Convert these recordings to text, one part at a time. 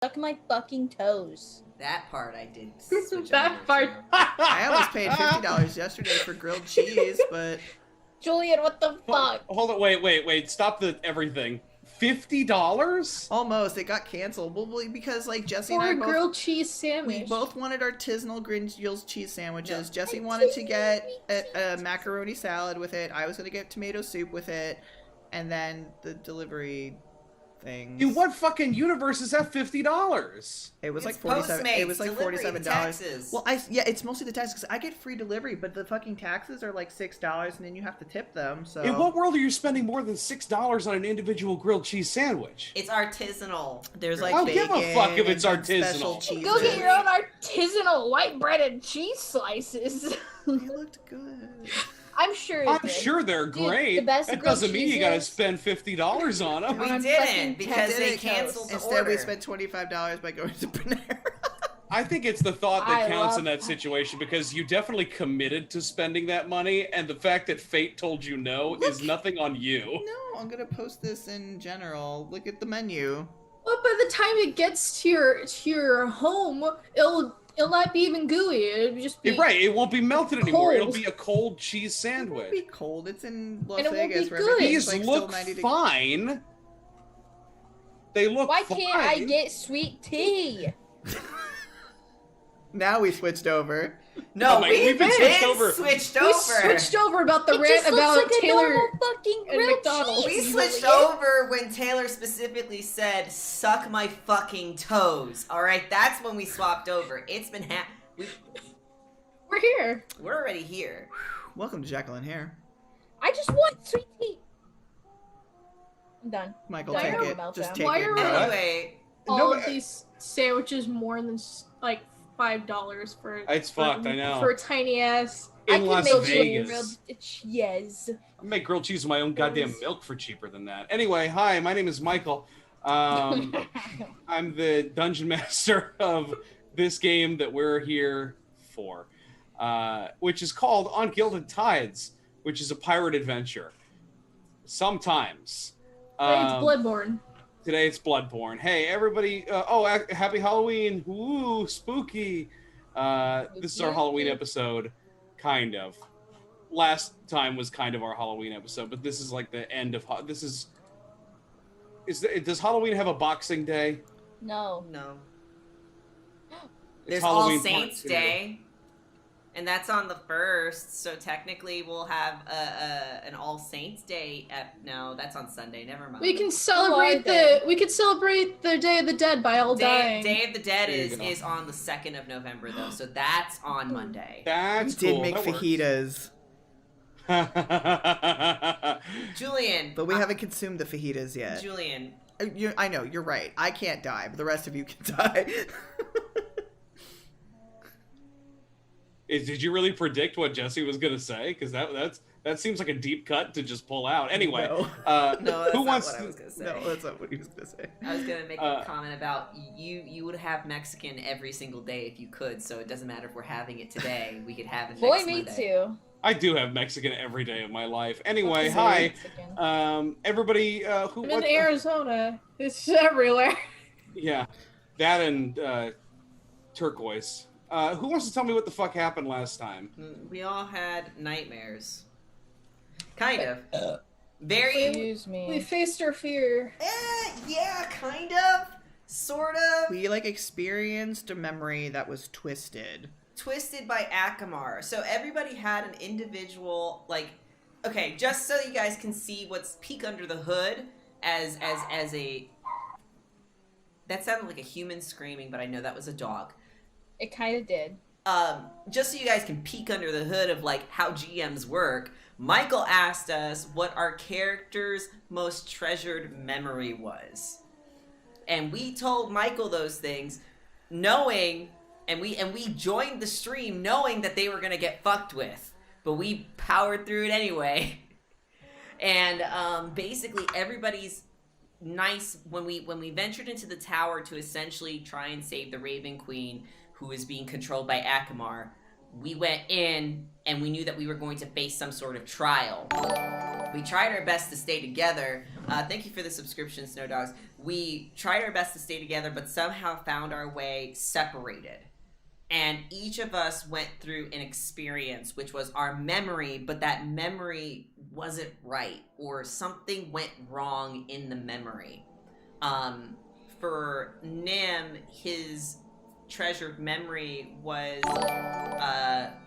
Suck my fucking toes. That part I did switch That over part. to. I almost paid $50 yesterday for grilled cheese, but Julian, what the fuck? Hold on, wait. Stop the everything. $50? almost. It got canceled. Probably because, like, Jesse and For I a both... grilled cheese sandwich. We both wanted artisanal grilled cheese sandwiches. Yeah. Jesse wanted to get a macaroni salad with it. I was going to get tomato soup with it. And then the delivery things. In what fucking universe is that $50? It was like It's 47. It Postmates, was like delivery, $47. taxes. Well, it's mostly the taxes because I get free delivery, but the fucking taxes are like $6, and then you have to tip them. So In what world are you spending more than $6 on an individual grilled cheese sandwich? It's artisanal. there's like I don't give a bacon fuck if it's and then artisanal. special cheeses. Go get your own artisanal white breaded cheese slices. They looked good. I'm sure it I'm did. sure they're Dude, great. the best That grilled doesn't mean you gotta cheeses- spend $50 on them. We On didn't fucking because they Texas canceled the Instead, order. we spent $25 by going to Panera. I think it's the thought that I counts love in that situation because you definitely committed to spending that money, and the fact that fate told you no is nothing on you. No, I'm gonna post this in general. Look at the menu. But by the time it gets to your home, it'll not be even gooey. It'll just be Right, it won't be melted anymore. It'll cold. be a cold cheese It won't sandwich. be cold. It's in Las And it won't be Vegas. where good. everything's, These like, look still 90 degrees. fine. They look Why fine. can't I get sweet tea? Now we switched over. No, Oh my- we've been switched been over. switched We over. switched over about the It rant just looks about like a Taylor. normal fucking and grilled McDonald's. cheese. We switched Julian. over when Taylor specifically said, "Suck my fucking toes." All right, that's when we swapped over. It's been We're here. we're already here. Welcome to Jacqueline here. I just want sweet tea. I'm done. Michael, Why take are- it. Just take Why it. are- bro. Anyway, All No, of but- these sandwiches more than like $5 for. It's fucked, I know. For a tiny ass. I In can Las make you a Vegas. grilled cheese. I make grilled cheese with my own goddamn milk for cheaper than that. Anyway, hi, my name is Michael. I'm the dungeon master of this game that we're here for, which is called On Gilded Tides, which is a pirate adventure. Sometimes. It's Bloodborne. Today it's Bloodborne. Hey, everybody. Happy Halloween. Woo, spooky. This is our Halloween episode, kind of. Last time was kind of our Halloween episode, but this is like the end of... Does Halloween have a Boxing Day? No. no. It's There's Halloween All Saints Part 2. Day, and that's on the 1st. So technically, we'll have an All Saints Day. No, that's on Sunday. Never mind. We can are celebrate they? we could celebrate the Day of the Dead by all dying. Day of the Dead There you go. is on the 2nd of November, though. So that's on Monday. We That's did cool. make That works. fajitas, Julian, but we haven't consumed the fajitas yet. Julian, I know, you're right. I can't die, but the rest of you can die. Did you really predict what Jesse was going to say? Because that seems like a deep cut to just pull out. Anyway, No. No, that's who not wants what I to... was gonna say. No, that's not what he was going to say. I was gonna make a comment about you would have Mexican every single day if you could, so it doesn't matter if we're having it today. We could have it Boy, next me Monday. too. I do have Mexican every day of my life. Anyway, Fucking hi. Mexican. Everybody who... I'm what in the- Arizona. It's everywhere. Yeah, that and turquoise. Who wants to tell me what the fuck happened last time? We all had nightmares. Kind of. Very. Excuse We me. faced our fear. Yeah, kind of. Sort of. We, like, experienced a memory that was twisted. Twisted by Akamar. So everybody had an individual, like, okay, just so you guys can see what's peek under the hood as a. That sounded like a human screaming, but I know that was a dog. It kind of did. Just so you guys can peek under the hood of like how GMs work, Michael asked us what our character's most treasured memory was. And we told Michael those things knowing and we joined the stream knowing that they were gonna get fucked with. But we powered through it anyway. And basically everybody's nice when we ventured into the tower to essentially try and save the Raven Queen, who is being controlled by Akamar. we went in and we knew that we were going to face some sort of trial. We tried our best to stay together. Thank you for the subscription, Snow Dogs. We tried our best to stay together, but somehow found our way separated. And each of us went through an experience, which was our memory, but that memory wasn't right, or something went wrong in the memory. For Nim, his treasured memory was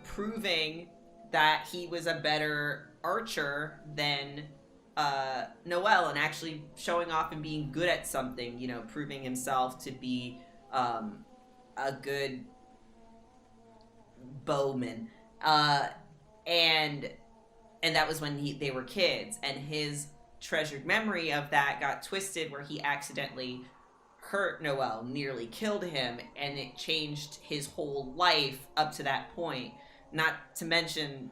proving that he was a better archer than Noel, and actually showing off and being good at something, proving himself to be a good bowman. And that was when they were kids, and his treasured memory of that got twisted where he accidentally hurt Noel, nearly killed him, and it changed his whole life up to that point. Not to mention,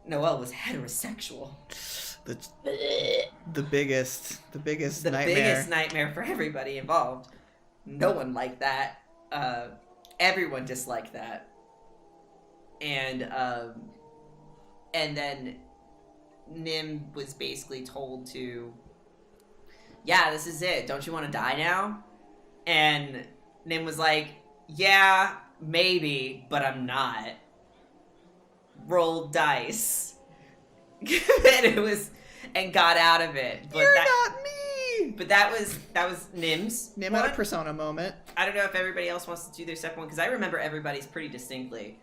Noel was heterosexual. The biggest nightmare. Biggest nightmare for everybody involved. No one liked that. Everyone disliked that. And then Nim was basically told to, yeah, this is it. Don't you want to die now? And Nim was like, yeah, maybe, but I'm not. Rolled dice. and got out of it. But You're not me! But that was Nim's. Nim one. had a persona moment. I don't know if everybody else wants to do their second one, because I remember everybody's pretty distinctly.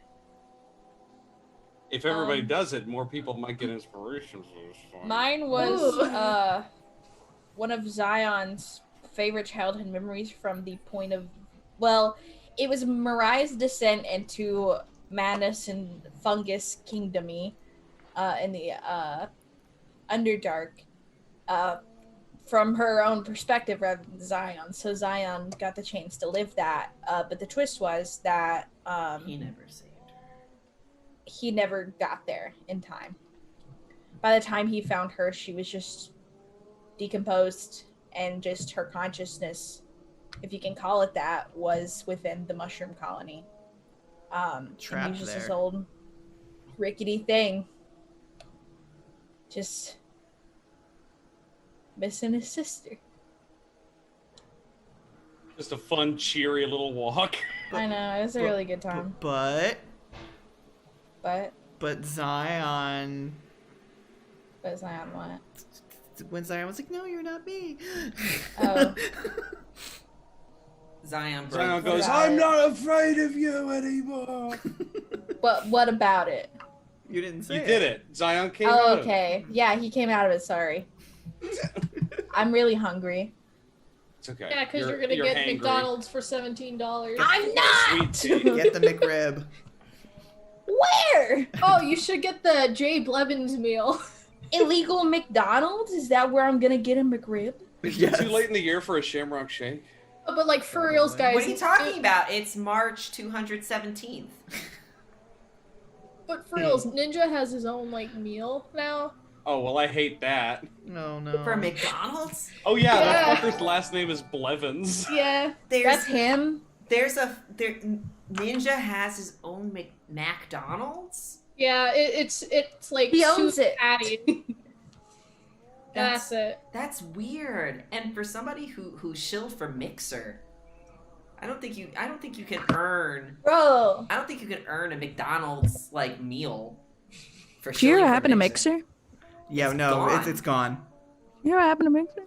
If everybody does it, more people might get inspiration for this one. Mine was one of Zion's favorite childhood memories from the point of, well, it was Mariah's descent into madness and fungus kingdomy in the Underdark from her own perspective rather than Zion. So Zion got the chance to live that, but the twist was that He never saved her. he never got there in time. By the time he found her, she was just decomposed, and just her consciousness, if you can call it that, was within the mushroom colony. And he Trapped was just there. this old rickety thing, just missing his sister. Just a fun, cheery little walk. I know, it was a really good time. But Zion Zion, what? when Zion was like, no, you're not me. Oh. Zion Zion broke. goes, Right. I'm not afraid of you anymore. But what about it? You didn't say You did it. Zion came Oh, out okay. Yeah, he came out of it, sorry. I'm really hungry. It's okay. Yeah, because you're gonna get hangry. McDonald's for $17. I'm not! Sweet tea. Get the McRib. Where? Oh, you should get the Jay Blevins meal. Illegal McDonald's? Is that where I'm gonna get a McRib? Yes. Too late in the year for a Shamrock Shake. Oh, but like for reals, guys. What are you talking about? It's March 217th. But for reals, Ninja has his own like meal now. Oh, well, I hate that. No. For McDonald's? Oh, yeah, Yeah. that fucker's last name is Blevins. Yeah. That's him? Ninja has his own McDonald's? Yeah, it's like He owns soup it. patty. That's it. That's weird. And for somebody who shilled for Mixer, I don't think you can earn Bro. a McDonald's like meal for Do you ever shilling for happen to Mixer? Yeah, It's no, gone. it's gone. You ever happen to Mixer?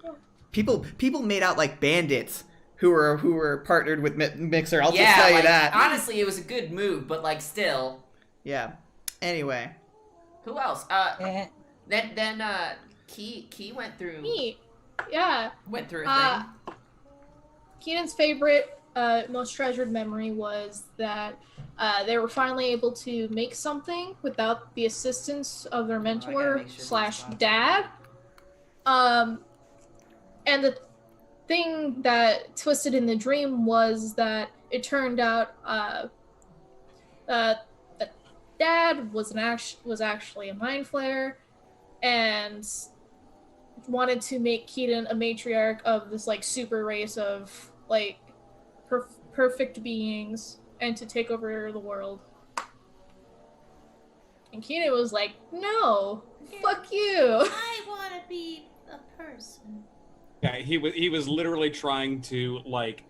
People made out like bandits who were partnered with Mixer. I'll Yeah, just tell you like, that. honestly, it was a good move, but like still. Yeah. Anyway, Who else? Eh. Then Key went through Me. Yeah. a thing. Keenan's favorite, most treasured memory was that they were finally able to make something without the assistance of their mentor make sure slash that's dad. And the thing that twisted in the dream was that it turned out that dad was actually a mind flayer and wanted to make Keaton a matriarch of this like super race of like perfect beings, and to take over the world. And Keenan was like, no, fuck you. I want to be a person. Yeah, he was literally trying to like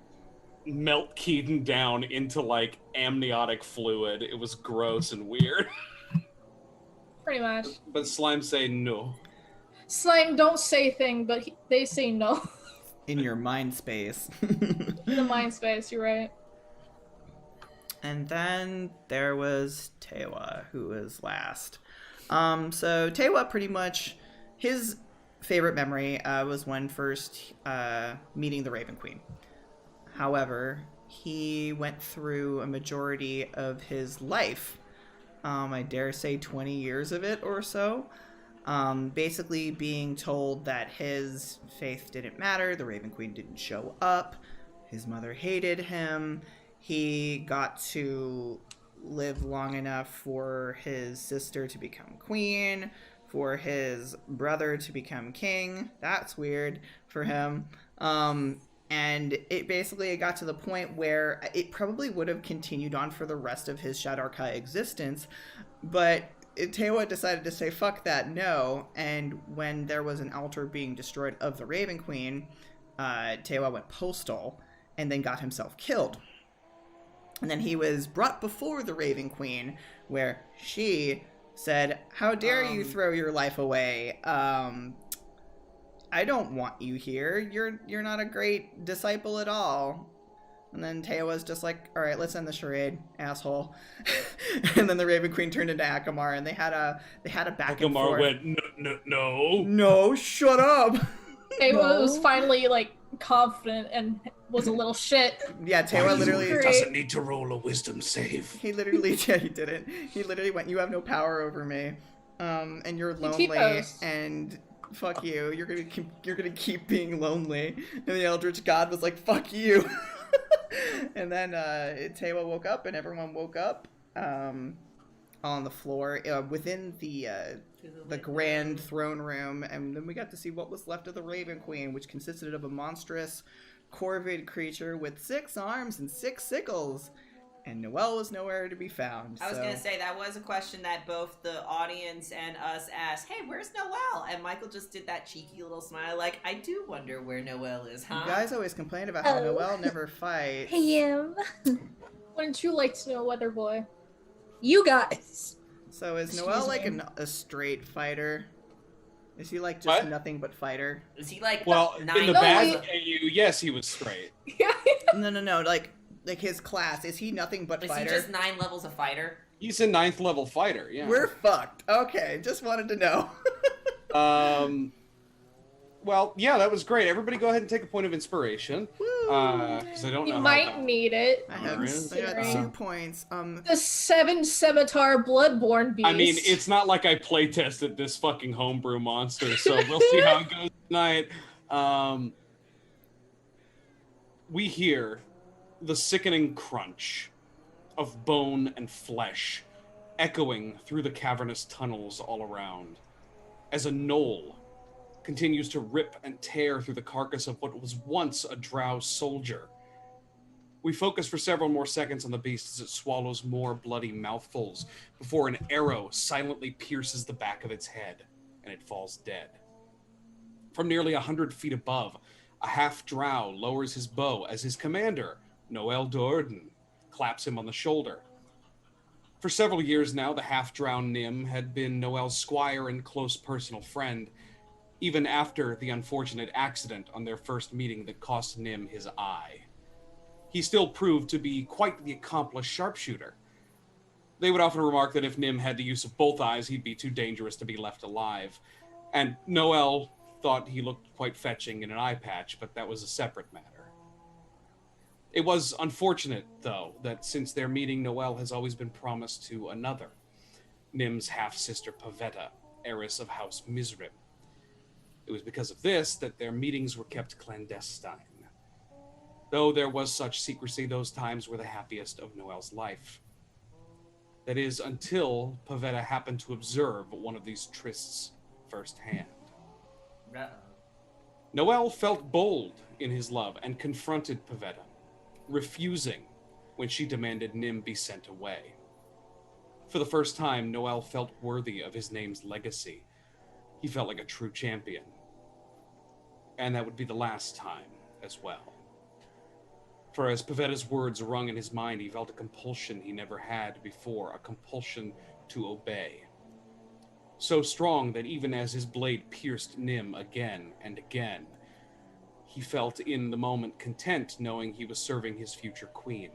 melt Keaton down into like amniotic fluid. It was gross and weird. Pretty much. But Slime say no. Slime don't say thing, but they say no. In your mind space. In the mind space, you're right. And then there was Tewa, who was last. So Tewa, pretty much, his favorite memory was when first meeting the Raven Queen. However, he went through a majority of his life, I dare say 20 years of it or so, basically being told that his faith didn't matter, the Raven Queen didn't show up, his mother hated him. He got to live long enough for his sister to become queen, for his brother to become king. That's weird for him. And it basically got to the point where it probably would have continued on for the rest of his Shadarkai existence, but Tewa decided to say, fuck that, no. And when there was an altar being destroyed of the Raven Queen, Tewa went postal and then got himself killed. And then he was brought before the Raven Queen, where she said, how dare you throw your life away? I don't want you here. You're not a great disciple at all. And then Teo was just like, all right, let's end the charade, asshole. And then the Raven Queen turned into Akamar, and they had a back and forth. Akamar went, no. No, shut up. Tewa was finally like confident and was a little shit. Yeah, Tewa literally doesn't need to roll a wisdom save. He literally, yeah, he didn't. He literally went, you have no power over me, and you're lonely, and fuck you. You're gonna keep being lonely. And the Eldritch God was like, fuck you. And then Tewa woke up, and everyone woke up on the floor within the grand throne room, and then we got to see what was left of the Raven Queen, which consisted of a monstrous corvid creature with 6 arms and 6 sickles, and Noelle was nowhere to be found. I was gonna say, that was a question that both the audience and us asked, hey, where's Noelle? And Michael just did that cheeky little smile like, I do wonder where Noelle is, huh? You guys always complain about how Noelle never fights. Wouldn't you like to know, Weather Boy? You guys. So is Noelle like a straight fighter? Is he like just nothing but fighter? Is he like well, nine in the bad AU, yes, he was straight. No, like his class, is he nothing but fighter? Is he just 9 levels of fighter? He's a 9th level fighter, yeah. We're fucked. Okay, just wanted to know. Well, yeah, that was great. Everybody go ahead and take a point of inspiration. Because I don't know You might need it. I got 2 points. The 7 Scimitar Bloodborne beast. I mean, it's not like I play tested this fucking homebrew monster, so we'll see how it goes tonight. We hear the sickening crunch of bone and flesh echoing through the cavernous tunnels all around as a knoll continues to rip and tear through the carcass of what was once a drow soldier. We focus for several more seconds on the beast as it swallows more bloody mouthfuls before an arrow silently pierces the back of its head and it falls dead. From nearly 100 feet above, a half-drow lowers his bow as his commander, Noel Doerden, claps him on the shoulder. For several years now, the half-drow Nim had been Noel's squire and close personal friend, even after the unfortunate accident on their first meeting that cost Nim his eye. He still proved to be quite the accomplished sharpshooter. They would often remark that if Nim had the use of both eyes, he'd be too dangerous to be left alive. And Noel thought he looked quite fetching in an eye patch, but that was a separate matter. It was unfortunate, though, that since their meeting, Noel has always been promised to another, Nim's half-sister Pavetta, heiress of House Mizrim. It was because of this that their meetings were kept clandestine. Though there was such secrecy, those times were the happiest of Noel's life. That is, until Pavetta happened to observe one of these trysts firsthand. Noel felt bold in his love and confronted Pavetta, refusing when she demanded Nim be sent away. For the first time, Noel felt worthy of his name's legacy. He felt like a true champion. And that would be the last time as well. For as Pavetta's words rung in his mind, he felt a compulsion he never had before, a compulsion to obey. So strong that even as his blade pierced Nim again and again, he felt in the moment content knowing he was serving his future queen.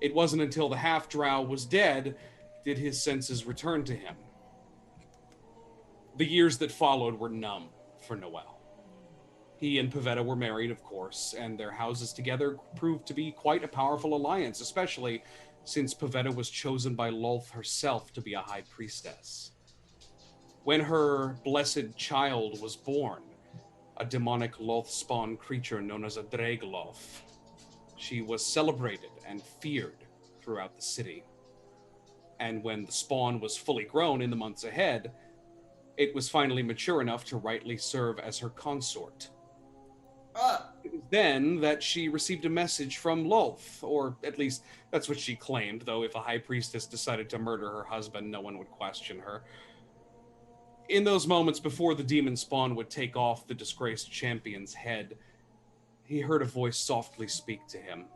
It wasn't until the half-drow was dead did his senses return to him. The years that followed were numb for Noel. He and Pavetta were married, of course, and their houses together proved to be quite a powerful alliance, especially since Pavetta was chosen by Lolth herself to be a high priestess. When her blessed child was born, a demonic Lolth-spawn creature known as a Draeglof, she was celebrated and feared throughout the city. And when the spawn was fully grown in the months ahead, it was finally mature enough to rightly serve as her consort. It was then that she received a message from Lolth, or at least that's what she claimed, though if a high priestess decided to murder her husband, no one would question her. In those moments before the demon spawn would take off the disgraced champion's head, he heard a voice softly speak to him.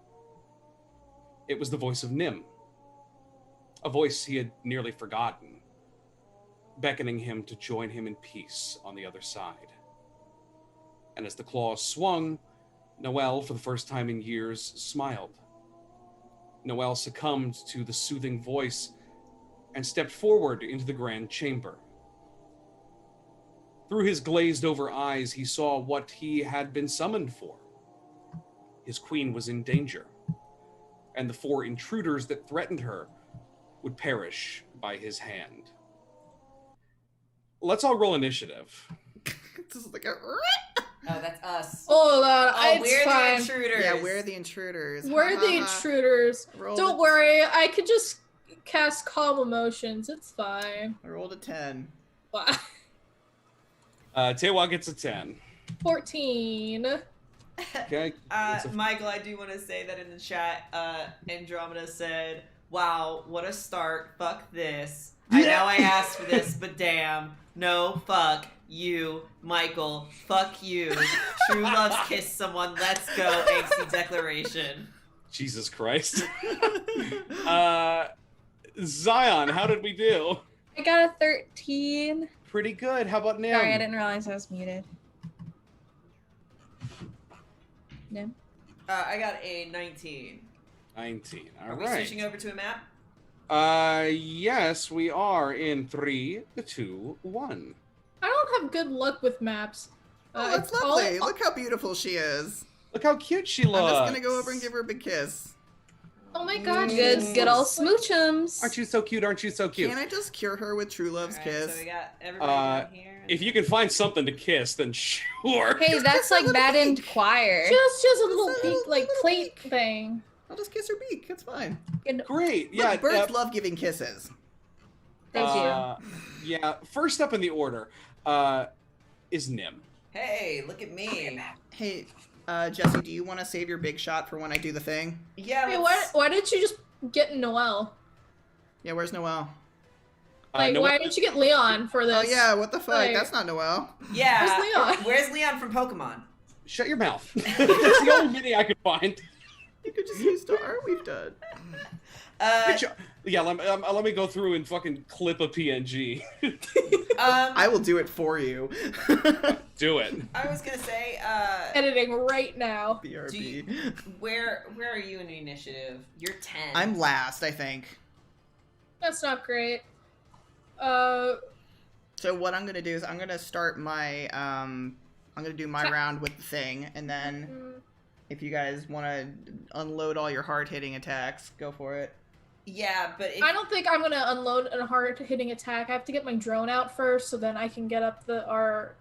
It was the voice of Nim, a voice he had nearly forgotten, beckoning him to join him in peace on the other side. And as the claws swung, Noel, for the first time in years, smiled. Noel succumbed to the soothing voice and stepped forward into the grand chamber. Through his glazed-over eyes, he saw what he had been summoned for. His queen was in danger, and the 4 intruders that threatened her would perish by his hand. Let's all roll initiative. This is like a... Oh, that's us. Hold on, Oh, it's we're fine. the intruders. Yeah, we're the intruders. We're the intruders. Roll Don't the- worry, I could just cast calm emotions. It's fine. I rolled a 10. Wow. Tewa gets a 10. 14. Okay. Michael, I do want to say that in the chat, Andromeda said, "Wow, what a start. Fuck this. I know I asked for this, but damn. No, fuck you, Michael. Fuck you. True loves kiss someone. Let's go. Angsty declaration." Jesus Christ. Zion, how did we do? I got a 13. Pretty good. How about Nim? Sorry, I didn't realize I was muted. Nim? I got a 19. 19. All Are we right. switching over to a map? Yes, we are in 3, 2, 1. I don't have good luck with maps. Oh, that's it's lovely. all- Look how beautiful she is. Look how cute she looks. I'm just gonna go over and give her a big kiss. Oh my god, Good old smoochums. Aren't you so cute? Aren't you so cute? Can I just cure her with True Love's Alright, kiss? so we got everybody down here. If you can find something to kiss, then sure. Hey, that's like Maddened Choir. Just a little Just a pink, like, little plate peek. thing. I'll just kiss her beak. It's fine. Great. Look, Yeah. birds love giving kisses. Thank you. Yeah. First up in the order is Nim. Hey, look at me. Hey, Jesse, do you want to save your big shot for when I do the thing? Yeah, Hey, let's- why didn't you just get Noel? Yeah, where's Noel? Like, Noel- why didn't you get Leon for this? Oh yeah, what the fuck? Like- That's not Noel. Yeah. Where's Leon? Where's Leon from Pokemon? Shut your mouth. It's the only mini I could find. You could just use the art we've done. Yeah, let me go through and fucking clip a PNG. I will do it for you. Do it. I was gonna say, Editing right now. BRB. do you, where are you in the initiative? You're 10. I'm last, I think. That's not great. So what I'm gonna do is I'm gonna start my I'm gonna do my round with the thing, and then if you guys want to unload all your hard-hitting attacks, go for it. Yeah, but if, I don't think I'm gonna unload a hard-hitting attack. I have to get my drone out first, so then I can get up our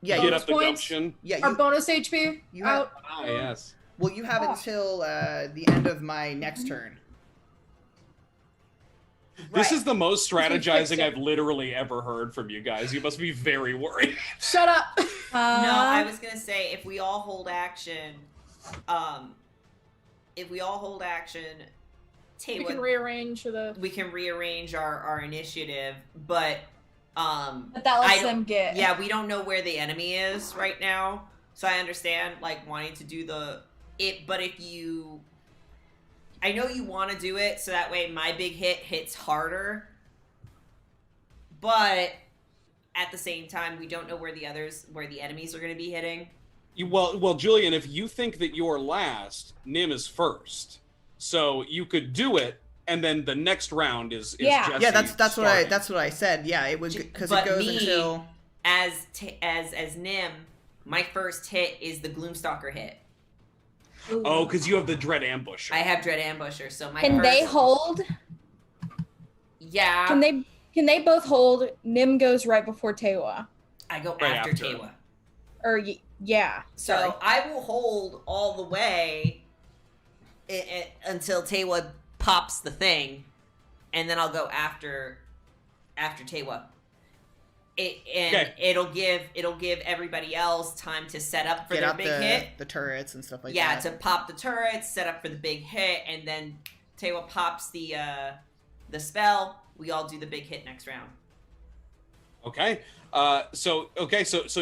Yeah, Get you, bonus up the points? gumption. yeah. our You, bonus HP you have, out. Ah, yes. well, you have until the end of my next turn. This Right. is the most fix strategizing it. I've literally ever heard from you guys. You must be very worried. Shut up. no, I was gonna say if we all hold action, if we all hold action, We Taylor, can rearrange the. we can rearrange our initiative, but But that I lets don't- them get. yeah, we don't know where the enemy is right now, so I understand like wanting to do but if you, I know you want to do it so that way my big hit hits harder, but at the same time we don't know where the enemies are going to be hitting. Well, Julian, if you think that you're last, Nim is first, so you could do it, and then the next round is Yeah. Jesse Yeah, that's starting. what I said. Yeah, it would because it But goes me- until. As Nim, my first hit is the Gloomstalker hit. Oh, because you have the Dread Ambusher. I have Dread Ambusher, so my Can first, they hold? Yeah, Can they both hold? Nim goes right before Tewa. I go Right after after. Tewa. Or yeah. So Sorry. I will hold all the way until Tewa pops the thing, and then I'll go after Tewa. Okay. It'll give everybody else time to set up for Get their out big hit. the turrets and stuff like Yeah, that. to pop the turrets, set up for the big hit, and then Tewa pops the spell. We all do the big hit next round. Okay. So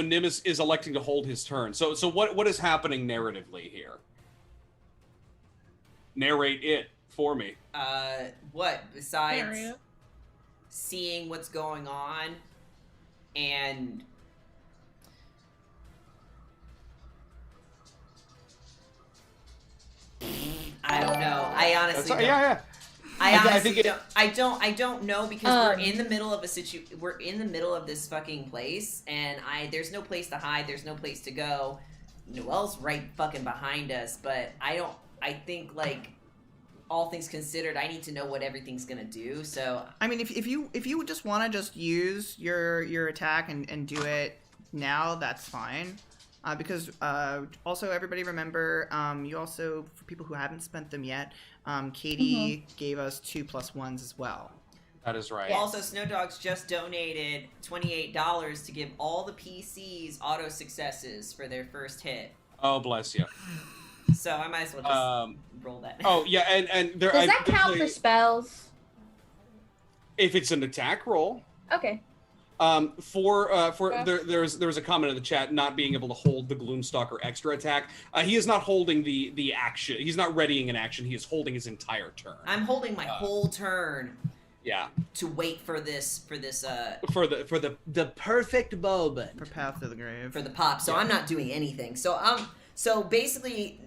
Nim is electing to hold his turn. So what is happening narratively here? Narrate it for me. What besides Area. seeing what's going on and I don't know. I honestly don't. Yeah. I I honestly think I don't know because we're Um, in the middle of we're in the middle of this fucking place and there's no place to hide, there's no place to go. Noelle's right fucking behind us, but I think like all things considered, I need to know what everything's gonna do. So I mean, if you just want to just use your attack and do it now, that's fine. Because also everybody remember, you also, for people who haven't spent them yet, Katie gave us 2+1s as well. That is right. also Snow Dogs just donated $28 to give all the PCs auto successes for their first hit. Oh, bless you. So I might as well just roll that. Oh yeah, and there. Does that count for spells? If it's an attack roll? Okay. There was a comment in the chat not being able to hold the Gloomstalker extra attack. He is not holding the action. He's not readying an action. He is holding his entire turn. I'm holding my whole turn Yeah. to wait for this For the perfect moment. For Path to the Grave. for the pop. So Yeah. I'm not doing anything. So basically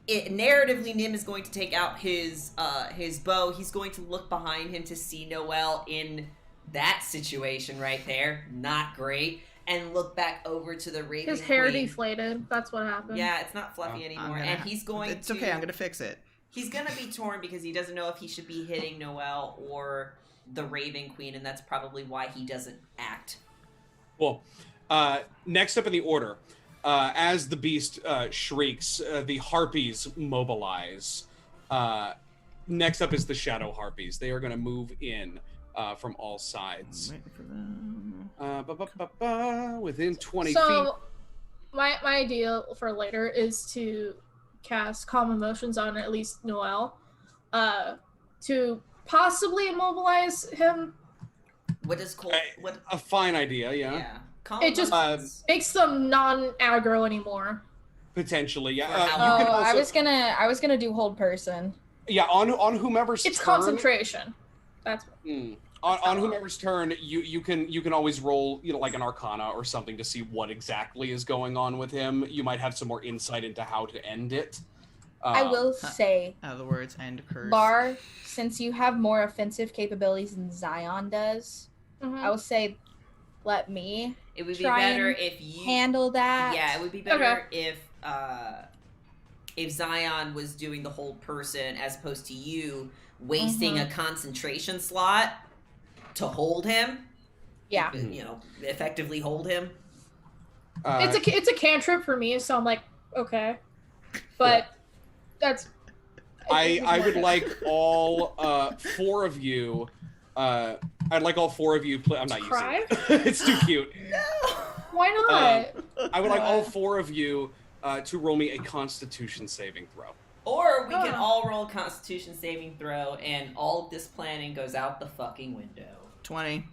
narratively Nim is going to take out his bow. He's going to look behind him to see Noelle in that situation right there. Not great. And look back over to the Raven His hair Queen. deflated. That's what happened. Yeah, it's not fluffy Oh. anymore. And he's going It's to okay, I'm gonna fix it. He's gonna be torn because he doesn't know if he should be hitting Noelle or the Raven Queen, and that's probably why he doesn't act. Well, next up in the order, as the beast shrieks, the harpies mobilize. Next up is the shadow harpies. They are going to move in from all sides. I'm waiting for them. Within 20 feet. So, my idea for later is to cast Calm Emotions on at least Noelle, to possibly immobilize him. What is Cole? What? A fine idea, yeah. Yeah. Calm It just- emotions. Makes them non-aggro anymore. Potentially, yeah. For You how can long? also, I was gonna do hold person. yeah, on whomever's It's turn, concentration. That's on whomever's turn, you can always roll, like an Arcana or something to see what exactly is going on with him. You might have some more insight into how to end it. I will say, Out of the words end curse. Bar, since you have more offensive capabilities than Zion does, Mhm. I would say let me It would be try better and if you. handle that. Yeah, it would be better if Zion was doing the whole person as opposed to you wasting a concentration slot to hold him. Yeah. Effectively hold him. It's a cantrip for me, so I'm like, okay, but that's. I would like all four of you. I'd like all four of you. I'm not Cry? using it. It's too cute. Why not? I would like all four of you to roll me a Constitution saving throw. Or we can all roll a Constitution saving throw, and all of this planning goes out the fucking window. 20.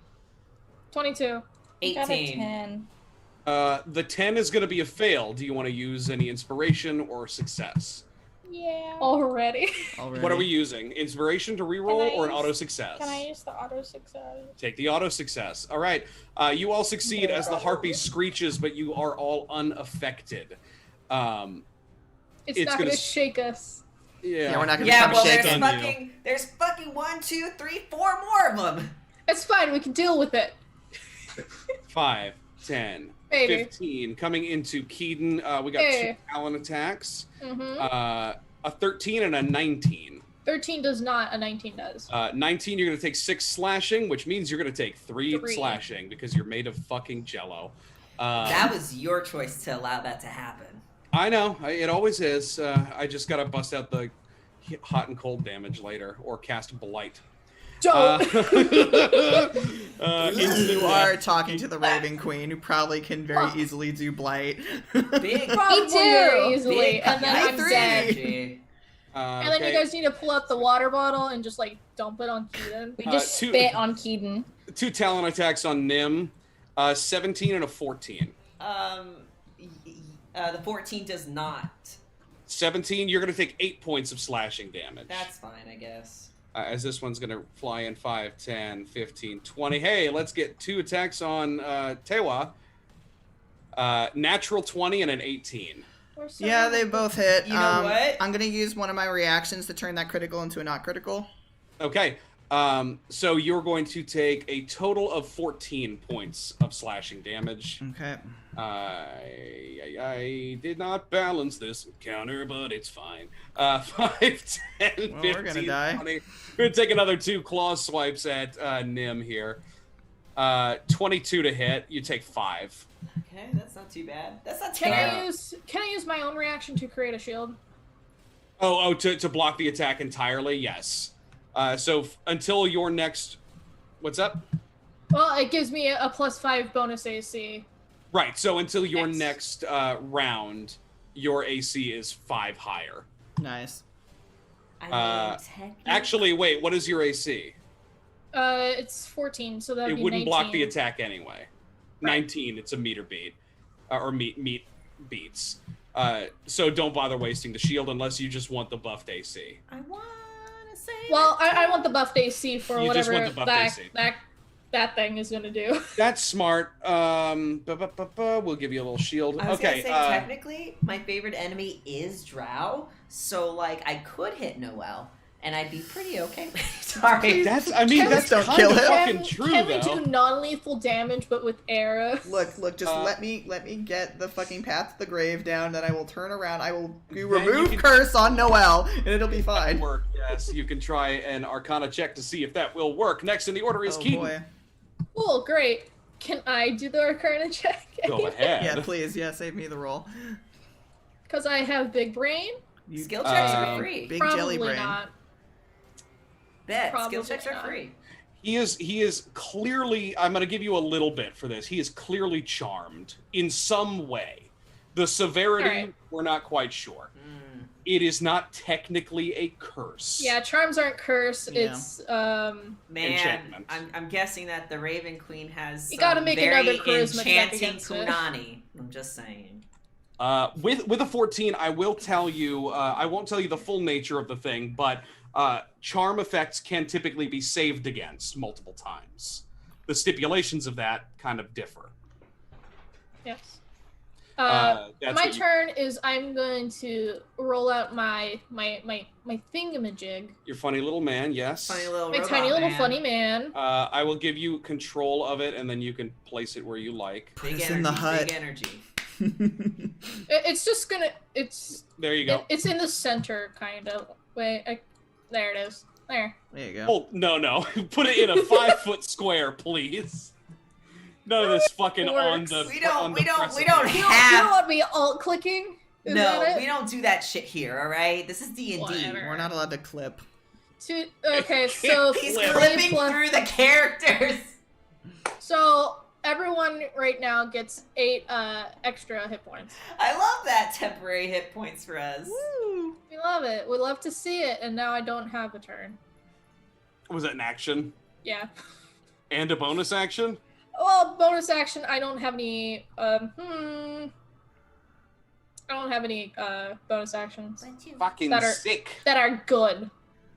22. 18. Got a 10. The 10 is going to be a fail. Do you want to use any inspiration or success? Yeah. Already. What are we using? Inspiration to reroll or an use- auto success? Can I use the auto success? Take the auto success. All right. You all succeed as the harpy screeches, but you are all unaffected. It's not going to shake us. Yeah, we're not gonna Yeah, become well, shaken. there's fucking 1, 2, 3, 4 more of them. It's fine. We can deal with it. 5, 10, Maybe. 15. Coming into Keaton, we got 2 Talon attacks. A 13 and a 19. 13 does not. A 19 does. 19, you're going to take 6 slashing, which means you're going to take 3 3. slashing because you're made of fucking jello. That was your choice to allow that to happen. I know. It always is. I just got to bust out the hot and cold damage later or cast Blight. Don't. You are talking to the Raven Queen, who probably can very easily do Blight. Big, Probably very easily, big and then I'm three. dead. energy. And then you guys need to pull out the water bottle and just like dump it on Keaton. We just 2 spit on Keaton. 2 Talon attacks on Nim. 17 and a 14. The 14 does not. 17, you're going to take 8 points of slashing damage. That's fine, I guess. As this one's going to fly in 5, 10, 15, 20. Hey, let's get 2 attacks on Tewa. Natural 20 and an 18. Yeah, they both hit. You know what? I'm gonna use one of my reactions to turn that critical into a not critical. Okay. So you're going to take a total of 14 points of slashing damage. Okay. I did not balance this counter, but it's fine. 5, 10, 15, Well, we're gonna die. 20. We're going to take another 2 claw swipes at Nim here. 22 to hit. You take 5. Okay, that's not too bad. That's not Can terrible. I use my own reaction to create a shield? To block the attack entirely? Yes. So until your next... What's up? Well, it gives me a +5 bonus AC. Right, so until your Yes. next round, your AC is 5 higher. Nice. I mean, technically... Actually, wait, what is your AC? It's 14, so that'd It be wouldn't 19. block the attack anyway. 19, it's a meter beat. Or meat beats. So don't bother wasting the shield unless you just want the buffed AC. I want to say... Well, I want the buffed AC for You just whatever want the buffed AC. that thing is gonna do. That's smart. We'll give you a little shield. I was Okay. gonna say, technically, my favorite enemy is Drow, so, like, I could hit Noel, and I'd be pretty okay. Sorry. That's Can kind don't kill of him. fucking true, Can we though. do non-lethal damage but with air? Look, just Uh, let me get the fucking path to the grave down, then I will turn around, I will do you remove can- curse on Noel, and it'll be That fine. work, yes. You can try an Arcana check to see if that will work. Next in the order is Oh Keaton. boy. Cool, great. Can I do the Arcana check? Go ahead. Yeah, please, save me the roll. Because I have big brain? You Skill checks are Um, free. big Probably jelly brain. not. Bet. probably Skill checks are not. free. He is clearly, I'm going to give you a little bit for this. He is clearly charmed in some way. The severity, Alright. we're not quite sure. Mm. It is not technically a curse. Yeah, charms aren't curse. Yeah. It's Man, Enchantment. I'm guessing that the Raven Queen has You some gotta make very another charisma check enchanting against it. kunani. I'm just saying. With a 14, I will tell you, I won't tell you the full nature of the thing, but charm effects can typically be saved against multiple times. The stipulations of that kind of differ. yes. That's My what you- turn is I'm going to roll out my thingamajig. Your funny little man, yes. Funny little My robot tiny little man. funny man. I will give you control of it, and then you can place it where you like. Big us energy, in the hut. big energy. It's just gonna. It's There you go. it's in the center, kind of. Wait, there it is. There. There you go. Oh, no. Put it in a 5-foot square, please. None of this fucking on Works. the We don't on the precipice. You don't have. want me alt clicking? Is No, that it? we don't do that shit here. All right, this is D&D. Whatever. We're not allowed to clip. Okay, so He's 3 clipping plus. through the characters. So Everyone right now gets 8 extra hit points. I love that temporary hit points for us. Woo! We love it. We love to see it, and now I don't have a turn. Was that an action? Yeah. And a bonus action? Well, bonus action, I don't have any, I don't have any, bonus actions Fucking That are- sick. that are good.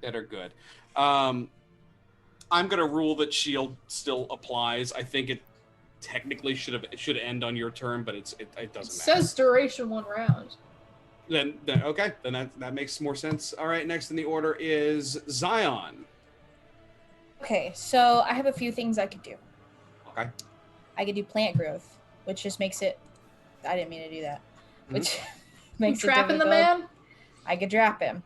That are good. I'm gonna rule that shield still applies. I think it technically should end on your turn, but it It doesn't matter. says duration 1 round. Then okay, then that makes more sense. All right, next in the order is Zion. Okay, so I have a few things I could do. Okay. I could do plant growth, which just makes it. I didn't mean to do that. Mhm. Which makes it Trapping the difficult. man? I could trap him.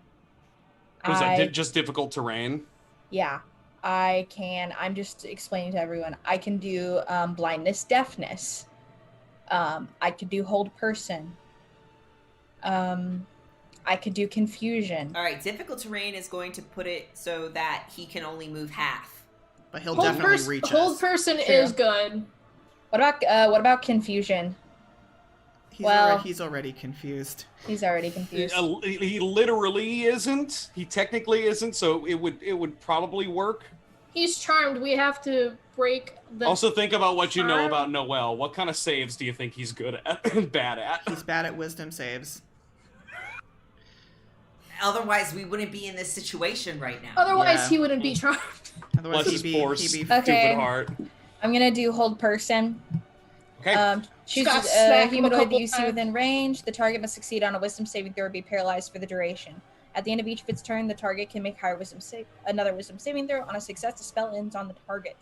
Was that I- just difficult terrain? Yeah, I can. I'm just explaining to everyone. I can do blindness, deafness. I could do hold person. I could do confusion. All right, difficult terrain is going to put it so that he can only move half. But he'll definitely reach Hold us. person True. is good. What about confusion? He's already confused. He's already confused. He literally isn't. He technically isn't. So it would probably work. He's charmed. We have to break the. Also, think about what you know charm. about Noel. What kind of saves do you think he's good at and bad at? He's bad at wisdom saves. Otherwise, we wouldn't be in this situation right now. Otherwise, Yeah. he wouldn't be charmed. Otherwise, Bless his poor he'd be Okay. stupid heart. I'm gonna do hold person. Okay. Choose Got a smacked him a humanoid couple you see times. within range. The target must succeed on a wisdom saving throw or be paralyzed for the duration. At the end of each of its turn, the target can make another wisdom saving throw. On a success, the spell ends on the target.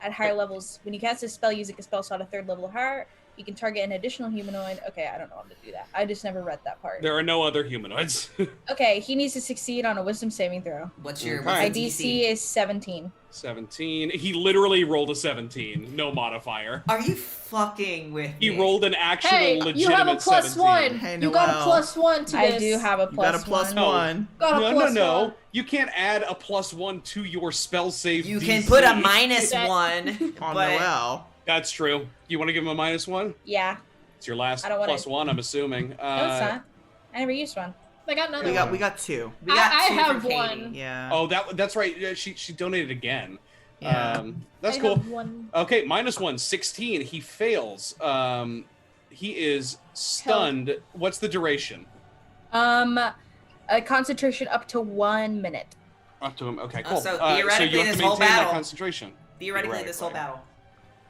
At higher levels, when you cast a spell using a spell slot a 3rd level or higher, you can target an additional humanoid. Okay, I don't know how to do that. I just never read that part. There are no other humanoids. Okay, he needs to succeed on a wisdom saving throw. What's your Okay. My what's the DC is 17. 17. He literally rolled a 17. No modifier. Are you fucking with He me? rolled an actual Hey, legitimate you have a plus 17. 1. Hey, you got a Noelle. plus 1 to I this. do have a You got a plus plus one. one. Got a No. plus 1. You can't add a plus 1 to your spell save. You DC. can put a minus That- 1, On but Noel. That's true. You want to give him a -1? Yeah. It's your last I don't wanna- plus 1, I'm assuming. No, it's not. I never used one. I got another one. We got two. we got I 2 have from Katie. one. Yeah. Oh, that's right. Yeah, she donated again. Yeah. That's I cool. have one. Okay, -1, 16. He fails. He is stunned. What's the duration? A concentration up to 1 minute. Up to him. Okay, Oh, cool. so So you theoretically, have this to whole maintain that battle- concentration. Theoretically, this whole battle.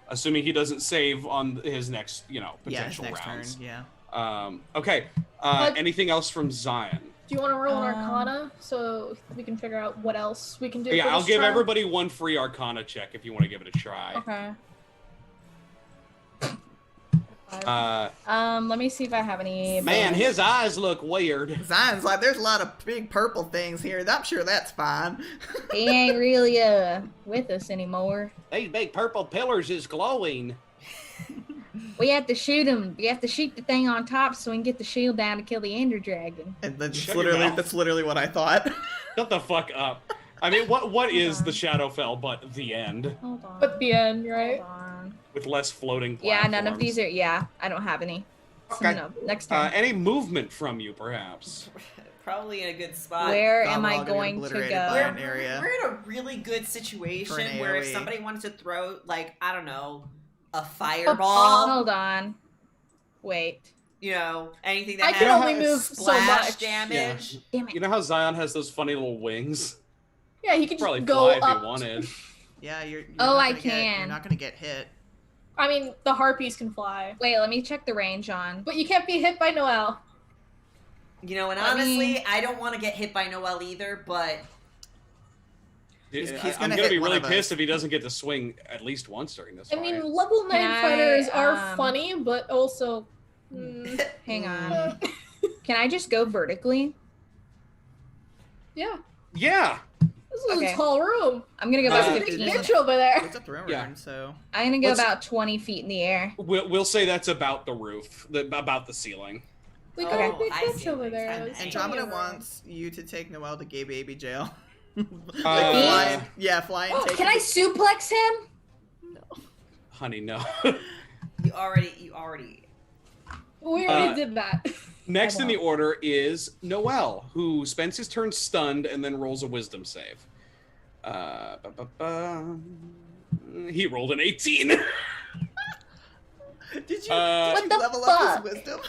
Assuming he doesn't save on his next, Yeah, his potential next rounds. turn. Yeah. Okay. But- Anything else from Zion? Do you want to roll an Um, Arcana so we can figure out what else we can do? Yeah, for I'll this give trial? everybody one free Arcana check if you want to give it a try. Okay. Let me see if I have any. Man, his eyes look weird. Zion's like, there's a lot of big purple things here. I'm sure that's fine. He ain't really with us anymore. These big purple pillars is glowing. We have to shoot him. We have to shoot the thing on top so we can get the shield down to kill the Ender Dragon. And Shut your mouth. that's literally what I thought. Shut the fuck up. I mean, what is on. the Shadowfell but the end Hold on. But the end, right? Hold on. with less floating Yeah, platforms? none of these are. Yeah, I don't have any. So Okay. no, next turn. Any movement from you, perhaps? Probably in a good spot. Where God, am we're I all gonna get going to obliterated go? by We're, an area. we're in a really good situation For an where if AoE. somebody wanted to throw, like, I don't know, a fireball, Hold on. Wait. you know, anything that I can has only move so splash much. damage. Damn it. You know how Zion has those funny little wings? Yeah, he can Probably just go fly if up. you wanted. Yeah, you're Oh, not I gonna get- can. You're not gonna get hit. I mean, the harpies can fly, Wait, let me check the range on. but you can't be hit by Noel. You know, and I honestly, mean- I don't want to get hit by Noel either, but He's I'm gonna gonna hit be one really of us. pissed if he doesn't get to swing at least once during this I fight. mean, level 9 Can I, fighters are funny, but also. Hang on. Can I just go vertically? Yeah, yeah. this is Okay. a tall room. I'm gonna go Uh, about There's a 15. big bitch over there. It's up the room, Yeah. so I'm gonna go Let's- about 20 feet in the air. We'll say that's about the roof, about the ceiling. We got Okay. a big I bitch see. over there. And It's Andromeda funny. wants you to take Noel to gay baby jail. Uh, fly and take Can I suplex him? honey, no. You already. We already did that. Next in the order is Noel, who spends his turn stunned and then rolls a wisdom save. He rolled an 18. Did you level up his wisdom?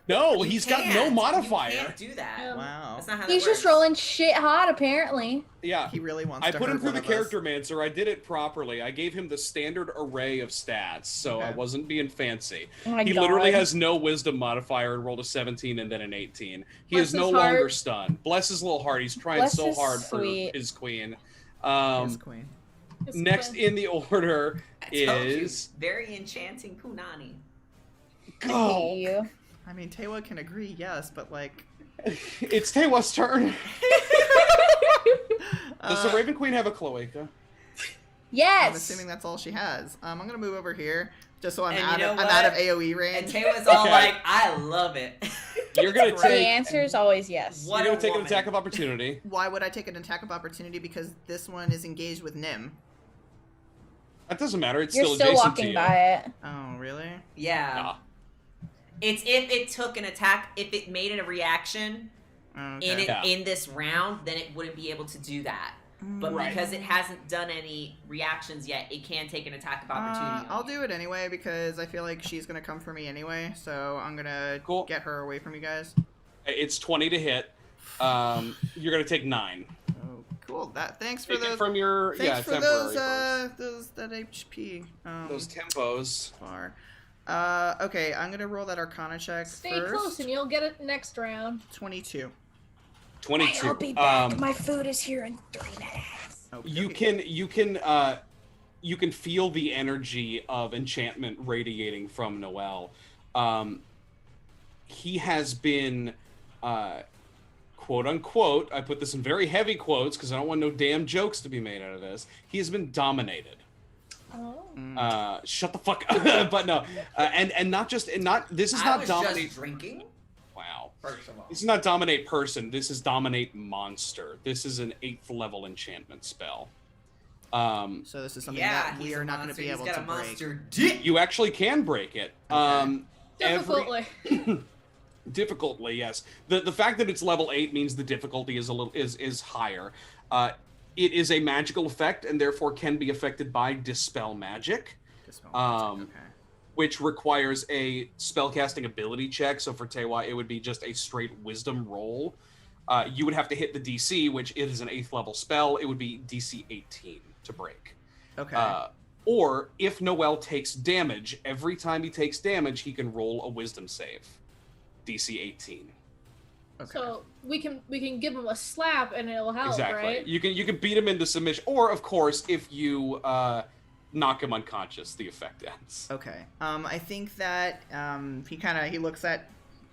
No, he's got no modifier. You can't do that. Wow. That's not how that He's works. just rolling shit hot, apparently. Yeah. He really wants I to put him hurt through one the of us. character mancer. I did it properly. I gave him the standard array of stats, so I Okay. wasn't being fancy. Oh my He God. literally has no wisdom modifier and rolled a 17 and then an 18. He Bless is no his longer heart. stunned. Bless his little heart. He's trying Bless so his hard sweet. for his queen. Yes, queen. It's Next fun. in the order I told you, is very enchanting Punani. go. You. I mean, Tewa can agree, yes, but like... It's Tewa's turn. Does the Raven Queen have a cloaca? I'm Yes. assuming that's all she has. I'm gonna move over here, just so I'm And out you of know I'm out of what? AOE And range. Taylor's all Okay. like, I love it. You're gonna The take. answer is always yes. What You're gonna a take an woman. attack of opportunity. Why would I take an attack of opportunity? Because this one is engaged with Nim. That doesn't matter. It's You're still still adjacent walking to you. by it. Oh, really? Yeah. Yeah. It's if it took an attack, if it made it a reaction Okay. Yeah. in this round, then it wouldn't be able to do that. But Right. because it hasn't done any reactions yet, it can take an attack of opportunity. I'll do it anyway because I feel like she's gonna come for me anyway. So I'm gonna Cool. get her away from you guys. It's 20 to hit. You're gonna take 9. Oh, cool. Thanks for Take it those. from your Thanks for temporary that HP. those tempos. Far. Okay, I'm gonna roll that Arcana check Stay first. close and you'll get it next round. 22. 22. I'll be back. My food is here in 3 minutes. Okay. You can feel the energy of enchantment radiating from Noel. He has been quote unquote, I put this in very heavy quotes because I don't want no damn jokes to be made out of this. He has been dominated. Oh. Shut the fuck up. But no. And not just this is I not was dominate. just drinking. Wow. First of all, This is not dominate person. This is dominate monster. This is an 8th level enchantment spell. So this is something yeah, that we he's are a not going to monster. be He's able got to a break. monster dick. You actually can break it. Difficultly. Difficultly, yes. The fact that it's level 8 means the difficulty is is higher. It is a magical effect and therefore can be affected by dispel magic. Dispel magic, okay. Which requires a spellcasting ability check. So for Tewa, it would be just a straight wisdom roll. You would have to hit the DC, which it is an 8th level spell. It would be DC 18 to break. Okay. Or if Noel takes damage, every time he takes damage, he can roll a wisdom save. DC 18. Okay. So we can give him a slap and it'll help, Exactly. right? You can beat him into submission, or of course, if you knock him unconscious, the effect ends. Okay. I think that he looks at.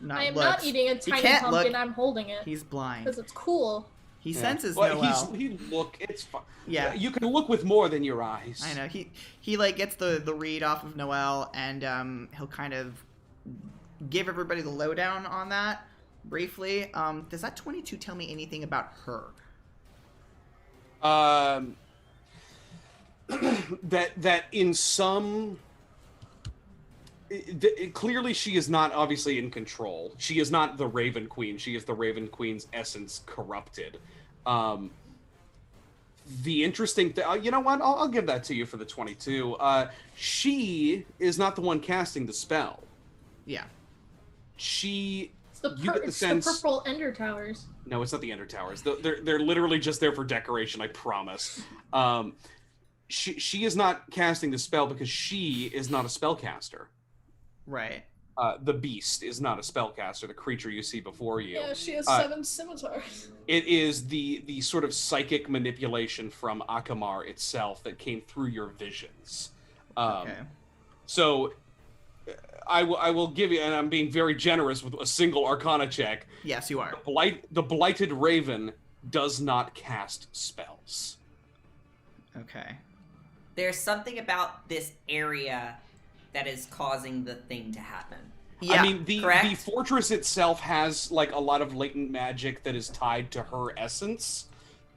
I am not eating a tiny can't pumpkin. look. I'm holding it He's blind. because it's cool. He senses Well, Noel. it's fine. Yeah. You can look with more than your eyes. I know. He like gets the read off of Noel, and he'll kind of give everybody the lowdown on that briefly. Does that 22 tell me anything about her? That in some clearly she is not obviously in control. She is not the Raven Queen. She is the Raven Queen's essence corrupted. The interesting thing, you know what? I'll give that to you for the 22. She is not the one casting the spell. Yeah. She. It's the, You get the it's sense- the purple Ender Towers. No, it's not the Ender Towers. They're literally just there for decoration. I promise. She is not casting the spell because she is not a spellcaster. Right. The beast is not a spellcaster. The creature you see before you. Yeah, she has 7 scimitars. It is the sort of psychic manipulation from Akamar itself that came through your visions. Okay. So I will give you, and I'm being very generous with a single Arcana check. Yes, you are. The Blighted Raven does not cast spells. Okay. There's something about this area that is causing the thing to happen. Yeah. I mean, the correct? fortress itself has like a lot of latent magic that is tied to her essence,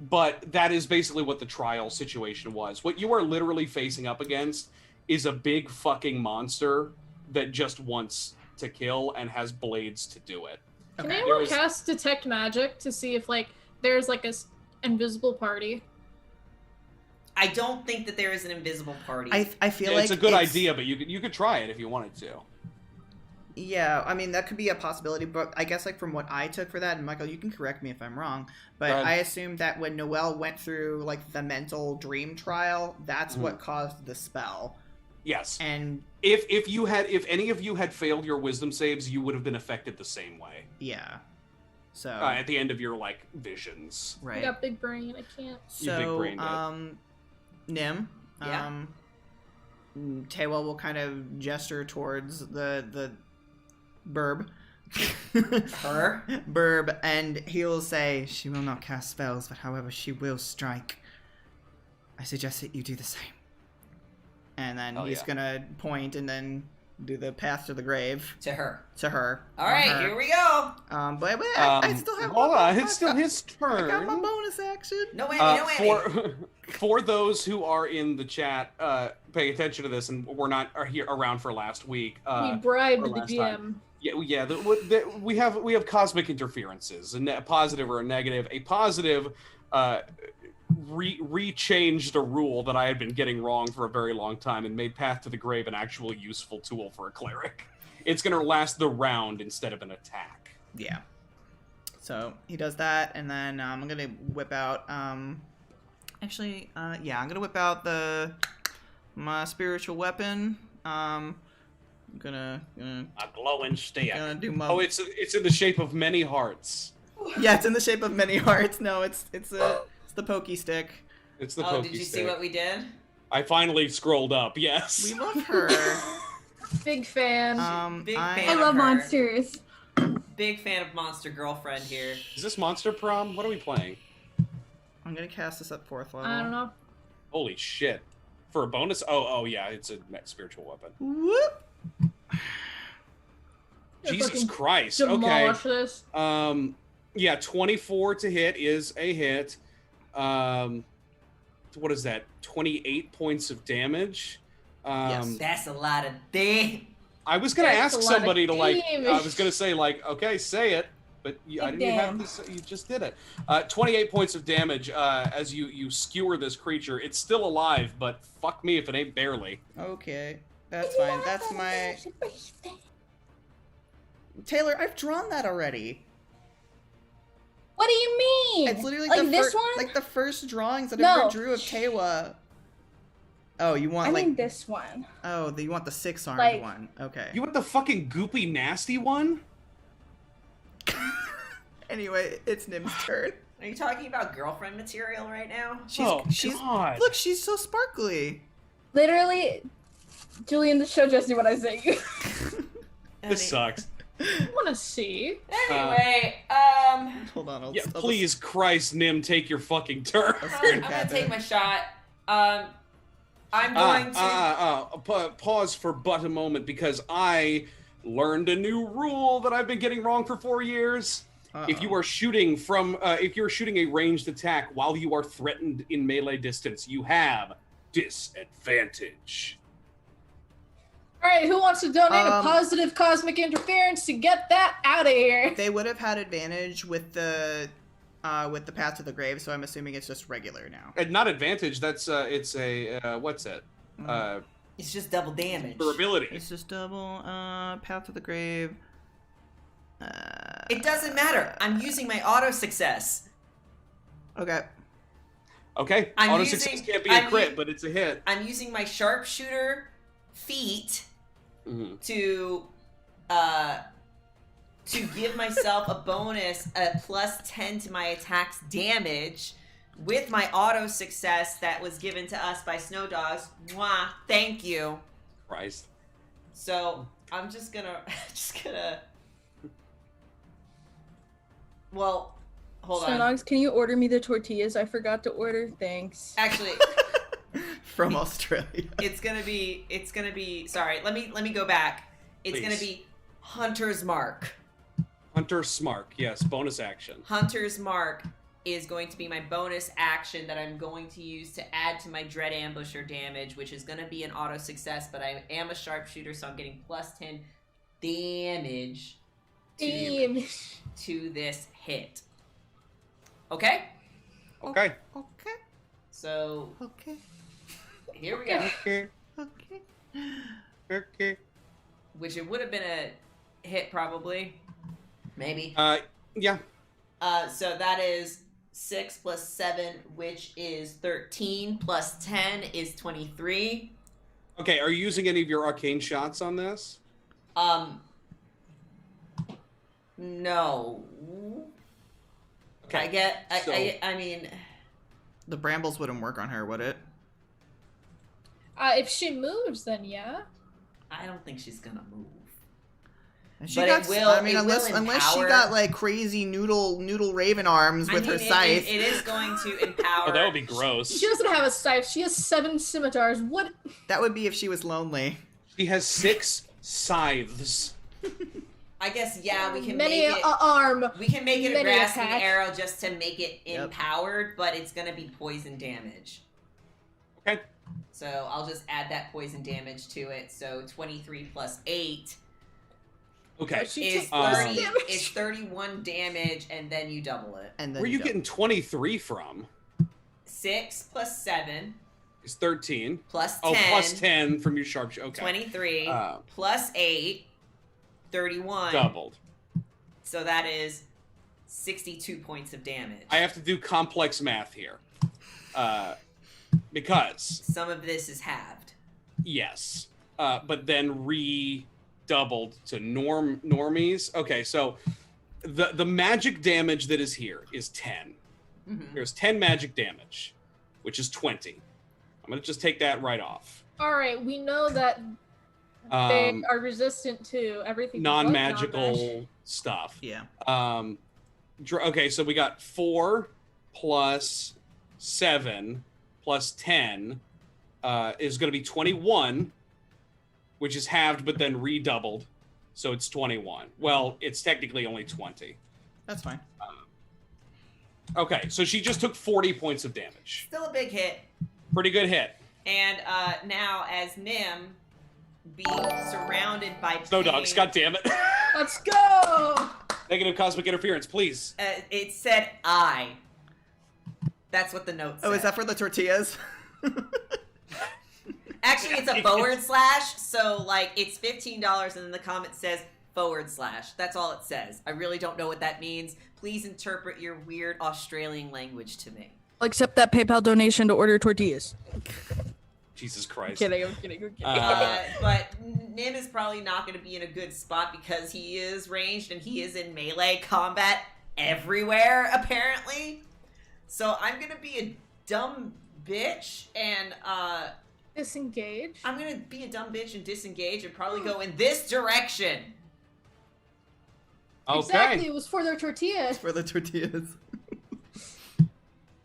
but that is basically what the trial situation was. What you are literally facing up against is a big fucking monster that just wants to kill and has blades to do it. Can Okay. anyone There is- cast Detect Magic to see if, like, there's, like, invisible party? I don't think that there is an invisible party. I feel like it's a good idea, but you could try it if you wanted to. Yeah, I mean, that could be a possibility, but I guess, like, from what I took for that, and Michael, you can correct me if I'm wrong, but Go ahead. I assumed that when Noelle went through, like, the mental dream trial, that's what caused the spell. Yes. And, If any of you had failed your wisdom saves, you would have been affected the same way. yeah. So, At the end of your, like, visions. I right. got big brain, I can't. You big So, brained it. Nim, Yeah? Tewa will kind of gesture towards the burb. Her? Burb, and he'll say, "She will not cast spells, but however, she will strike. I suggest that you do the same." And then Oh, he's yeah. gonna point and then do the path to the grave To her. to her. All right, on her. here we go. But I still have. Hold on, my- it's still his turn. I got my bonus action. No whammy, no whammy. For those who are in the chat, pay attention to this, and are here around for last week. We bribed or the last GM. time. Yeah. We have cosmic interferences, a positive or a negative. A positive re-changed a rule that I had been getting wrong for a very long time and made Path to the Grave an actual useful tool for a cleric. It's gonna last the round instead of an attack. Yeah. So he does that, and then I'm gonna whip out. Actually, I'm gonna whip out my spiritual weapon. I'm gonna A glowing stick. do my. Oh, it's in the shape of many hearts. Yeah, it's in the shape of many hearts. No, it's the pokey stick. It's the Oh, pokey did you stick. see what we did? I finally scrolled up. Yes. We love her. Big fan. Big I fan. love of her. monsters. Big fan of Monster Girlfriend here. Is this Monster Prom? What are we playing? I'm gonna cast this at 4th level. I don't know. Holy shit! For a bonus? Oh yeah, it's a spiritual weapon. Whoop. Jesus fucking Christ. Okay. Demolish this. Yeah, 24 to hit is a hit. What is that? 28 points of damage. Yes. That's a lot of damn. I was gonna That's ask a lot of somebody to like. damage. I was gonna say like, okay, say it, but I didn't even have this. You just did it. 28 points of damage as you skewer this creature. It's still alive, but fuck me if it ain't barely. Okay, that's fine. That's my. Taylor, I've drawn that already. What do you mean? It's literally like the this one? like the first drawings that I No. ever drew of Tewa. Oh, you want I like mean this one. you want the 6-armed like- one. Okay. You want the fucking goopy nasty one? Anyway, it's Nim's turn. Are you talking about girlfriend material right now? She's God. look, she's so sparkly. Literally, Julian, show Jesse what I say. This sucks. I want to see. Anyway, Hold on, Yeah, I'll please, Christ, Nim, take your fucking turn. I'm gonna take my shot. I'm going to. Pause for but a moment because I learned a new rule that I've been getting wrong for 4 years. If you are shooting if you're shooting a ranged attack while you are threatened in melee distance, you have disadvantage. All right, who wants to donate a Um, positive cosmic interference to get that out of here? They would have had advantage with the path to the grave, so I'm assuming it's just regular now. And not advantage. That's it's a what's it? It's just double damage. Durability. It's just double path to the grave. It doesn't matter. I'm using my auto success. Okay. Okay. I'm Auto using- success can't be a I'm crit, u- but it's a hit. I'm using my sharpshooter feat Mhm. to give myself a bonus, a plus 10 to my attack's damage with my auto success that was given to us by Snow Dogs. Mwah, thank you. Christ. So I'm just gonna well, hold on. Snodogs, can you order me the tortillas? I forgot to order. Thanks. Actually, From Australia. it's gonna be sorry, let me go back. It's gonna Please. be Hunter's Mark. Hunter Smark. Yes. Bonus action. Hunter's Mark. is going to be my bonus action that I'm going to use to add to my Dread Ambusher damage, which is going to be an auto success, but I am a sharpshooter, so I'm getting plus 10 damage to this hit. Okay? Okay. Okay. So, Okay. here we go. Okay. Okay. Okay. Which it would have been a hit, probably. Maybe. Yeah. So that is 6 plus 7, which is 13, plus 10 is 23. Okay, are you using any of your arcane shots on this? No. Okay. I mean, The brambles wouldn't work on her, would it? If she moves, then yeah. I don't think she's gonna move. And she But got, it will- I mean, it will unless she empower- got like crazy noodle raven arms with her scythe. It is going to empower. Oh, that would be gross. She doesn't have a scythe. She has 7 scimitars. What? That would be if she was lonely. She has 6 scythes. I guess we can Many make it. arm. We can make it a many grasping attack. arrow just to make it Yep. empowered, but it's gonna be poison damage. Okay. So I'll just add that poison damage to it. So 23 plus 8 Okay. She is took plus 30. damage. It's 31 damage, and then you double it. And then Where are you go. getting 23 from? 6 plus 7 It's 13. plus 10. Oh, plus 10 from your sharpshooter. Okay. 23 Uh, plus 8, 31. Doubled. So that is 62 points of damage. I have to do complex math here. Because, Some of this is halved. yes. But then redoubled to normies. Okay, so the magic damage that is here is 10. Mhm. There's 10 magic damage, which is 20. I'm going to just take that right off. Alright, we know that they Um, are resistant to everything. but non-magical non-magic. stuff. Yeah. Okay, so we got 4 plus 7 plus 10 is going to be 21, which is halved but then redoubled. So it's 21. Well, it's technically only 20. That's fine. Okay, so she just took 40 points of damage. Still a big hit. Pretty good hit. And now, as Nim, being surrounded by Snow pain, dogs, god damn it. Let's go! Negative cosmic interference, please. it said I. That's what the note said. Oh, is that for the tortillas? Actually, it's a forward slash, so like it's $15, and then the comment says /. That's all it says. I really don't know what that means. Please interpret your weird Australian language to me. I'll accept that PayPal donation to order tortillas. Jesus Christ. I'm kidding. But Nim is probably not going to be in a good spot because he is ranged and he is in melee combat everywhere, apparently. So I'm going to be a dumb bitch and Disengage. I'm going to be a dumb bitch and disengage and probably go in this direction. Okay. Exactly, it was for their tortillas. For the tortillas.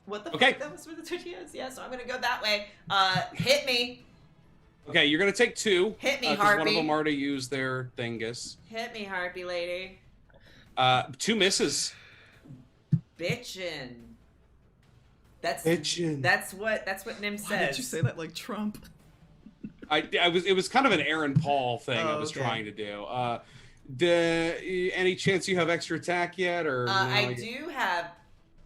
What the Okay. fuck? That was for the tortillas? Yeah, so I'm going to go that way. Hit me. Okay, you're going to take 2. Hit me, 'cause one of Harpy. them already used their thingus. Hit me, Harpy lady. 2 misses. Bitchin'. That's Bitchin'. That's what Nim says. Why did you say that like Trump? It was kind of an Aaron Paul thing I Oh, was okay. trying to do. Any chance you have extra attack yet, or no?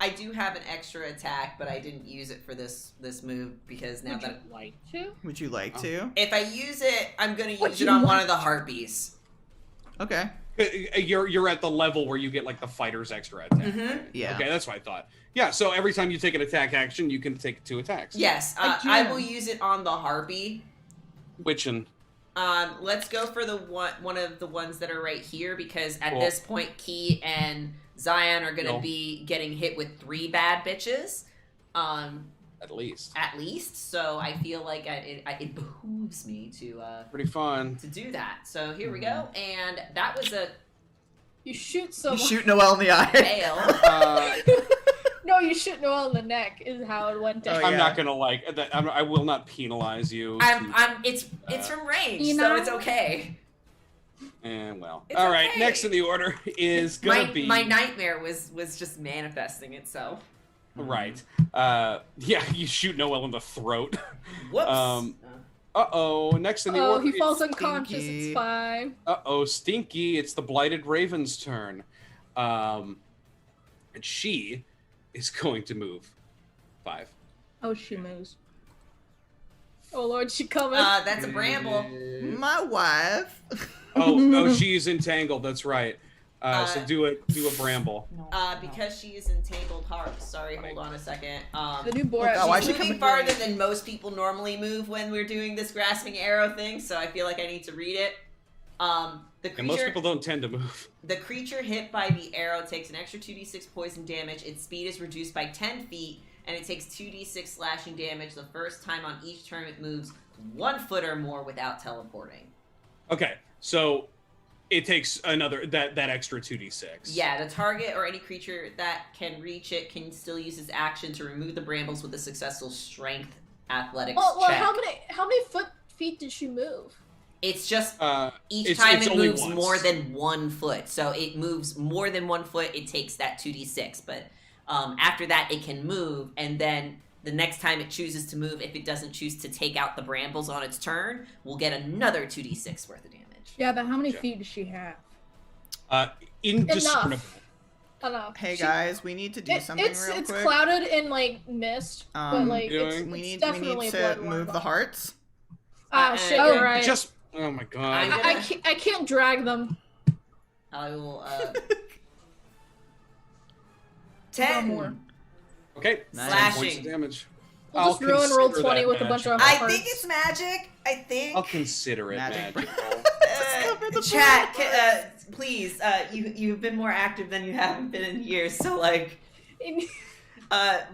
I do have an extra attack, but I didn't use it for this move because now Would you that like to? Would you like to? if I use it, I'm gonna Would use it you on one like- of the harpies. Okay. You're at the level where you get like the fighter's extra attack. Mm-hmm. Yeah. Okay, that's what I thought. Yeah, so every time you take an attack action, you can take 2 attacks. Yes, I I can. will use it on the harpy. Witchin'. Let's go for the one of the ones that are right here because at Cool. this point, Key and Zion are gonna Cool. be getting hit with 3 bad bitches. At least. At least, so I feel like it behooves me to Pretty fun. do that. So here we go, and that was a You shoot You someone. shoot Noelle in the eye. fail. No, you shoot Noelle in the neck is how it went down. Oh, I'm yeah. not gonna I will not penalize you. It's from range, You so know? it's okay. And well, It's all right. okay. Next in the order is gonna be My nightmare was just manifesting itself. Right. Yeah, you shoot Noel in the throat. Whoops. Next in the Oh, order. he falls it's unconscious. Stinky. It's fine. Stinky. It's the Blighted Raven's turn. And she is going to move 5. Oh, she moves. Oh Lord, she coming. That's a bramble. My wife. She's entangled. That's right. So do a bramble. Because she is entangled hard. Sorry, hold on a second. The new Borat. Oh, why She's she moving coming- farther than most people normally move when we're doing this grasping arrow thing, so I feel like I need to read it. And most people don't tend to move. The creature hit by the arrow takes an extra 2d6 poison damage. Its speed is reduced by 10 feet, and it takes 2d6 slashing damage the first time on each turn it moves 1 foot or more without teleporting. Okay, so it takes another that extra 2d6. Yeah, the target or any creature that can reach it can still use its action to remove the brambles with a successful strength athletics Well, check. how many feet did she move? It's just each it's time it only moves once. more than 1 foot. So it moves more than 1 foot, it takes that 2d6. But after that, it can move, and then the next time it chooses to move, if it doesn't choose to take out the brambles on its turn, we'll get another 2d6 worth of damage. Yeah, but how many Yeah. feet does she have? Indiscernible. Enough. Hey guys, we need to do something it's real it's quick. clouded in like mist, but like doing- We it's need definitely to a blood move the hearts. Ah, shit, Oh, you're right. Just oh my god. I can't drag them. I will, One 10 more. Okay. Nice. 10 points of Slashing. damage. We'll just ruin roll consider 20 that with a bunch of I hearts. think it's magic. I think. I'll consider it Magic. magical. Chat, please. You've been more active than you haven't been in years. So like,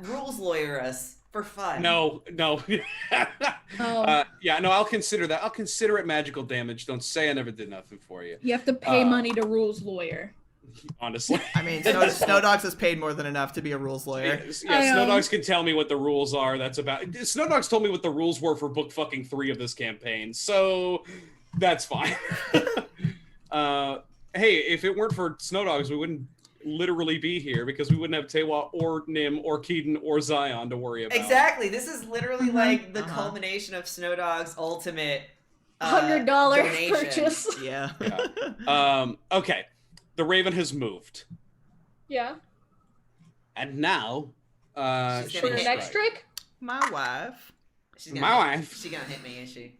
rules lawyer us for fun. No. Oh. I'll consider that. I'll consider it magical damage. Don't say I never did nothing for you. You have to pay money to rules lawyer. Honestly. I mean, Snow Dogs has paid more than enough to be a rules lawyer. Yeah, I Snow am. Dogs can tell me what the rules are. That's about. Snow Dogs told me what the rules were for book fucking 3 of this campaign, so that's fine. Hey, if it weren't for Snow Dogs, we wouldn't literally be here because we wouldn't have Tewa or Nim or Keaton or Zion to worry about. Exactly. This is literally like the Uh-huh. culmination of Snow Dog's ultimate $100 donation. purchase. Yeah. Okay. The Raven has moved, Yeah. and now She's she For gonna your will hit next strike. trick? My wife. She's My gonna, wife. She's gonna hit me, is she?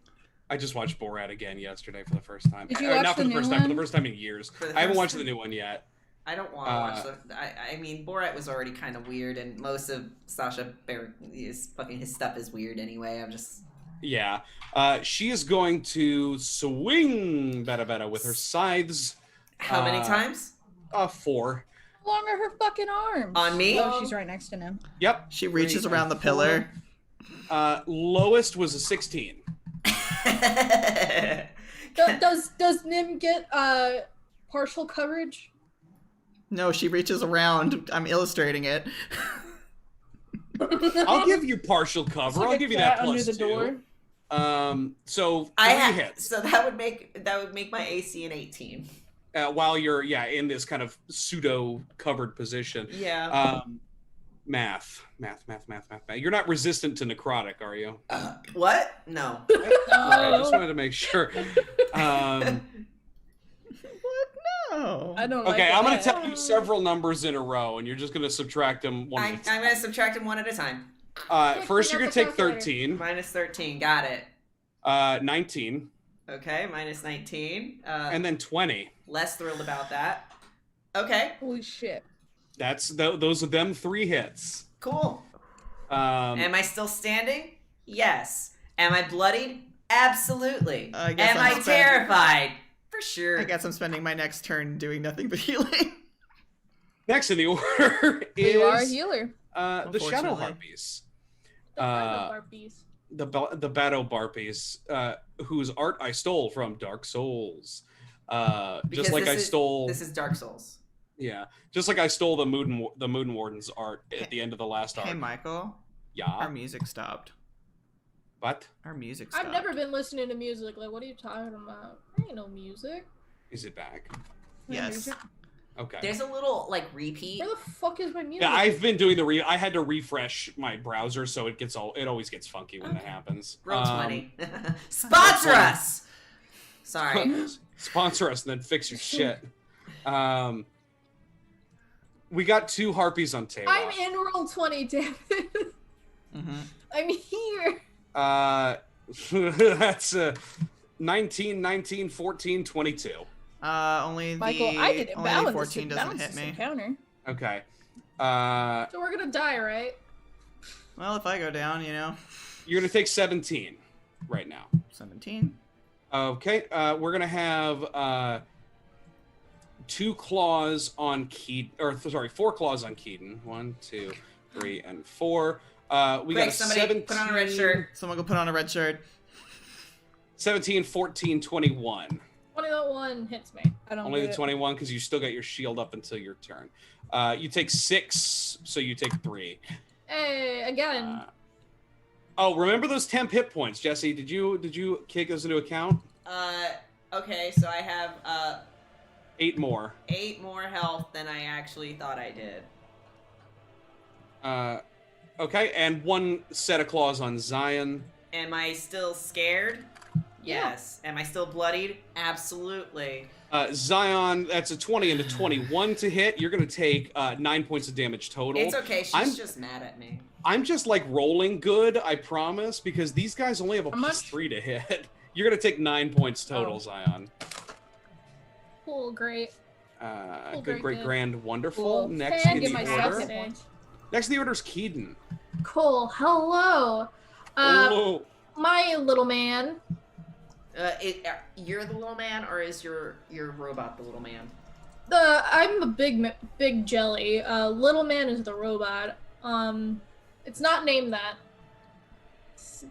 I just watched Borat again yesterday for the first time. Did you watch not for the the first new time, for the one? first time in years. For the I haven't first watched time? the new one yet. I don't want to watch the. I mean, Borat was already kind of weird, and most of Sacha Baron his stuff is weird anyway. I'm just. Yeah. She is going to swing Beta with her scythes. How many times? 4. How long are her fucking arms? On me? Oh, she's right next to him. Yep. She reaches 3 around and the pillar. 4. Lowest was a 16. Does Nim get partial coverage? No, she reaches around. I'm illustrating it. I'll give you partial cover. Like I'll a give you that cat under plus the 2. door. So 3 I have hits. so that would make my AC an 18. While you're in this kind of pseudo covered position. Yeah. Math. You're not resistant to necrotic, are you? What? No. Okay, I just wanted to make sure. What? No. I don't Okay, like I'm going that. to tell you several numbers in a row, and you're just going to subtract them one I'm at a time. gonna subtract them one at a time. First, you're bring going up to the take calculator. 13, Minus 13. Got it. 19, Okay. Minus 19. and then 20. Less thrilled about that. Okay. Holy shit. Those are them 3 hits. Cool. Um, Am I still standing? Yes. Am I bloodied? Absolutely. I guess Am I'm I spent. terrified? For sure. I guess I'm spending my next turn doing nothing but healing. next in the order You are a is healer. the Shadow Unfortunately. Harpies. The Barbies. The Battle Barpies, whose art I stole from Dark Souls. Because Just like this I stole, This is Dark Souls. yeah, just like I stole the Moon Warden's art at the end of the last Hey, arc. Michael. Our Yeah, music stopped. but Our music stopped. I've never been listening to music. Like, what are you talking about? There ain't no music. is it back? Yes. Okay. There's a little like repeat. Where the fuck is my music? Yeah, I've been doing I had to refresh my browser, so it always gets funky when that happens. Roll 20. Sponsor us. Sorry. Sponsor us and then fix your shit. We got 2 harpies on table. I'm in roll 20, damn it. I'm here. That's 19, 19, 14, 22. Only Michael, I didn't only balance 14 doesn't balance hit this me. encounter. Okay. So we're gonna die, right? Well, if I go down, you know. You're gonna take 17 right now. 17. Okay. We're gonna have 2 claws on Keaton, or sorry, 4 claws on Keaton. 1, 2, 3, and 4. We got a somebody 17. put on a red shirt. Someone go put on a red shirt. 17, 14, 21. 21 hits me. I don't Only get the it. 21 because you still got your shield up until your turn. You take 6, so you take 3. Hey, again. Oh, remember those temp hit points, Jesse? Did you kick those into account? Okay, so I have 8 more. 8 more health than I actually thought I did. Okay, and 1 set of claws on Zion. Am I still scared? Yes. Am I still bloodied? Absolutely. Zion, that's a 20 and a 21 to hit. You're going to take 9 points of damage total. It's okay. She's just mad at me. I'm just like rolling good, I promise, because these guys only have a How much? +3 to hit. You're going to take 9 points total, Oh. Zion. Cool, great. Good, very great, good. grand, wonderful. Cool. Next Can in get the myself order. hit points. Next in the order is Keaton. Cool. Hello. Oh, My little man. You're the little man, or is your robot the little man? I'm a big jelly. Little man is the robot. It's not named that.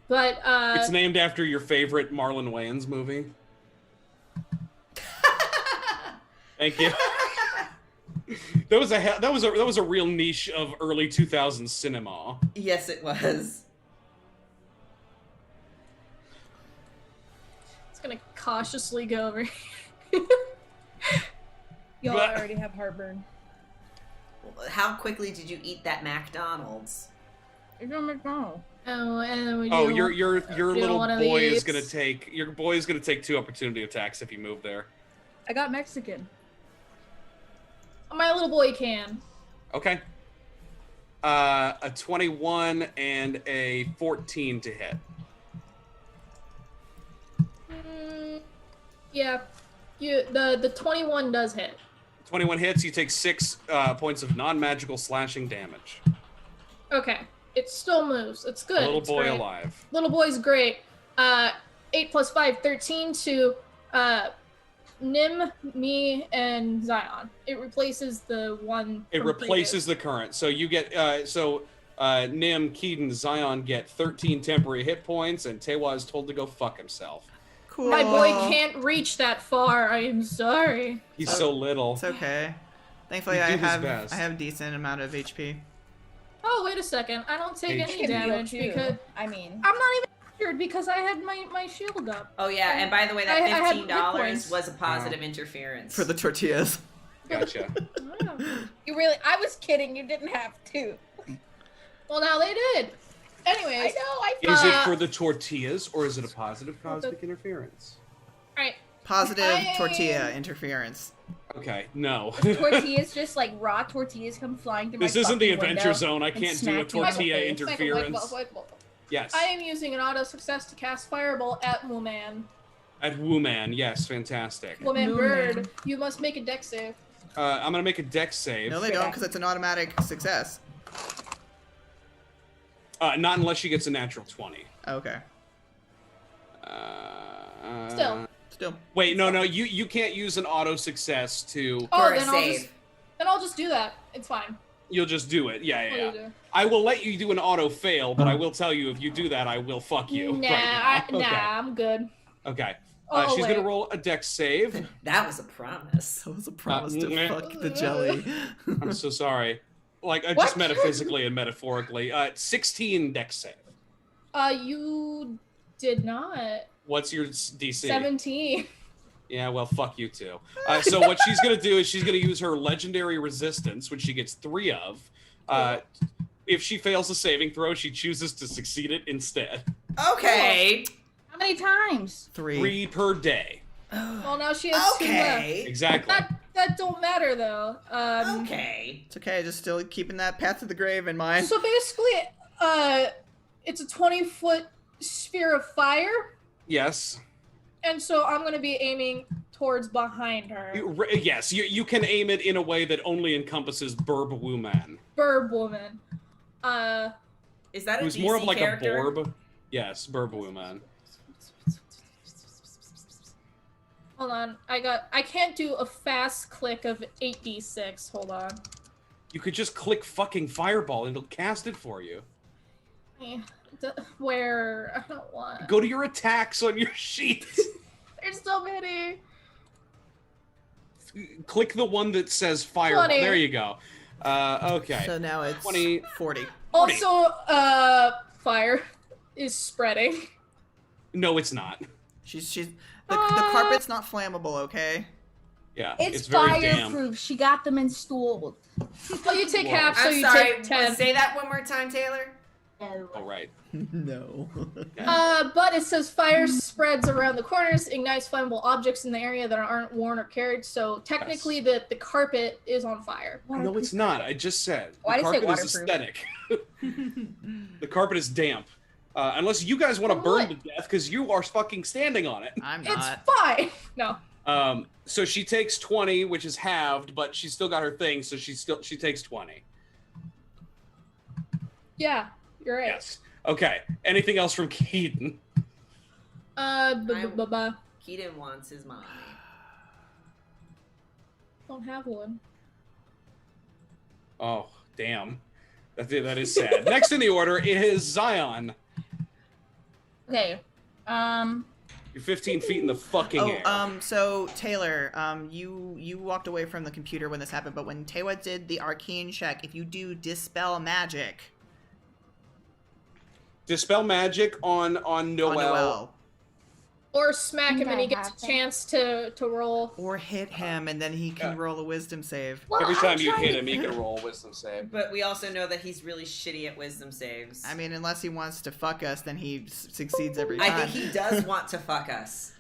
But it's named after your favorite Marlon Wayans movie. Thank you. That was a real niche of early 2000s cinema. Yes, it was. it's gonna cautiously go over here. Y'all already have heartburn. How quickly did you eat that McDonald's? You're going McDonald's. Oh, and then we Oh, do your little one of boy is these. gonna take 2 opportunity attacks if you move there. I got Mexican. My little boy can. Okay. A 21 and a 14 to hit. Yeah. The 21 does hit. 21 hits. You take 6 points of non-magical slashing damage. Okay. It still moves. It's good. A little It's boy great. alive. Little boy's great. 8 plus 5, 13 to Nim, me, and Zion. It replaces the one. It from replaces the current. So you get Nim, Keaton, Zion get 13 temporary hit points, and Tewa is told to go fuck himself. Cool. My boy can't reach that far. I am sorry. He's so little. It's okay. Thankfully, You I do his have best. I have decent amount of HP. Oh, wait a second. I don't take H. any Can heal damage too. because I mean, I'm not even injured because I had my shield up. Oh yeah, and by the way, I that had $15 hit points. was a positive interference. For the tortillas. Gotcha. you really. I was kidding. You didn't have to. Well, now they did. Anyways, Is it for the tortillas, or is it a positive cosmic interference? Alright. Positive tortilla interference. Okay, no. Tortillas, just like raw tortillas, come flying through. This my isn't the fucking Adventure window Zone. I and can't do a smack you in the tortilla face. interference. Michael. Yes. I am using an auto success to cast Fireball at Wooman. At Wooman, yes, fantastic. Wooman Wooman. Bird, you must make a dex save. I'm gonna make a dex save. No, they don't, because it's an automatic success. Not unless she gets a natural 20. Okay. Still. Wait, no, you can't use an auto success to. Oh, For a then save. I'll just do that. It's fine. You'll just do it. Yeah. What do you do? I will let you do an auto fail, but I will tell you if you do that, I will fuck you. Nah, right now. I'm good. Okay. Oh, She's gonna wait. roll a dex save. That was a promise. That was a promise to meh. fuck the jelly. I'm so sorry. Like, What? just metaphysically and metaphorically. 16 dex save. You did not. What's your DC? 17. Yeah, well, fuck you too. So what she's gonna do is she's gonna use her legendary resistance, which she gets 3 of. If she fails a saving throw, she chooses to succeed it instead. Okay. How many times? 3 per day. Well, now she has 2 left. Okay. Exactly. That don't matter though. Okay. It's okay, just still keeping that path to the grave in mind. So basically, it's a 20-foot sphere of fire, Yes. and so I'm gonna be aiming towards behind her. Yes, you can aim it in a way that only encompasses Burb Wooman. Burb woman. Is that a Who's DC more of like character? a Borb. Yes, Burb Wooman. Hold on. I can't do a fast click of 8d6. Hold on. You could just click fucking Fireball and it'll cast it for you. Where? I don't want. Go to your attacks on your sheet. There's so many. Click the one that says Fireball. 20. There you go. Okay. So now it's 20. 40. Also, fire is spreading. No, it's not. She's the carpet's not flammable, okay? Yeah, It's very damp. fireproof. She got them installed. Oh, you take Whoa. half, so I'm you sorry. take 10. Say that one more time, Taylor. All right. No. But it says fire spreads around the corners, ignites flammable objects in the area that aren't worn or carried. So technically, the carpet is on fire. No, it's not. I just said. Why The did you say carpet is waterproof? aesthetic. The carpet is damp. Unless you guys want to burn to death, because you are fucking standing on it. I'm It's not. fine. No. So she takes 20, which is halved, but she's still got her thing, so she takes 20. Yeah, you're right. Yes. Okay. Anything else from Keaton? Keaton wants his mommy. Don't have one. Oh, damn. That is sad. Next in the order is Zion. Okay. You're 15 feet in the fucking air. So Taylor, you walked away from the computer when this happened, but when Tewa did the arcane check, if you do dispel magic Dispel magic on Noel. Or smack him and he I gets have a chance to roll. or hit him, and then he can roll a wisdom save. Well, Every I'm time you trying hit to- him, he can roll a wisdom save. But we also know that he's really shitty at wisdom saves. I mean, unless he wants to fuck us, then he succeeds every I time. think he does want to fuck us.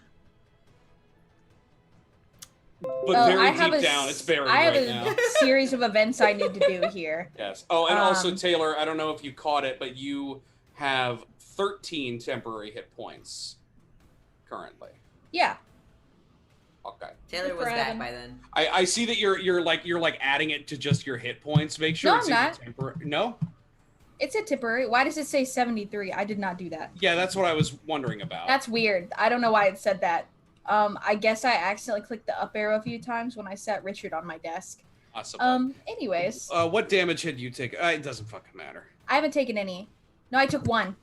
But I very have deep a down, it's buried I have right a now. series of events I need to do here. Yes. Oh, and also, Um, Taylor, I don't know if you caught it, but you have 13 temporary hit points currently. Yeah. Okay. Taylor was back by then. I see that you're like adding it to just your hit points. Make sure No, it's I'm either not. temporary. No? It's a temporary. Why does it say 73? I did not do that. Yeah, that's what I was wondering about. That's weird. I don't know why it said that. I guess I accidentally clicked the up arrow a few times when I sat Richard on my desk. Awesome. Anyways, What damage had you taken? It doesn't fucking matter. I haven't taken any. No, I took 1.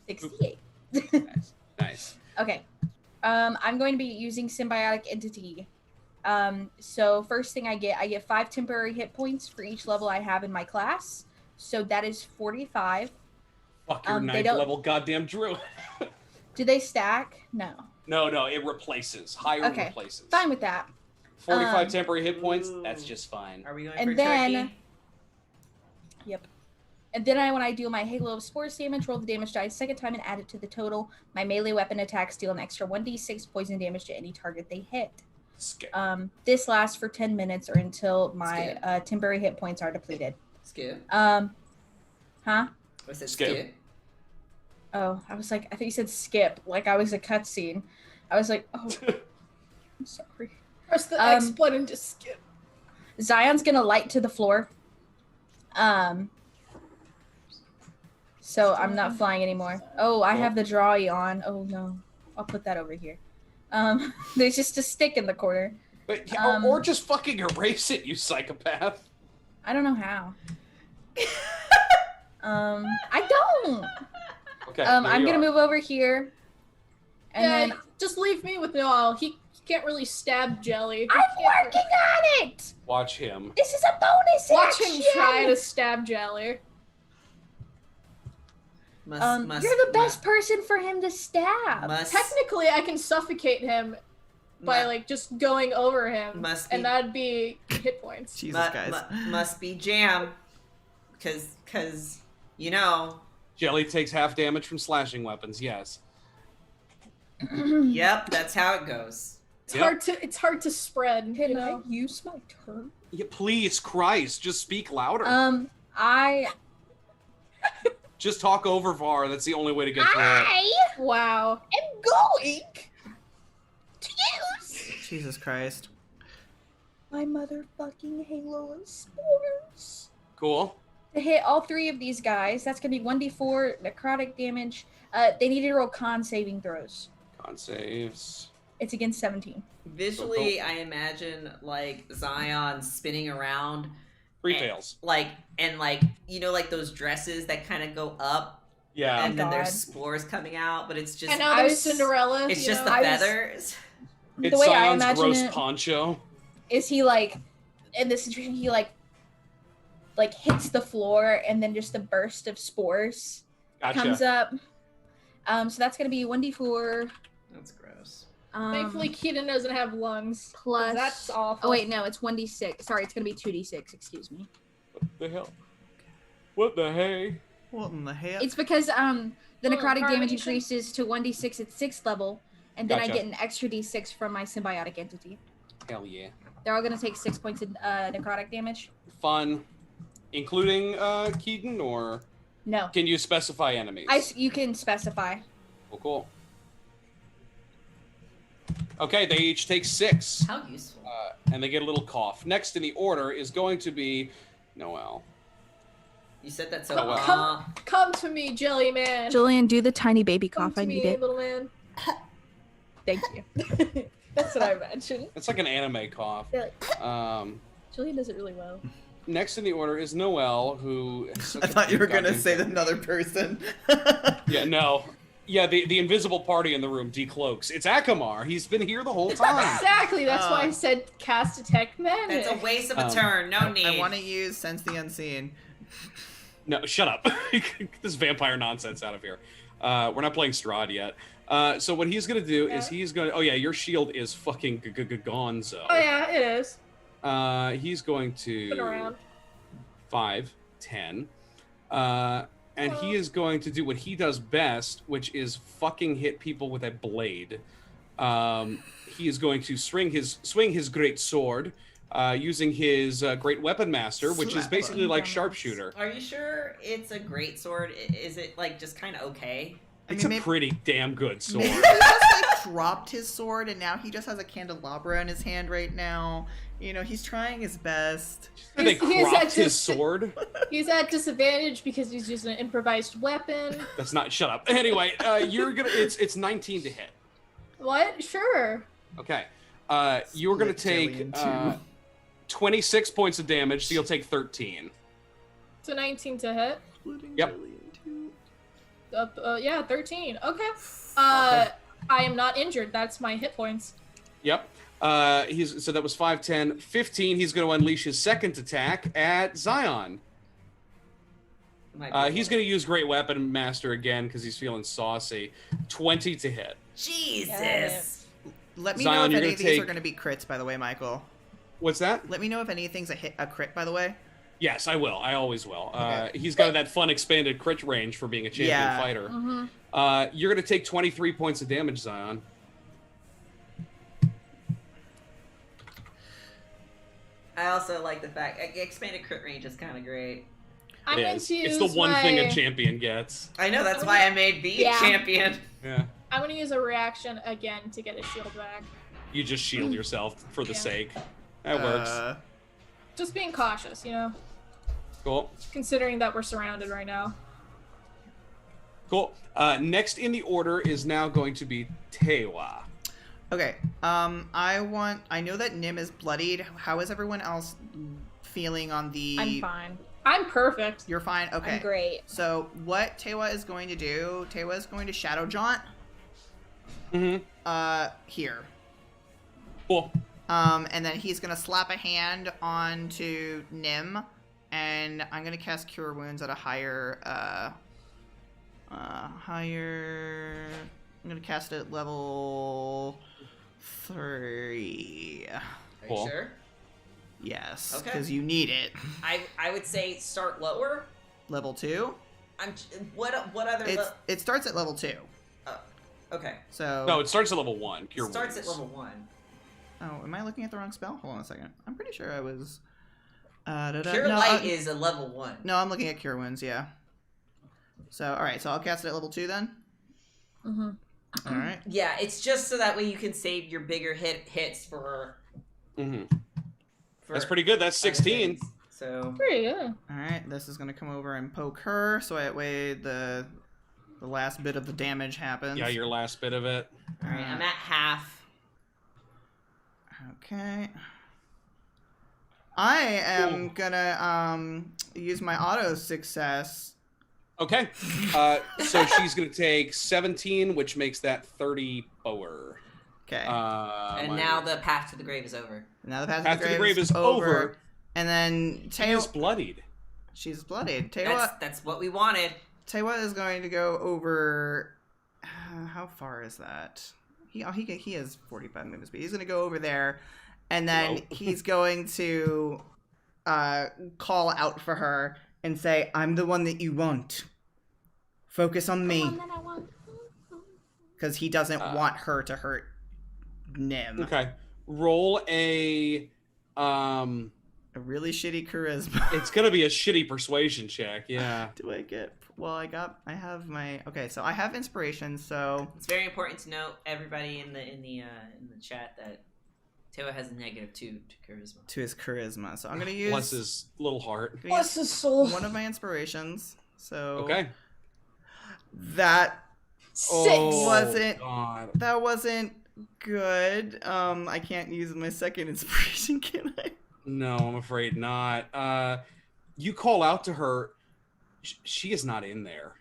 68. Nice. Okay. I'm going to be using symbiotic entity. So first thing I get 5 temporary hit points for each level I have in my class. So that is 45. Fuck your They 9th don't- level goddamn Drew. Do they stack? No. No, it replaces. Higher Okay. replaces. Fine with that. 45 temporary hit points, Ooh. that's just fine. Are we going And for then- turkey? Yep. And then when I do my Halo of Spores damage, roll the damage die a second time and add it to the total. My melee weapon attacks deal an extra 1d6 poison damage to any target they hit. Skip. This lasts for 10 minutes or until my Skip. temporary hit points are depleted. Skip. Huh? I said Skip. skip. Oh, I was like, I think you said skip, like I was a cutscene. I was like, oh, I'm sorry. Press the X button to skip. Zion's gonna light to the floor. So I'm not flying anymore. Oh, I have the drawy on. Oh no. I'll put that over here. There's just a stick in the corner. But, or just fucking erase it, you psychopath. I don't know how. I don't. Okay. I'm gonna move over here. And Yeah, then just leave me with Noel. He can't really stab Jelly. I'm working on it! Watch him. This is a bonus Watch action! him try to stab Jelly. You're the best person for him to stab. Technically, I can suffocate him by like just going over him, and that'd be hit points. Jesus, guys. Must be Jam, because you know. Jelly takes half damage from slashing weapons. Yes. Yep, that's how it goes. It's hard to spread. Can I use my turn? Yeah, please, Christ, just speak louder. I Just talk over Var. That's the only way to get through it. Wow. am going to use Jesus Christ. my motherfucking Halo of Spores Cool. to hit all 3 of these guys. That's gonna be 1d4 necrotic damage. They need to roll con saving throws. Con saves. It's against 17. Visually, I imagine like Zion spinning around. 3 fails. Like you know, like those dresses that kind of go up. Yeah. And then God. there's spores coming out, but it's just And now there's Cinderella. it's you just know? the feathers. It's the way I Zion's imagine gross it- poncho. Is he like in this situation? He like hits the floor, and then just a burst of spores comes Gotcha. up. So that's gonna be 1d4. That's gross. Thankfully, Keaton doesn't have lungs. Plus That's awful. Oh wait, no, it's 1d6. Sorry, it's gonna be 2d6. Excuse me. What the hell? What the hey? What in the hell? It's because the necrotic damage carbonation? increases to 1d6 at 6th level, and then Gotcha. I get an extra d6 from my symbiotic entity. Hell yeah. They're all gonna take 6 points of necrotic damage. Fun. Including Keaton, or No, can you specify enemies? you can specify. Cool. Okay, they each take 6. How useful. And they get a little cough. Next in the order is going to be Noelle. You said that so Come to me, Jelly Man. Julian, do the tiny baby Come cough. to I me, need it. little man. Thank you. That's what I imagine. It's like an anime cough. They're like, Julian does it really well. Next in the order is Noelle, who... I thought you were going to say another person. Yeah, no. Yeah, the invisible party in the room decloaks. It's Akamar. He's been here the whole time. Exactly. That's why I said cast detect magic. It's a waste of a turn. No need. I want to use Sense the Unseen. No, shut up. This vampire nonsense out of here. We're not playing Strahd yet. So what he's going to do is he's going to... Oh, yeah, your shield is fucking gonzo. Oh yeah, it is. He's going Been to... around. 5, 10. And he is going to do what he does best, which is fucking hit people with a blade. He is going to swing his great sword, using his great weapon master, which is basically like sharpshooter. Are you sure it's a great sword? Is it like just kind of okay? It's a pretty damn good sword. Maybe he just like dropped his sword and now he just has a candelabra in his hand right now. You know, he's trying his best. They He's cropped at his dis- sword. He's at disadvantage because he's using an improvised weapon. That's not. Shut up. Anyway, you're gonna. It's 19 to hit. What? Sure. Okay. You're gonna Split take Jillian, too. 26 points of damage, so you'll take 13. So 19 to hit. Yep. Yeah, 13. Okay. I am not injured. That's my hit points. Yep. So that was 5, 10, 15. He's going to unleash his second attack at Zion. He's going to use Great Weapon Master again because he's feeling saucy. 20 to hit. Jesus. Let me Zion, know you're if any of gonna these take- are going to be crits, by the way, Michael. What's that? Let me know if anything's a crit, by the way. Yes, I will. I always will. Okay. He's got that fun expanded crit range for being a champion Yeah. fighter. Mm-hmm. You're going to take 23 points of damage, Zion. I also like the fact expanded crit range is kind of great. I'm It going is. to use It's the one thing a my- champion gets. I know that's why I made B Yeah. champion. Yeah. I'm going to use a reaction again to get his shield back. You just shield yourself for the Yeah. sake. That works. Just being cautious, you know, Cool. considering that we're surrounded right now. Cool. Next in the order is now going to be Tewa. Okay. I know that Nim is bloodied. How is everyone else feeling on the... I'm fine. I'm perfect. You're fine? Okay. I'm great. So what Tewa is going to do, Tewa is going to Shadow Jaunt. Here. Cool. And then he's gonna slap a hand onto Nim, and I'm gonna cast Cure Wounds at a higher, higher. I'm gonna cast it at level 3. Are Cool. you sure? Yes, Okay. because you need it. I would say start lower. Level 2. What other? It starts at level 2. Okay. So No, it starts at level 1. Cure Starts wounds. at level 1. Oh, am I looking at the wrong spell? Hold on a second. I'm pretty sure I was. Cure no, Light is a level 1. No, I'm looking at Cure Wounds. Yeah. So all right, so I'll cast it at level 2 then. Mm-hmm. All right. Yeah, it's just so that way you can save your bigger hits for. Mm-hmm. for That's pretty good. That's other 16. things. So. Pretty good. All right. This is gonna come over and poke her, so that way the last bit of the damage happens. Yeah, your last bit of it. All right, I'm at half. Okay. I am gonna use my auto success. Okay. So she's going to take 17, which makes that 30 bower. Okay. And now the path to the grave is over. Now the path Path to the grave is over. over. And then She is bloodied. she's bloodied. Tewa That's what we wanted. is going to go over. How far is that? He has 45 movement speed. He's going to go over there, and then Whoa. he's going to call out for her and say, "I'm the one that you want. Focus on me," because he doesn't want her to hurt Nim. Okay. Roll a A really shitty charisma. it's going to be a shitty persuasion check. Yeah. Do I get? Well, I have my. Okay, so I have inspiration. So It's very important to note, everybody in the chat, that Tewa has a -2 to charisma. to his charisma. So I'm gonna use. Bless his little heart. gonna use his soul? one of my inspirations. So Okay. that Oh, wasn't- God. that wasn't good. I can't use my second inspiration, can I? No, I'm afraid not. You call out to her. She is not in there.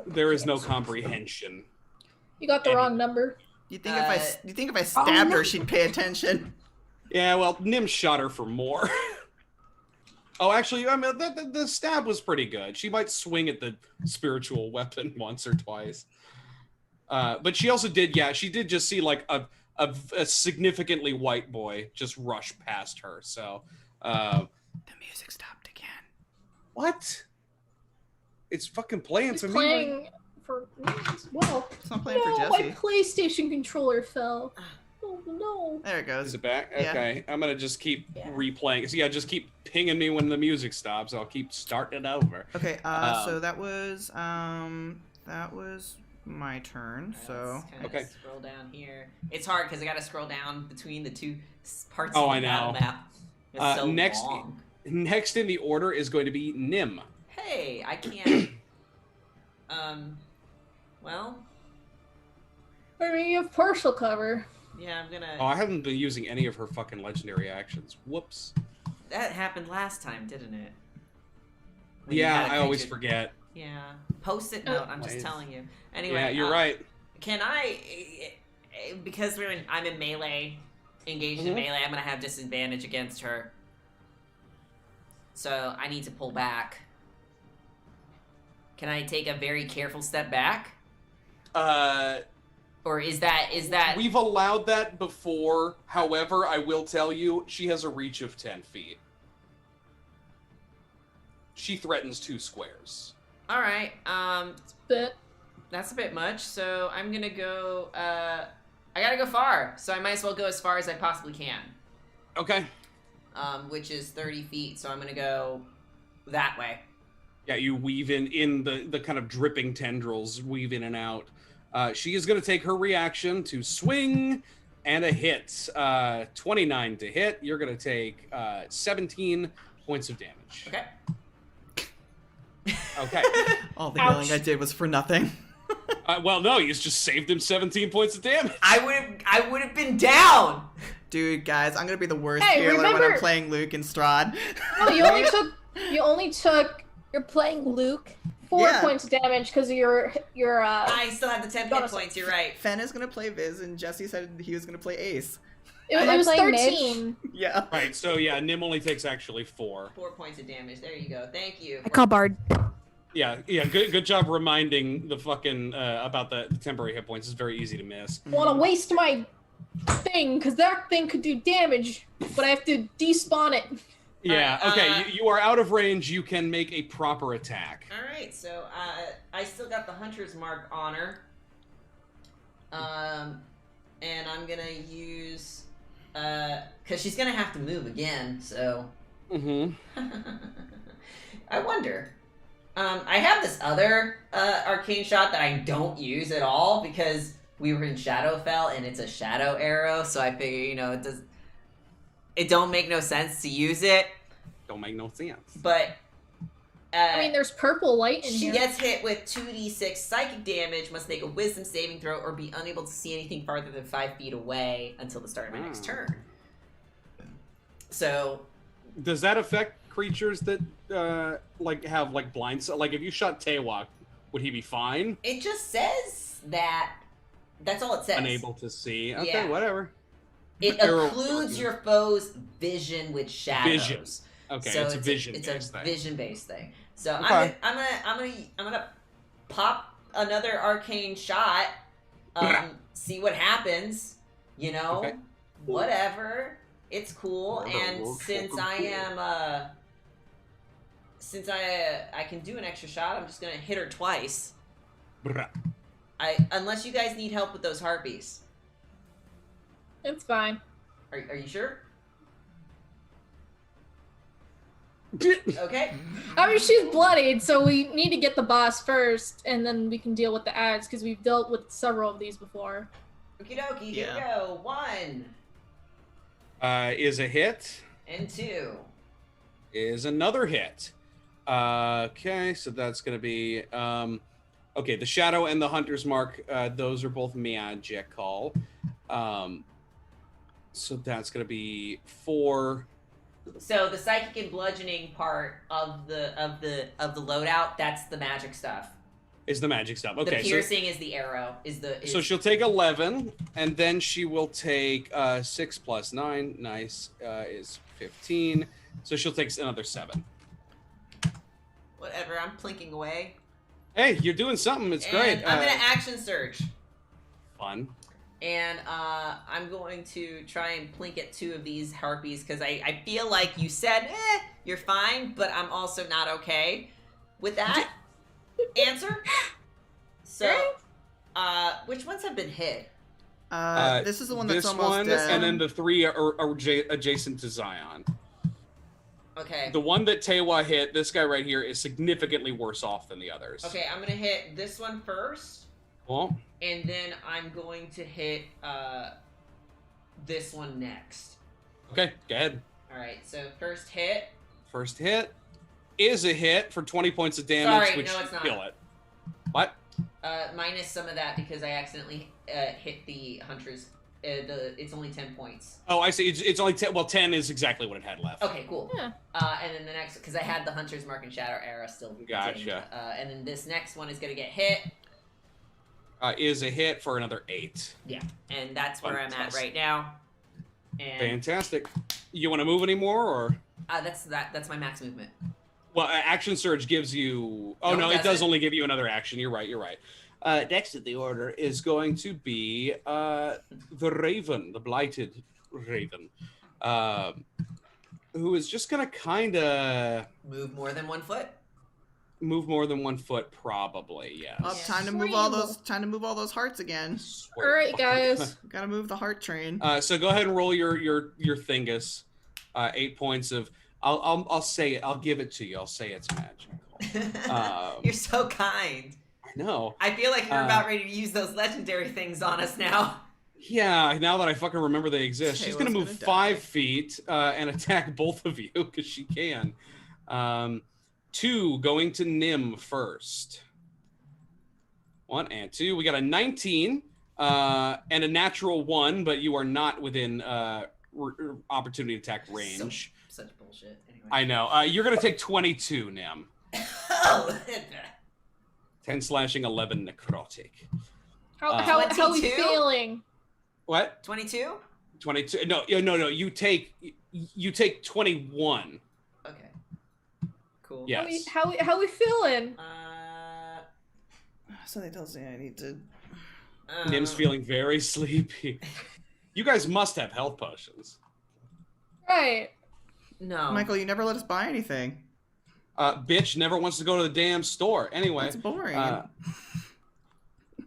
There is no comprehension. You got the wrong number. You think if I stabbed her, she'd pay attention? Yeah, well, Nim shot her for more. Oh, actually, I mean, the stab was pretty good. She might swing at the spiritual weapon once or twice. But she also did, she did just see like a significantly white boy just rush past her. So, The music stopped again. what? It's fucking playing He's for me. playing for me as well. It's not playing No, for my Jesse. PlayStation controller fell. Oh no. There it Is goes. it back? Yeah. Okay. I'm gonna just keep Yeah. replaying. So yeah, just keep pinging me when the music stops. I'll keep starting it over. Okay. So that was my turn. So Let's kinda Okay. scroll down here. It's hard because I got to scroll down between the two parts Oh, of I the battle know. map. It's so next- long. Next in the order is going to be Nim. Hey, I can't. Well, I mean, you have partial cover. yeah, I'm gonna. Oh, I haven't been using any of her fucking legendary actions. Whoops. That happened last time, didn't it? When you Yeah, had a I always creature- forget. Yeah. Post-it note. I'm just Ways. telling you. Anyway. Yeah, you're right. Can I? Because I'm in melee, engaged in Mhm. melee. I'm gonna have disadvantage against her. So I need to pull back. Can I take a very careful step back? Or is that We've allowed that before. However, I will tell you, she has a reach of 10 feet. She threatens 2 squares. all right? But That's a bit much. So I'm gonna go. I gotta go far. So I might as well go as far as I possibly can. Okay. Which is 30 feet. So I'm gonna go that way. Yeah, you weave in the kind of dripping tendrils, weave in and out. She is going to take her reaction to swing and a hit. 29 to hit. You're going to take 17 points of damage. Okay. Okay. all the Ouch. healing I did was for nothing. Well, no, you just saved him 17 points of damage. I would have been down. Dude, guys, I'm gonna be the worst Hey, healer when I'm remember- playing Luke and Strahd. no, you only took. You're playing Luke. 4 Yeah. points of damage because of your I still have the 10 hit Bonus. points. You're right. Fen is gonna play Viz, and Jesse said he was gonna play Ace. It, Am it I was playing Mitch? 13. Yeah. Right, so yeah, Nim only takes actually 4. 4 points of damage. There you go. Thank you. I call Bard. Yeah. Good job reminding the fucking about the temporary hit points. It's very easy to miss. Want to waste my thing because that thing could do damage, but I have to despawn it. Yeah. All right, Okay. You are out of range. You can make a proper attack. All right, so I still got the Hunter's Mark honor. And I'm gonna use because she's gonna have to move again. So Mm-hmm. I wonder. I have this other arcane shot that I don't use at all because we were in Shadowfell and it's a shadow arrow. So I figure, it don't make no sense to use it. Don't make no sense. But I mean, there's purple light in she here. gets hit with 2d6 psychic damage, must make a wisdom saving throw, or be unable to see anything farther than 5 feet away until the start of my next turn. So, does that affect creatures that have blind sight? Like if you shot Tewok, would he be fine? it just says that. That's all it says. Unable to see. Okay, Yeah. whatever. It occludes your foe's vision with shadows. Vision. Okay, So it's a vision. It's a thing. vision-based thing. So Okay. I'm gonna pop another arcane shot. See what happens. Okay. Whatever. It's cool. Whatever, And it's since I fucking am since I can do an extra shot, I'm just gonna hit her twice. Brah. Unless you guys need help with those harpies. It's fine. Are you sure? Okay. I mean, she's bloodied, so we need to get the boss first, and then we can deal with the ads, because we've dealt with several of these before. Okie dokie, here we Yeah. go. 1 Is a hit. and 2. Is another hit. Okay, so that's going to be okay. The shadow and the hunter's mark. Those are both magical. So that's going to be 4. So the psychic and bludgeoning part of the loadout, that's the magic stuff. Is the magic stuff. Okay, The piercing is the arrow. so she'll take 11, and then she will take 6 plus 9. Nice, is 15. So she'll take another 7. Whatever. I'm plinking away. Hey, you're doing something. It's great. And I'm gonna action surge. Fun. And I'm going to try and plink at 2 of these harpies because I feel like you said, you're fine, but I'm also not okay with that answer. So, which ones have been hit? This is the one that's this almost one, dead. and then the 3 are adjacent to Zion. Okay. The one that Tewa hit, this guy right here, is significantly worse off than the others. Okay, I'm gonna hit this one first. Well, And then I'm going to hit this one next. okay, go ahead. Alright, so first hit. First hit is a hit for 20 points of damage, Sorry, which no, it's should not. kill it. What? Minus some of that because I accidentally hit the hunter's. It's only 10 points. Oh, I see. It's only 10. Well, 10 is exactly what it had left. Okay, cool. Yeah. And then the next, because I had the hunter's mark and shadow arrow still. Gotcha. dinged. And then this next one is going to get hit. Is a hit for another 8. Yeah, and that's where I'm at Fantastic. right now. And Fantastic. You want to move anymore, or? that's my max movement. Well, action surge gives you. Oh No, no, it it does doesn't. only give you another action. You're right. You're right. Next in the order is going to be the Raven, the Blighted Raven, who is just gonna kind of Move more than 1 foot. move more than 1 foot, probably. Yes. Oh, Yeah. time to move all those hearts again. Swear. Alright, guys. Gotta move the heart train. So go ahead and roll your thingus. 8 points of. I'll say it. I'll give it to you. I'll say it's magical. You're so kind. I know. I feel like you're about ready to use those legendary things on us now. Yeah, now that I fucking remember they exist, she's Kayla's gonna move gonna die. 5 feet and attack both of you because she can. 2 going to Nim first. 1 and 2. We got a 19 and a natural 1, but you are not within opportunity attack range. Such bullshit. Anyway. I know. You're gonna take 22, Nim. Oh, 10 slashing, 11 necrotic. How we 22? feeling? What? 22? 22? No. You take 21. Okay. cool. Yes. How we feeling? Something tells me I need to. Nim's feeling very sleepy. You guys must have health potions. Right. No. Michael, you never let us buy anything. Bitch never wants to go to the damn store. Anyway. That's boring.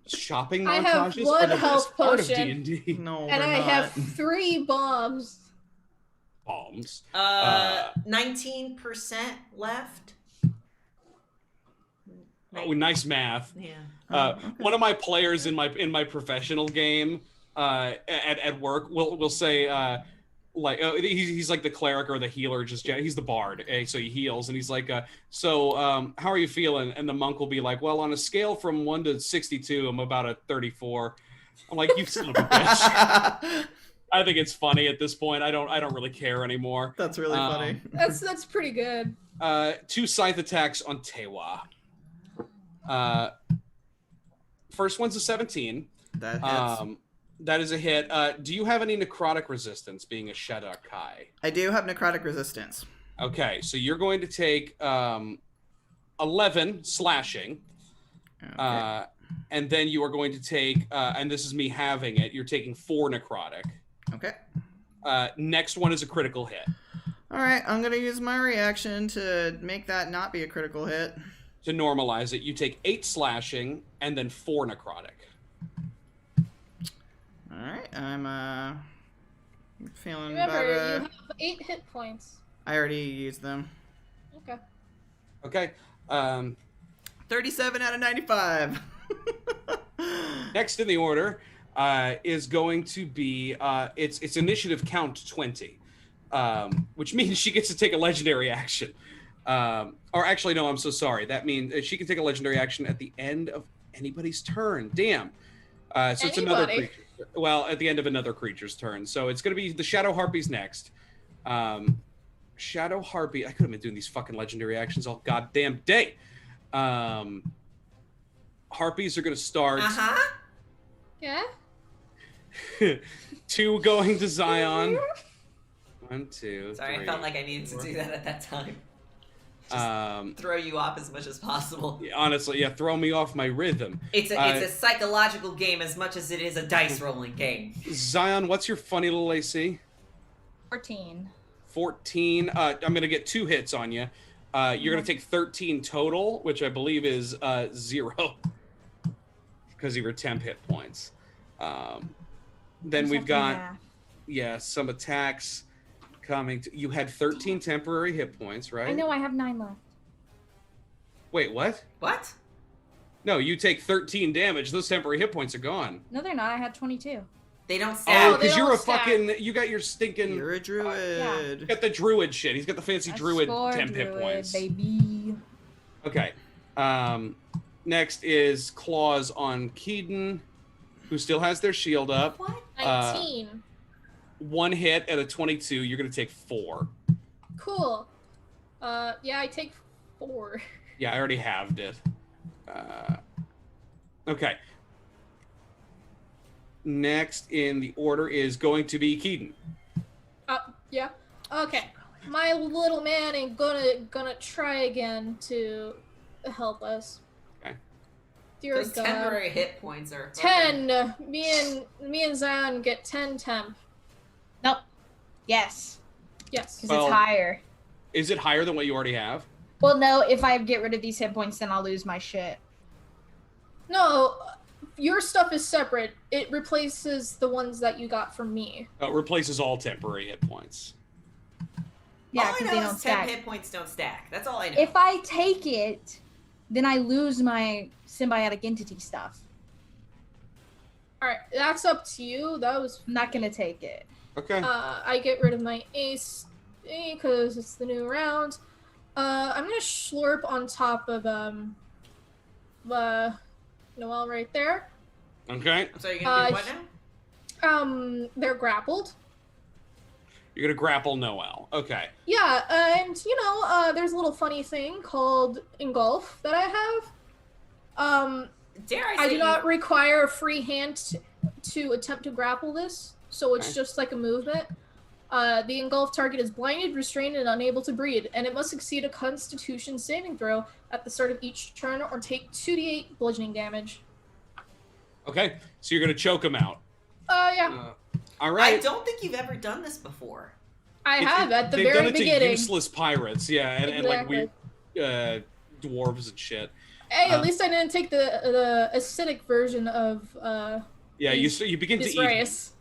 Shopping I have montages one are the health best part of potion. D&D. No, And we're I not. have 3 bombs. Bombs. 19% left. Oh, nice math. Yeah. Okay. One of my players in my professional game at work will say he's like the cleric or the healer, he's the bard, so he heals, and he's like, how are you feeling? And the monk will be like, well, on a scale from 1 to 62, I'm about a 34. I'm like, you son of a bitch. I think it's funny at this point. I don't really care anymore. That's really funny. That's pretty good. 2 scythe attacks on Tewa. First one's a 17. That hits. That is a hit. Do you have any necrotic resistance, being a Shadar-kai? I do have necrotic resistance. Okay, so you're going to take 11 slashing. Okay. And then you are going to take, and this is me having it, you're taking 4 necrotic. Okay. Next one is a critical hit. All right, I'm going to use my reaction to make that not be a critical hit. To normalize it, you take 8 slashing and then 4 necrotic. All right, I'm feeling Remember, you about. have 8 hit points. I already used them. Okay. Okay. 37 out of 95. Next in the order is going to be it's initiative count 20, which means she gets to take a legendary action. Or actually, no, I'm so sorry. That means she can take a legendary action at the end of anybody's turn. Damn. So it's another creature. Well, at the end of another creature's turn. So it's going to be the Shadow Harpies next. Shadow Harpy. I could have been doing these fucking legendary actions all goddamn day. Harpies are going to start. Yeah? 2 going to Zion. 1, 2, Sorry, 3, I felt like I needed to do that at that time. Throw you off as much as possible. Honestly, yeah, throw me off my rhythm. It's a psychological game as much as it is a dice rolling game. Zion, what's your funny little AC? 14. 14. I'm going to get 2 hits on you. You're going to take 13 total, which I believe is 0. Because of your temp hit points. Then we've got, some attacks coming. You had 13 temporary hit points, right? I know, I have 9 left. Wait, what? What? No, you take 13 damage. Those temporary hit points are gone. No, they're not. I had 22. They don't Oh, stack. because they you're don't a stack. fucking. You got your stinking. You're a druid. You got the druid shit. He's got the fancy I druid scored temp hit druid, points. baby. Okay. Next is claws on Keaton, who still has their shield up. What? 19. 1 hit at a 22. You're gonna take 4. Cool. Yeah, I take 4. Yeah, I already halved it. Okay. Next in the order is going to be Keaton. Yeah. Okay. My little man ain't gonna try again to help us. Okay. Dear Those God. temporary hit points are 10. Me and Zion get 10 temp. Nope. Yes. Yes. Because Well- it's higher. Is it higher than what you already have? Well, no, if I get rid of these hit points, then I'll lose my shit. No, your stuff is separate. It replaces the ones that you got from me. It replaces all temporary hit points. Yeah, all I because know they is don't 10 stack. hit points don't stack. That's all I know. If I take it, then I lose my symbiotic entity stuff. Alright, that's up to you. That was... I'm not gonna take it. Okay. I get rid of my ace because it's the new round. I'm gonna slurp on top of Noelle right there. Okay. I'm sorry, you're gonna do what now? They're grappled. You're gonna grapple Noelle. Okay. Yeah, and there's a little funny thing called engulf that I have. Dare I I say do not require a free hand to attempt to grapple this, so it's Okay. just like a movement. The engulfed target is blinded, restrained, and unable to breathe, and it must succeed a Constitution saving throw at the start of each turn or take 2d8 bludgeoning damage. Okay, so you're gonna choke him out. Yeah. All I right. don't think you've ever done this before. I have at the They've very done it beginning. to useless pirates, yeah, and like Exactly. weird dwarves and shit. Hey, at least I didn't take the acidic version of Yeah, you begin to this eat. race.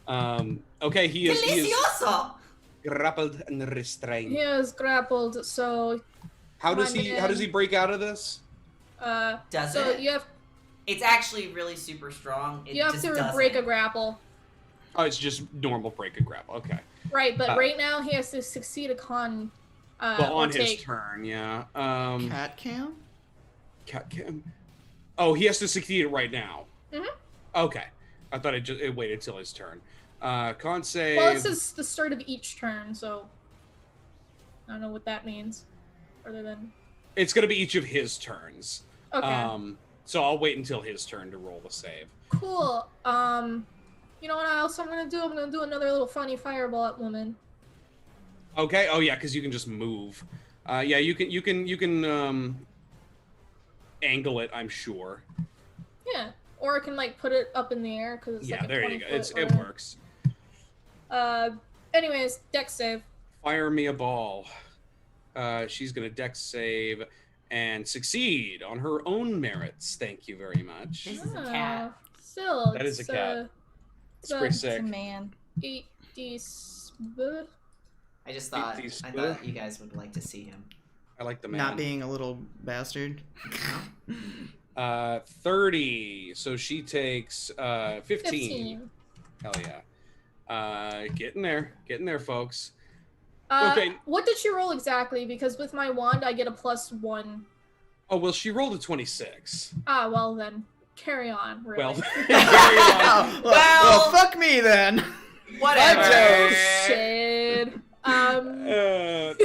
Okay, he is Delicioso! grappled and restrained. He is grappled, so How does my he man. break out of this? Does so it? you have It's actually really super strong. It you have just to doesn't. break a grapple. Oh, it's just normal break and grapple. Okay. Right, but right now he has to succeed a con. Well, or on his take. turn, yeah. Cat cam? Cat cam. Oh, he has to succeed it right now. Mhm. Okay. I thought it waited till his turn. Con save. Well, this is the start of each turn, so I don't know what that means, other than It's gonna be each of his turns. okay, So I'll wait until his turn to roll the save. cool. You know what else I'm gonna do? I'm gonna do another little funny fireball at woman. Okay. Oh yeah, because you can just move. Yeah, you can angle it. I'm sure. Yeah, or I can like put it up in the air because it's Yeah, like a there 20 you go. foot It whatever. works. Anyways, dex save. Fire me a ball. She's gonna dex save and succeed on her own merits. Thank you very much. This is a cat. Still, That is a cat. It's a- pretty It's sick. a man. 8d. I just thought These- I thought you guys would like to see him. I like the man. Not being a little bastard. 30. So she takes 15. 15. Hell yeah. Getting there, folks. Uh, Okay. What did she roll exactly? Because with my wand, I get a +1. Oh well, she rolled a 26. Ah, well then, carry on. Really. Well, Well, fuck me then. Whatever. Joe. Shit.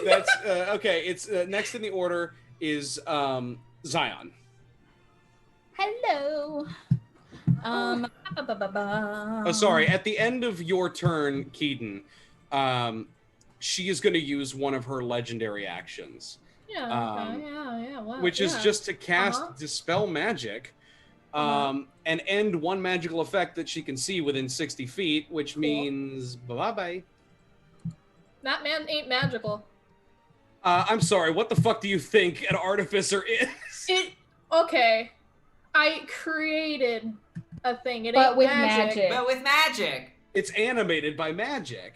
That's okay. It's next in the order is Zion. Hello. Oh, sorry. At the end of your turn, Keaton, she is going to use one of her legendary actions, Yeah. Okay. Yeah. Wow. which is yeah. just to cast Uh-huh. Dispel Magic, and end one magical effect that she can see within 60 feet, which means bye-bye. That man ain't magical. I'm sorry, what the fuck do you think an artificer is? Okay. I created a thing. It But ain't with magic. magic. But with magic. It's animated by magic.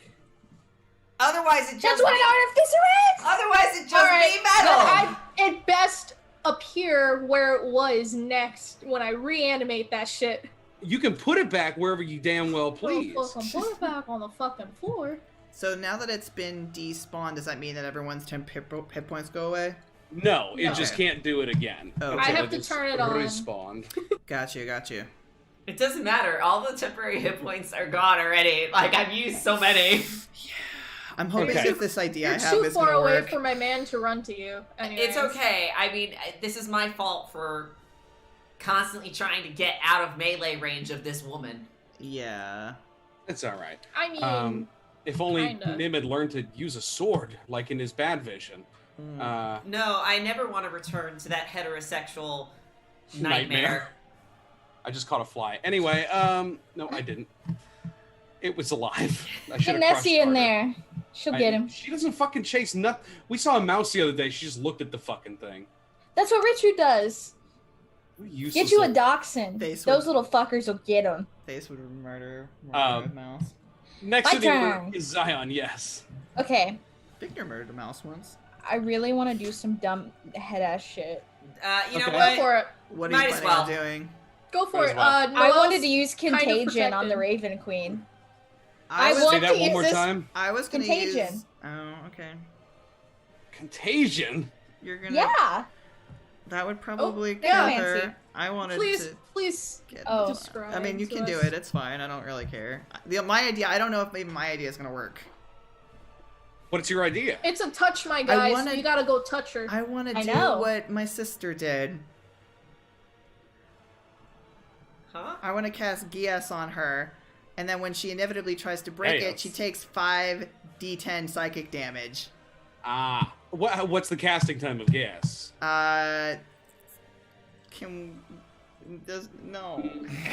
Otherwise it just That's what an artificer is! Otherwise it just Alright, be metal. it best appear where it was next when I reanimate that shit. You can put it back wherever you damn well please. Well, fucking put it back on the fucking floor. So now that it's been despawned, does that mean that everyone's 10 hit points go away? No, it No. just can't do it again. Oh, I okay. have to turn it on. Respawned. Got you. It doesn't matter. All the temporary hit points are gone already. Like I've used so many. I'm hoping Okay. that this idea I You're have too is far gonna away work. for my man to run to you. Anyways. It's okay. I mean, this is my fault for constantly trying to get out of melee range of this woman. Yeah. It's all right. I mean, If only Kinda. Nim had learned to use a sword, like in his bad vision. No, I never want to return to that heterosexual nightmare. I just caught a fly. Anyway, no, I didn't. It was alive. I should Get have Nessie in harder. there. She'll get him. She doesn't fucking chase nothing. We saw a mouse the other day. She just looked at the fucking thing. That's what Richard does. Useless Get you a little- dachshund. Face Those would- little fuckers will get him. Face would murder Um, a mouse. Next My to the order turn. is Zion. Yes. Okay, Victor murdered a mouse once. I really want to do some dumb head ass shit. You know Okay. go what? for it. What are Might you as planning on well. doing? Go for Might it. as well. I Noelle's wanted to use kind of contagion on the protected. Raven Queen. I was want Say that to one use more this- time. I was gonna Contagion. use. Oh, okay. Contagion. You're gonna. Yeah. That would probably kill yeah. her. Fancy. I wanted Please, to please get. Oh. describe. I mean, you to can do us. it. It's fine. I don't really care. My idea. I don't know if maybe my idea is gonna work. What's your idea? It's a touch, my guy. wanna- So you gotta go touch her. I want to I do know. what my sister did. Huh? I want to cast Gias on her, and then when she inevitably tries to break Hey, it, she takes 5 D10 psychic damage. Ah. What's the casting time of gas? No.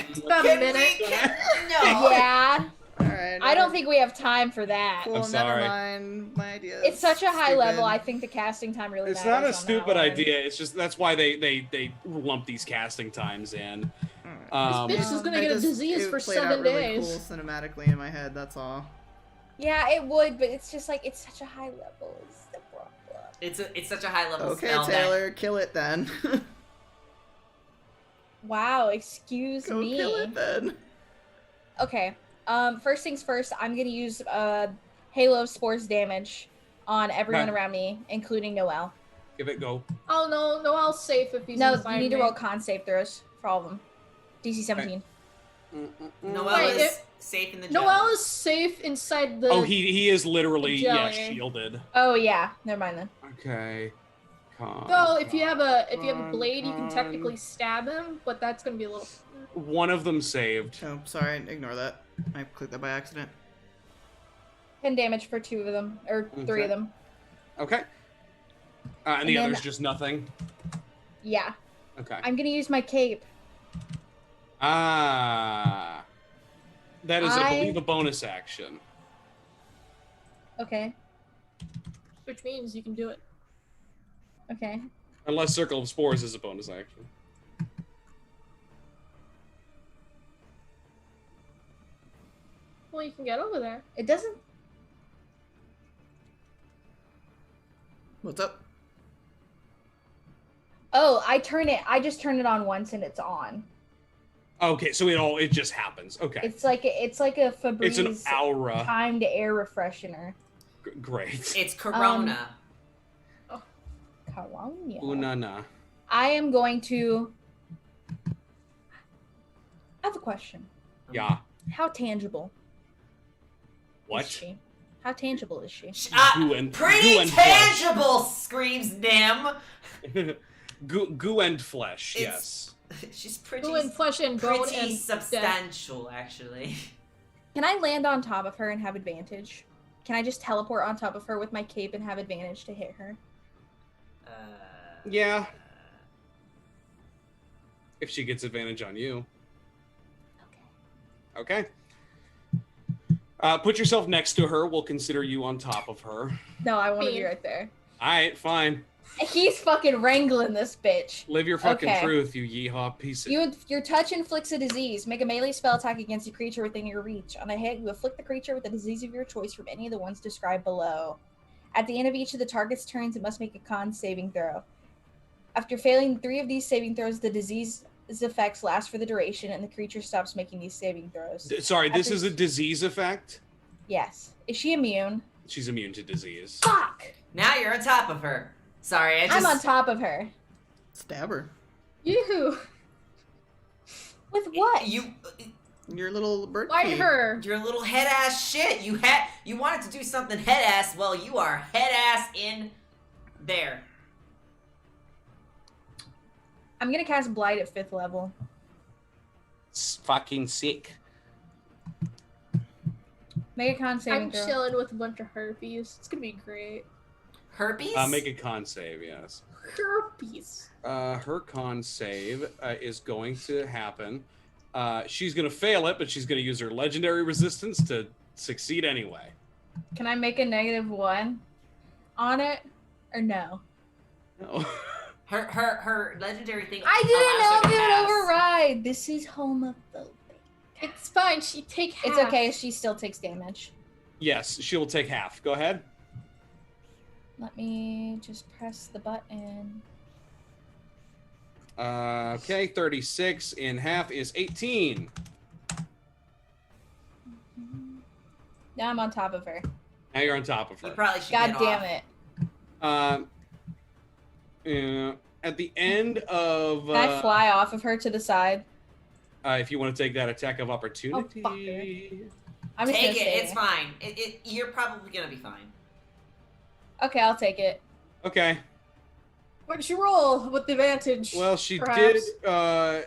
It's about a minute. No. Yeah. Alright. I don't think we have time for that. Cool, I'm sorry. never mind. My idea. It's such a high stupid. level. I think the casting time really It's matters. not a on that stupid one. idea. It's just that's why they lump these casting times in. Bitch is gonna get a disease it for played out 7 really days. Cool cinematically in my head. That's all. Yeah, it would, but it's just like it's such a high level. It's the problem. It's such a high level Okay, spell Taylor, kill it then. Wow, excuse Go me. kill it then. Okay. First things first, I'm gonna use Halo of Spores damage on everyone Okay. around me, including Noel. Give it go. Oh no, Noel's safe if he's No, inside you need to me. roll con save throws for all of them. DC 17. that Noel Wait, is safe in the gel. Noel is safe inside the. Oh, he is literally jelly. shielded. Oh yeah, never mind then. Okay. Though if you have a blade, you can technically stab him, but that's gonna be a little. One of them saved. Oh, sorry. Ignore that. I clicked that by accident. 10 damage for 2 of them, or 3 Okay. of them. Okay. And the And then- other's just nothing. Yeah. Okay. I'm gonna use my cape. Ah. That is, I believe, a bonus action. Okay. Which means you can do it. Okay. Unless Circle of Spores is a bonus action. Well, you can get over there. It doesn't. What's up? Oh, I just turn it on once and it's on. Okay, so it just happens. Okay. It's like a Febreze It's an aura. timed air refreshener. Great. It's Corona. Corona. Unana. I am going to. I have a question. Yeah. How tangible is What? she? How tangible is she? Goo and- Pretty goo and flesh. tangible, screams Nim. Goo and flesh, yes. She's pretty, Blue and flesh and bone pretty and substantial, actually. Can I land on top of her and have advantage? Can I just teleport on top of her with my cape and have advantage to hit her? Yeah. If she gets advantage on you. Okay. Put yourself next to her. We'll consider you on top of her. No, I want to be Me. right there. Alright, fine. He's fucking wrangling this bitch. Live your fucking Okay. truth, you yeehaw piece of... Your touch inflicts a disease. Make a melee spell attack against a creature within your reach. On a hit, you afflict the creature with a disease of your choice from any of the ones described below. At the end of each of the target's turns, it must make a con saving throw. After failing 3 of these saving throws, the disease's effects last for the duration, and the creature stops making these saving throws. Sorry, this After- is a disease effect? Yes. Is she immune? She's immune to disease. Fuck! Now you're on top of her. Sorry, I'm on top of her. Stab her. Yoo-hoo! With what? Your little bird Bite key. her! Your little head ass shit. You wanted to do something head ass. Well, you are head ass in there. I'm gonna cast Blight at 5th level. It's fucking sick. Make a con saving I'm throw. chilling with a bunch of herpes. It's gonna be great. Herpes? Make a con save, yes. Herpes. Her con save is going to happen. She's going to fail it, but she's going to use her legendary resistance to succeed anyway. Can I make a -1 on it? Or no? No. Her legendary thing. I didn't allows her know to it pass. would override. This is homophobic. It's fine. She take half. It's okay. She still takes damage. Yes, she will take half. Go ahead. Let me just press the button. Okay, 36 in half is 18. Now I'm on top of her. Now you're on top of You her. probably should God get damn off. it. At the end of... Can I fly off of her to the side? if you want to take that attack of opportunity... Oh, fucker. I'm just Take gonna it. stay It's there. fine. You're probably gonna be fine. Okay, I'll take it. Okay. What did she roll with the advantage? Well, she perhaps? did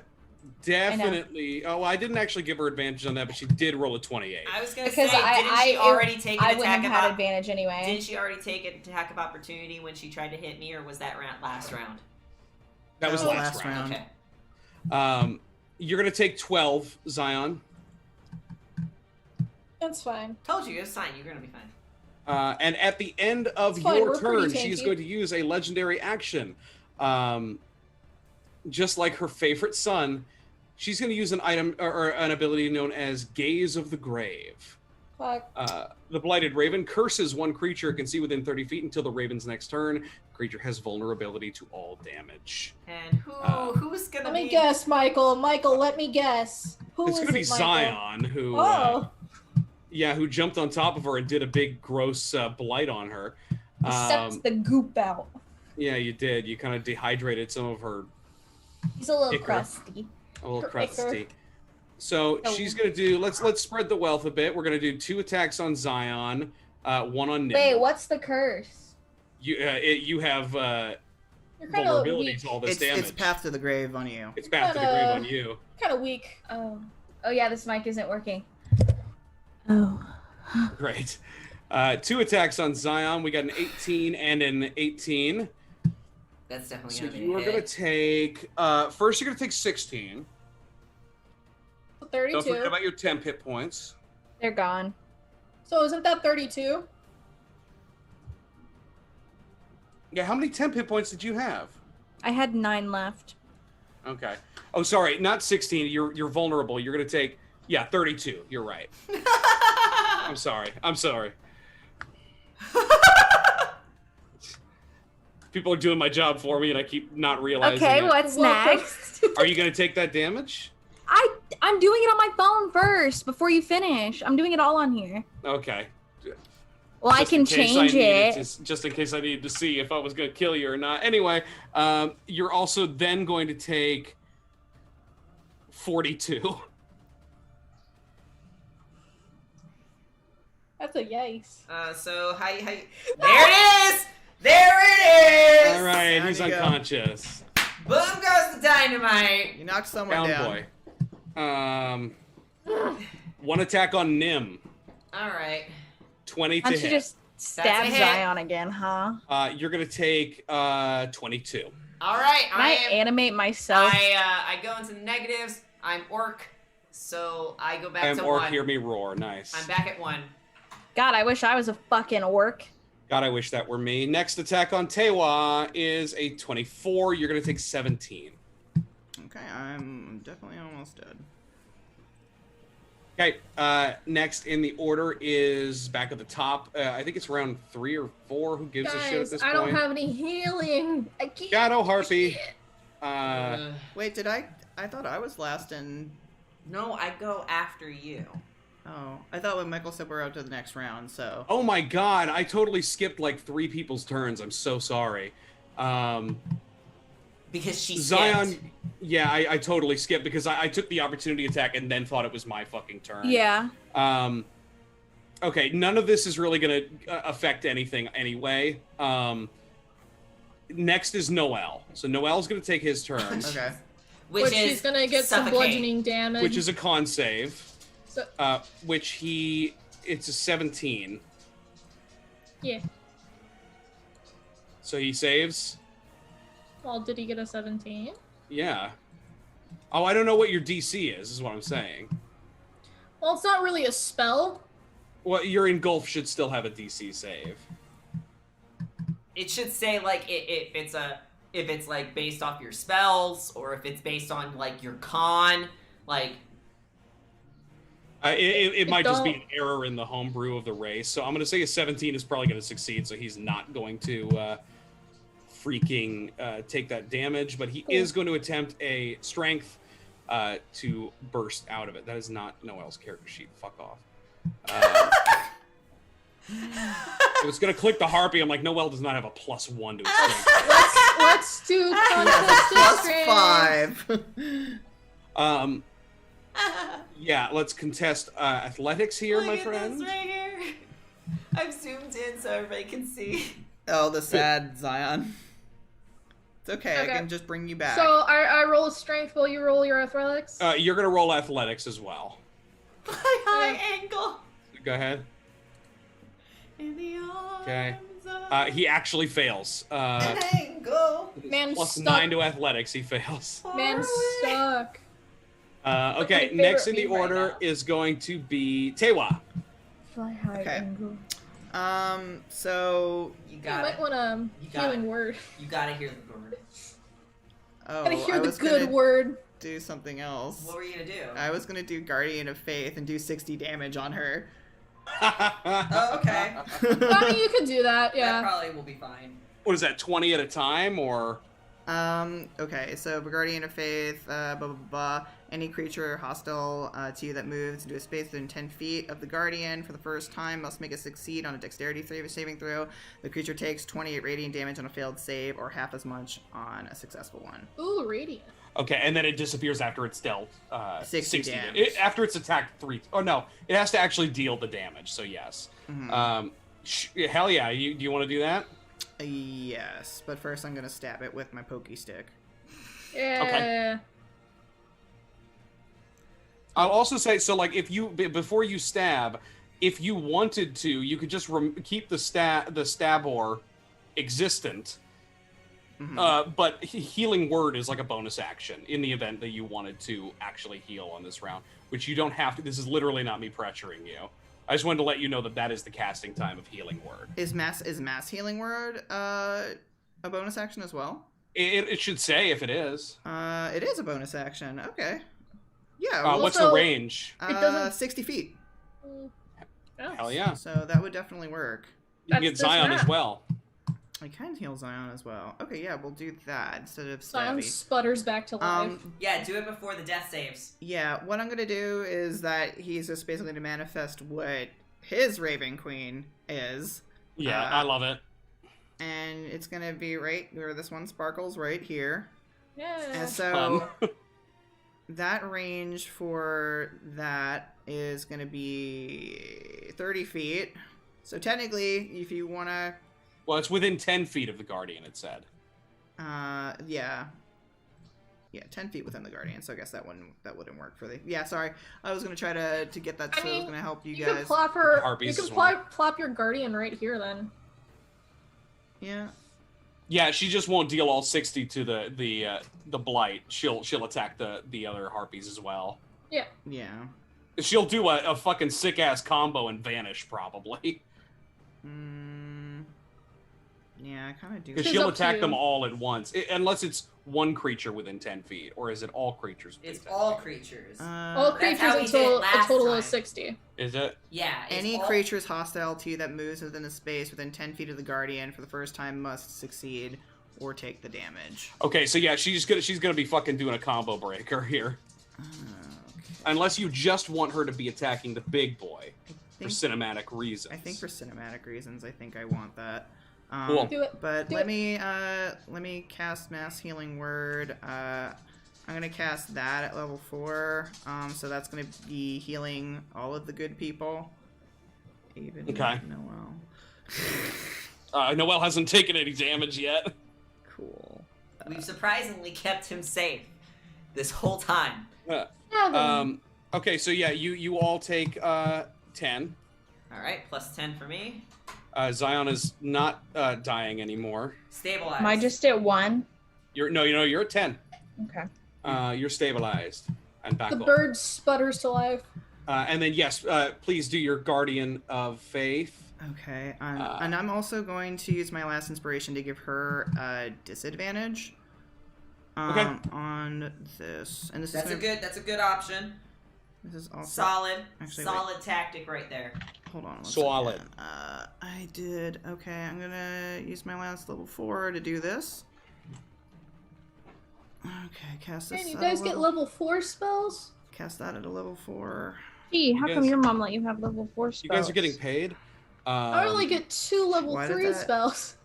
definitely. Oh, well, I didn't actually give her advantage on that, but she did roll a 28. I was gonna Because say, didn't she already take an I wouldn't attack have of had advantage anyway. Didn't she already take an attack of opportunity when she tried to hit me, or was that last round? That was last round. Okay. You're gonna take 12, Zion. That's fine. Told you, it's fine. You're gonna be fine. And at the end of It's fine, your we're pretty turn, she is tanky. going to use a legendary action. Just like her favorite son, she's going to use an item or an ability known as Gaze of the Grave. Fuck. The Blighted Raven curses one creature it can see within 30 feet until the Raven's next turn. The creature has vulnerability to all damage. And who's gonna Let be? me guess, Michael. Michael, let me guess. Who It's is going to be it, Michael? Zion, who who jumped on top of her and did a big gross blight on her. Sucks the goop out. Yeah, you did. You kind of dehydrated some of her. He's a little Icker. crusty. A little Icker. crusty. So she's gonna do. Let's spread the wealth a bit. We're gonna do 2 attacks on Zion, 1 on Nim. Wait, what's the curse? You have You're kind of vulnerability weak. to all this damage. It's Path to the Grave on you. It's Path to the Grave on you. Kind of weak. Oh yeah, this mic isn't working. Oh. Great. 2 attacks on Zion. We got an 18 and an 18. That's definitely So gonna be you a are hit. gonna take. First, you're gonna take 16. 32. Don't forget about your temp hit points. They're gone. So isn't that 32? Yeah. How many temp hit points did you have? I had 9 left. Okay. Oh, sorry, not 16. You're vulnerable. You're gonna take 32. You're right. I'm sorry. People are doing my job for me, and I keep not realizing. Okay, it. what's Welcome. next? Are you gonna take that damage? I'm doing it on my phone first before you finish. I'm doing it all on here. Okay. Well, I Just can in case change needed it. just in case I needed to see if I was gonna kill you or not. Anyway, you're also then going to take 42. That's a yikes. So how there it is! There it is! All right, Down he's you go. unconscious. Boom goes the dynamite. You knocked someone down. Down boy. 1 attack on Nim. All right. 20 Why to don't you hit. just stab a hit. Zion again, huh? You're gonna take 22. All right. Can I animate myself? I go into the negatives. I'm orc, so I go back I'm to orc, 1. hear me roar. Nice. I'm back at 1. God, I wish I was a fucking orc. God, I wish that were me. Next attack on Tewa is a 24. You're gonna take 17. Okay, I'm definitely almost dead. Okay, next in the order is back at the top. I think it's round 3 or 4. Who gives a shit at Guys, this I point? don't have any healing. I can't. Gato Harpy. Wait, did I thought I was last in... No, I go after you. Oh, I thought when Michael said we're out to the next round, so... Oh my god, I totally skipped like 3 people's turns. I'm so sorry. Because she Zion, skipped. yeah, I totally skipped because I took the opportunity attack and then thought it was my fucking turn. Yeah. Okay, none of this is really going to affect anything anyway. Next is Noel. So Noel's going to take his turn, Okay. Which is she's gonna get some suffocate. bludgeoning damage. which is a con save, So, it's a 17. yeah. So he saves? Well, did he get a 17? Yeah. Oh, I don't know what your DC is what I'm saying. Well, it's not really a spell. Well, your Engulf should still have a DC save. It should say like if it's like based off your spells or if it's based on like your con, like It might just be don't- an error in the homebrew of the race. So I'm going to say a 17 is probably going to succeed, so he's not going to freaking take that damage, but he is going to attempt a strength to burst out of it. That is not Noel's character sheet. Fuck off. I was going to click the harpy. I'm like, Noel does not have a +1 to his strength. Let's do contested strength. +5. Yeah, let's contest athletics here, look my at friend. this right here. I've zoomed in so everybody can see. Oh, the sad Zion. It's okay. I Okay. can just bring you back. So I roll a strength while you roll your athletics. You're gonna roll athletics as well. High angle. Go ahead. In the arms Okay. of He actually fails. an angle. Man, Plus stuck. 9 to athletics, he fails. Man, stuck. Okay, My next in favorite the meme right order now. is going to be Tewa. Fly high Okay. angle. So You You got might it. want a You got healing it. word. You gotta hear the word. Gotta hear I the was good gonna word. do something else. What were you gonna do? I was gonna do Guardian of Faith and do 60 damage on her. Oh, okay. I mean, you could do that, That yeah. probably will be fine. What is that, 20 at a time, or? Okay, so Guardian of Faith, blah, blah, blah. Any creature hostile to you that moves into a space within 10 feet of the Guardian for the first time must make a succeed on a dexterity saving throw. The creature takes 28 radiant damage on a failed save, or half as much on a successful one. Ooh, radiant. Okay, and then it disappears after it's dealt 60 damage. After it's attacked 3. Oh, no, it has to actually deal the damage, so yes. Mhm. Hell yeah, do you want to do that? Yes, but first I'm gonna stab it with my pokey stick. Yeah. I'll also say, so like, if you before you stab, if you wanted to, you could just keep the stabor existent. But healing word is like a bonus action in the event that you wanted to actually heal on this round, which you don't have to. This is literally not me pressuring you. I just wanted to let you know that that is the casting time of healing word. Is mass healing word a bonus action as well? It should say if it is. It is a bonus action. Okay. Yeah. What's the Also, range? it doesn't- 60 feet. Oh. Hell yeah. So that would definitely work. You can get That's Zion as math. well. I can heal Zion as well. Okay, yeah, we'll do that instead of Zion Stabby. sputters back to life. Yeah, do it before the death saves. Yeah, what I'm gonna do is that he's just basically gonna manifest what his Raven Queen is. Yeah, I love it. And it's gonna be right where this one sparkles right here. Yeah. And so that range for that is gonna be 30 feet. So technically, if you wanna Well, it's within 10 feet of the Guardian, it said. yeah, 10 feet within the Guardian. So I guess that wouldn't work for the. Yeah, sorry, I was gonna try to get that. So I was gonna help you You guys. can plop her. You Harpies can as well. plop your guardian right here then. Yeah. Yeah, she just won't deal all 60 to the blight. She'll attack the other harpies as well. Yeah. Yeah. She'll do a fucking sick ass combo and vanish probably. Yeah, I kind of do. Because It's she'll up to attack you. them all at once, unless it's one creature within 10 feet, or is it all creatures? Within It's 10 all feet? creatures. All That's creatures how we did it until a last total time. of 60. Is it? Yeah. It's Any all... creatures hostile to you that moves within a space within 10 feet of the Guardian for the first time must succeed or take the damage. Okay, so yeah, she's gonna be fucking doing a combo breaker here, unless you just want her to be attacking the big boy for cinematic reasons. I think for cinematic reasons, I think I want that. Cool. Do it. But Do let me cast Mass Healing Word. I'm gonna cast that at level 4. So that's gonna be healing all of the good people. Even Okay. Noel. Noelle hasn't taken any damage yet. Cool. We've surprisingly kept him safe this whole time. Okay, so yeah, you all take 10. All right, plus 10 for me. Zion is not dying anymore. Stabilize. Am I just at 1? You're at 10. Okay. You're stabilized and back The up. bird sputters to life. And then yes, please do your Guardian of Faith. Okay, and I'm also going to use my last inspiration to give her a disadvantage. Okay. On this, and this That's is That's a good option. This is also Solid. Actually, solid tactic right there. Hold on. One Solid. second. I did. Okay, I'm gonna use my last level 4 to do this. Okay, cast this. Man, you at guys a get level- level 4 spells? Cast that at a level 4. Gee, how You come guys- your mom let you have level 4 spells? You guys are getting paid. I only get 2 level why did 3 that- spells.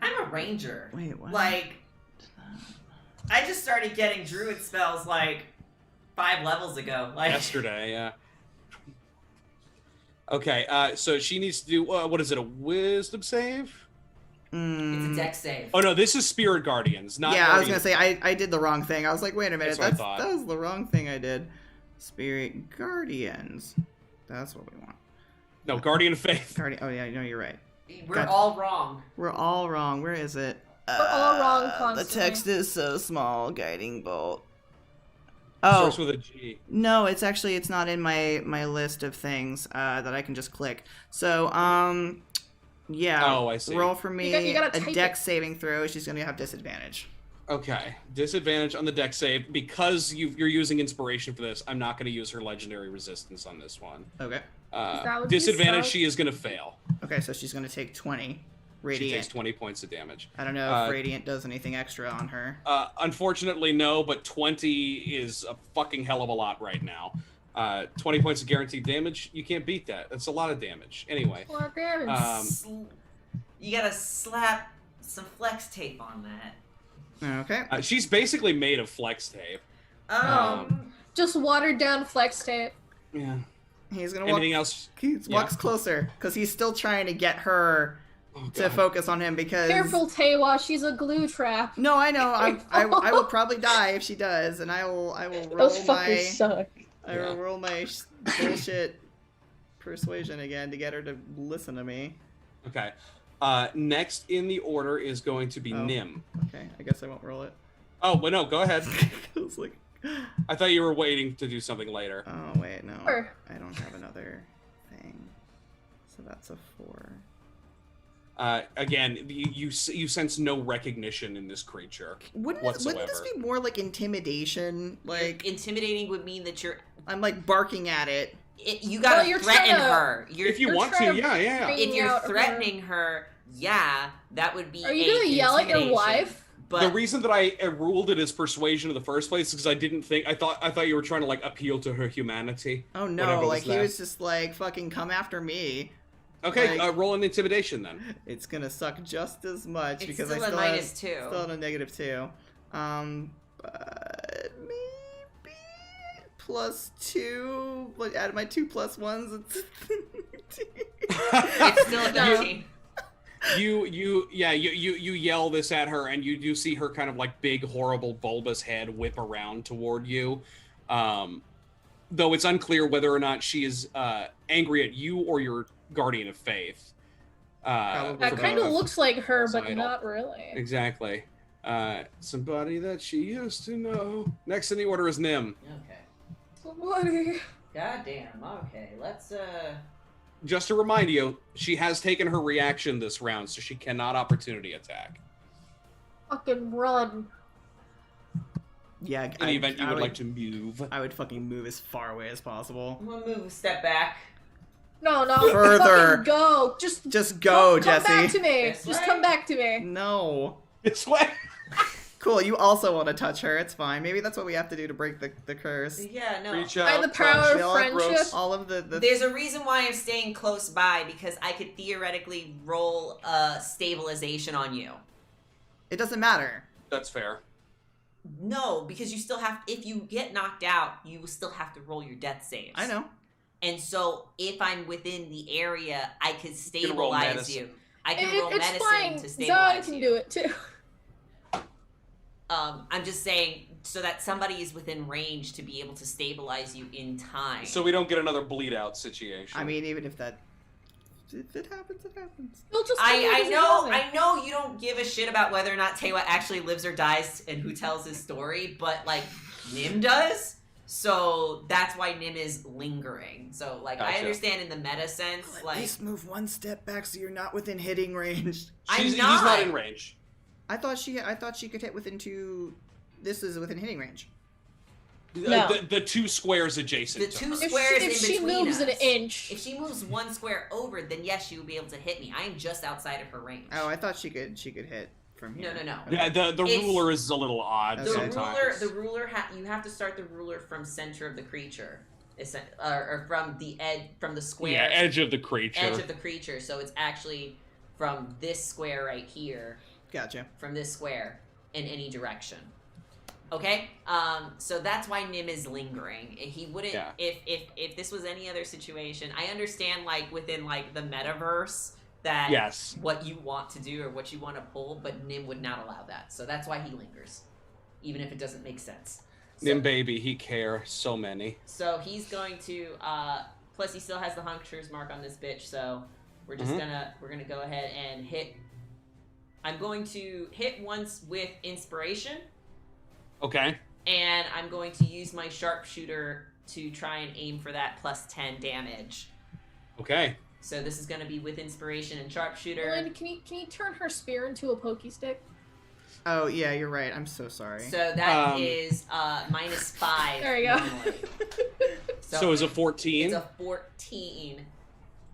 I'm a ranger. Wait, what? Like, I just started getting druid spells like 5 levels ago. Like, Yesterday, yeah. Okay, so she needs to do what is it? A wisdom save? It's a dex save. Oh no, this is Spirit Guardians, not. Yeah, I was Guardians. gonna say I did the wrong thing. I was like, wait a minute, That's what I thought. that was the wrong thing I did. Spirit Guardians. That's what we want. No, Guardian of Faith. Guardian. Oh yeah, no, you're right. We're God. all wrong. We're all wrong. Where is it? We're all wrong The constantly. text is so small. Guiding bolt. Starts Oh with a G. no, it's not in my list of things that I can just click. So yeah. Oh, I see. Roll for me You gotta a type dex it. saving throw. She's gonna have disadvantage. Okay, disadvantage on the deck save because you're using inspiration for this. I'm not going to use her legendary resistance on this one. Okay. That would be Disadvantage. suck. She is going to fail. Okay, so she's gonna take 20 She radiant. takes 20 points of damage. I don't know if radiant does anything extra on her. Unfortunately, no, but 20 is a fucking hell of a lot right now. 20 points of guaranteed damage. You can't beat that. That's a lot of damage. Anyway. Well, damage. You gotta slap some flex tape on that. Okay. She's basically made of flex tape. Just watered down flex tape. Yeah. He's gonna walk. Anything else? He walks closer because he's still trying to get her to focus on him because. Careful, Tewa. She's a glue trap. No, I know. I will probably die if she does, and I will roll Those fuckers my suck. I will roll my bullshit persuasion again to get her to listen to me. Okay. Next in the order is going to be Nim. Okay, I guess I won't roll it. Oh, well, no, go ahead. I was like, I thought you were waiting to do something later. oh wait, no, Sure. I don't have another thing. So that's a 4. Again, you sense no recognition in this creature Wouldn't whatsoever. this be more like intimidation? Like Intimidating would mean that I'm like barking at it. you gotta Well, you're threaten trying to- her. If you You're want to, trying to yeah. bring- If you're out her- threatening her, yeah, that would be. Are you gonna yell at your intimidation. wife? But The reason that I ruled it as persuasion in the first place is because I thought you were trying to like appeal to her humanity. Oh no, Whatever like he that. was just like fucking come after me. Okay, Like- roll an intimidation then. It's gonna suck just as much It's because still I a still -2. still at a -2. But maybe +2. But out of my 2 +1s, it's it's still a 13. You yell this at her, and you do see her kind of like big, horrible, bulbous head whip around toward you. Though it's unclear whether or not she is angry at you or your guardian of faith. Probably That for kind being of looks like her, but suicidal. not really. Exactly. Somebody that she used to know. Next in the order is Nim. Okay. Somebody. Goddamn. Okay. Let's Just to remind you, she has taken her reaction this round, so she cannot opportunity attack. Fucking run. yeah. In the event you would like to move. I would fucking move as far away as possible. I'm gonna move a step back. No, Further. fucking go. Just go, come Jesse. back to me. This Just way? come back to me. No. This way. Cool. You also want to touch her. It's fine. Maybe that's what we have to do to break the curse. Yeah. No. Reach By out. the power touch. of Feel friendship. gross. All of the There's a reason why I'm staying close by because I could theoretically roll a stabilization on you. it doesn't matter. That's fair. No, because you still have. If you get knocked out, you will still have to roll your death saves. I know. And so, if I'm within the area, I could can roll stabilize medicine. you. I can roll It's medicine fine. to Zion stabilize can you. do it too. I'm just saying so that somebody is within range to be able to stabilize you in time. So we don't get another bleed out situation. I mean, even if it happens, it happens. He'll just tell you I it know doesn't. I know you don't give a shit about whether or not Tewa actually lives or dies and who tells his story, but like Nim does. So that's why Nim is lingering. So like I Gotcha. understand in the meta sense, At like least move one step back so you're not within hitting range. He's not. not in range. I thought she could hit within 2. This is within hitting range. No. The 2 squares adjacent the to 2 her. squares if she in between moves us. an inch. If she moves 1 square over, then yes, she will be able to hit me. I am just outside of her range. Oh, I thought she could hit from here. No. Okay. Yeah, the It's- ruler is a little odd Okay. sometimes. The ruler, you have to start the ruler from center of the creature, or from the from the square. Yeah, edge of the creature. edge of the creature. So it's actually from this square right here, Gotcha. from this square in any direction. Okay, so that's why Nim is lingering. He wouldn't Yeah. if this was any other situation. I understand like within like the metaverse, that Yes. what you want to do or what you want to pull, but Nim would not allow that. So that's why he lingers, even if it doesn't make sense. So, Nim baby, he care so many. So he's going to. Plus, he still has the Hunkster's mark on this bitch. So we're just we're gonna go ahead and hit. I'm going to hit once with inspiration. Okay. And I'm going to use my sharpshooter to try and aim for that plus 10 damage. Okay. So this is going to be with inspiration and sharpshooter. Ellen, can you turn her spear into a pokey stick? Oh, yeah, you're right. I'm so sorry. So that is -5. There you go. normally. So is a 14? It's a 14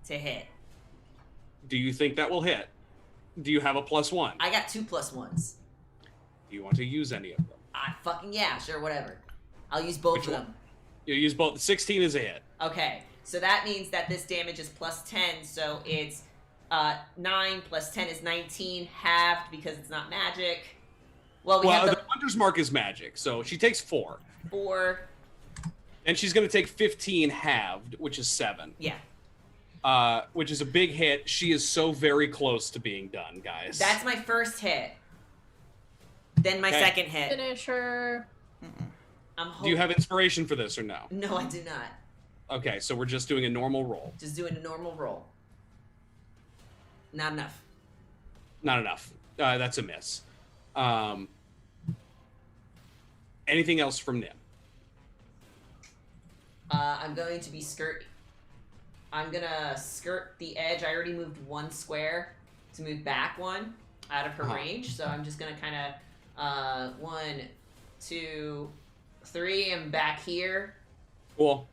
to hit. Do you think that will hit? Do you have a +1? I got 2 +1s. Do you want to use any of them? Fucking yeah, sure, whatever. I'll use both Which of one? them. You use both. 16 is a hit. Okay, so that means that this damage is plus 10, so it's 9 plus 10 is 19, halved because it's not magic. Well, we have the Hunter's Mark is magic, so she takes 4. 4. And she's going to take 15 halved, which is 7. Yeah. Which is a big hit. She is so very close to being done, guys. That's my first hit. Then my second hit. Finish her. Do you have inspiration for this or no? No, I do not. Okay, so we're just doing a normal roll. Just doing a normal roll. Not enough. Not enough. That's a miss. Anything else from Nim? I'm going to be I'm gonna skirt the edge. I already moved 1 square to move back 1 out of her range, so I'm just gonna kind of 1, 2, 3, and back here. Cool.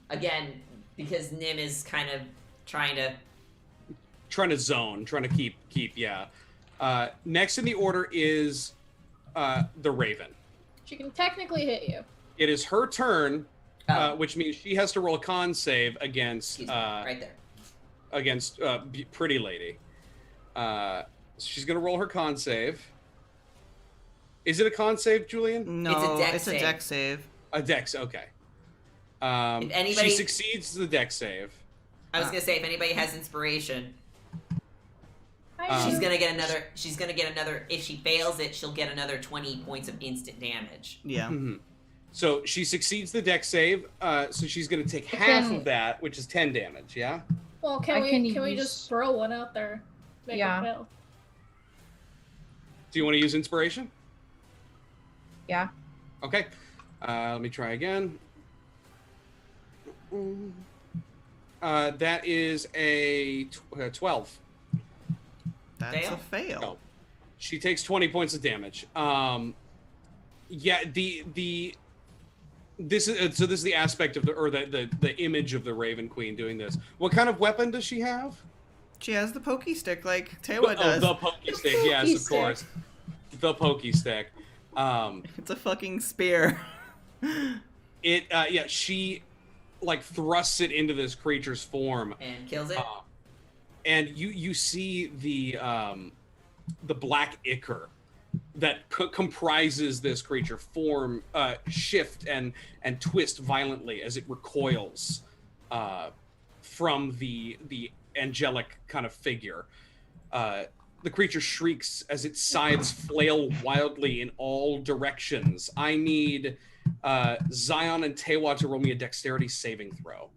Again, because Nim is kind of trying to zone, trying to keep, yeah. Next in the order is the Raven. She can technically hit you. It is her turn, which means she has to roll a con save against right there. Against Pretty Lady. She's gonna roll her con save. Is it a con save, Julian? No, it's a a dex dex save. A dex, okay. If anybody, she succeeds the dex save. I was gonna say if anybody has inspiration, she's gonna get another. She's gonna get another. If she fails it, she'll get another 20 points of instant damage. Yeah. Mm-hmm. So she succeeds the dex save. So she's gonna take half of that, which is 10 damage. Yeah. Well, can we just throw one out there? Make her fail. Do you want to use inspiration? Yeah. Okay. Let me try again. That is a 12. That's Fail? a fail. Oh. She takes 20 points of damage. Yeah, this is the aspect of the image of the Raven Queen doing this. What kind of weapon does she have? She has the pokey stick like Tewa does. The pokey stick, yes, of course. The pokey stick. It's a fucking spear. She like thrusts it into this creature's form And kills it. and you see the black ichor that comprises this creature form shift and twist violently as it recoils from the angelic kind of figure. The creature shrieks as its scythes flail wildly in all directions. I need Zion and Tewa to roll me a dexterity saving throw.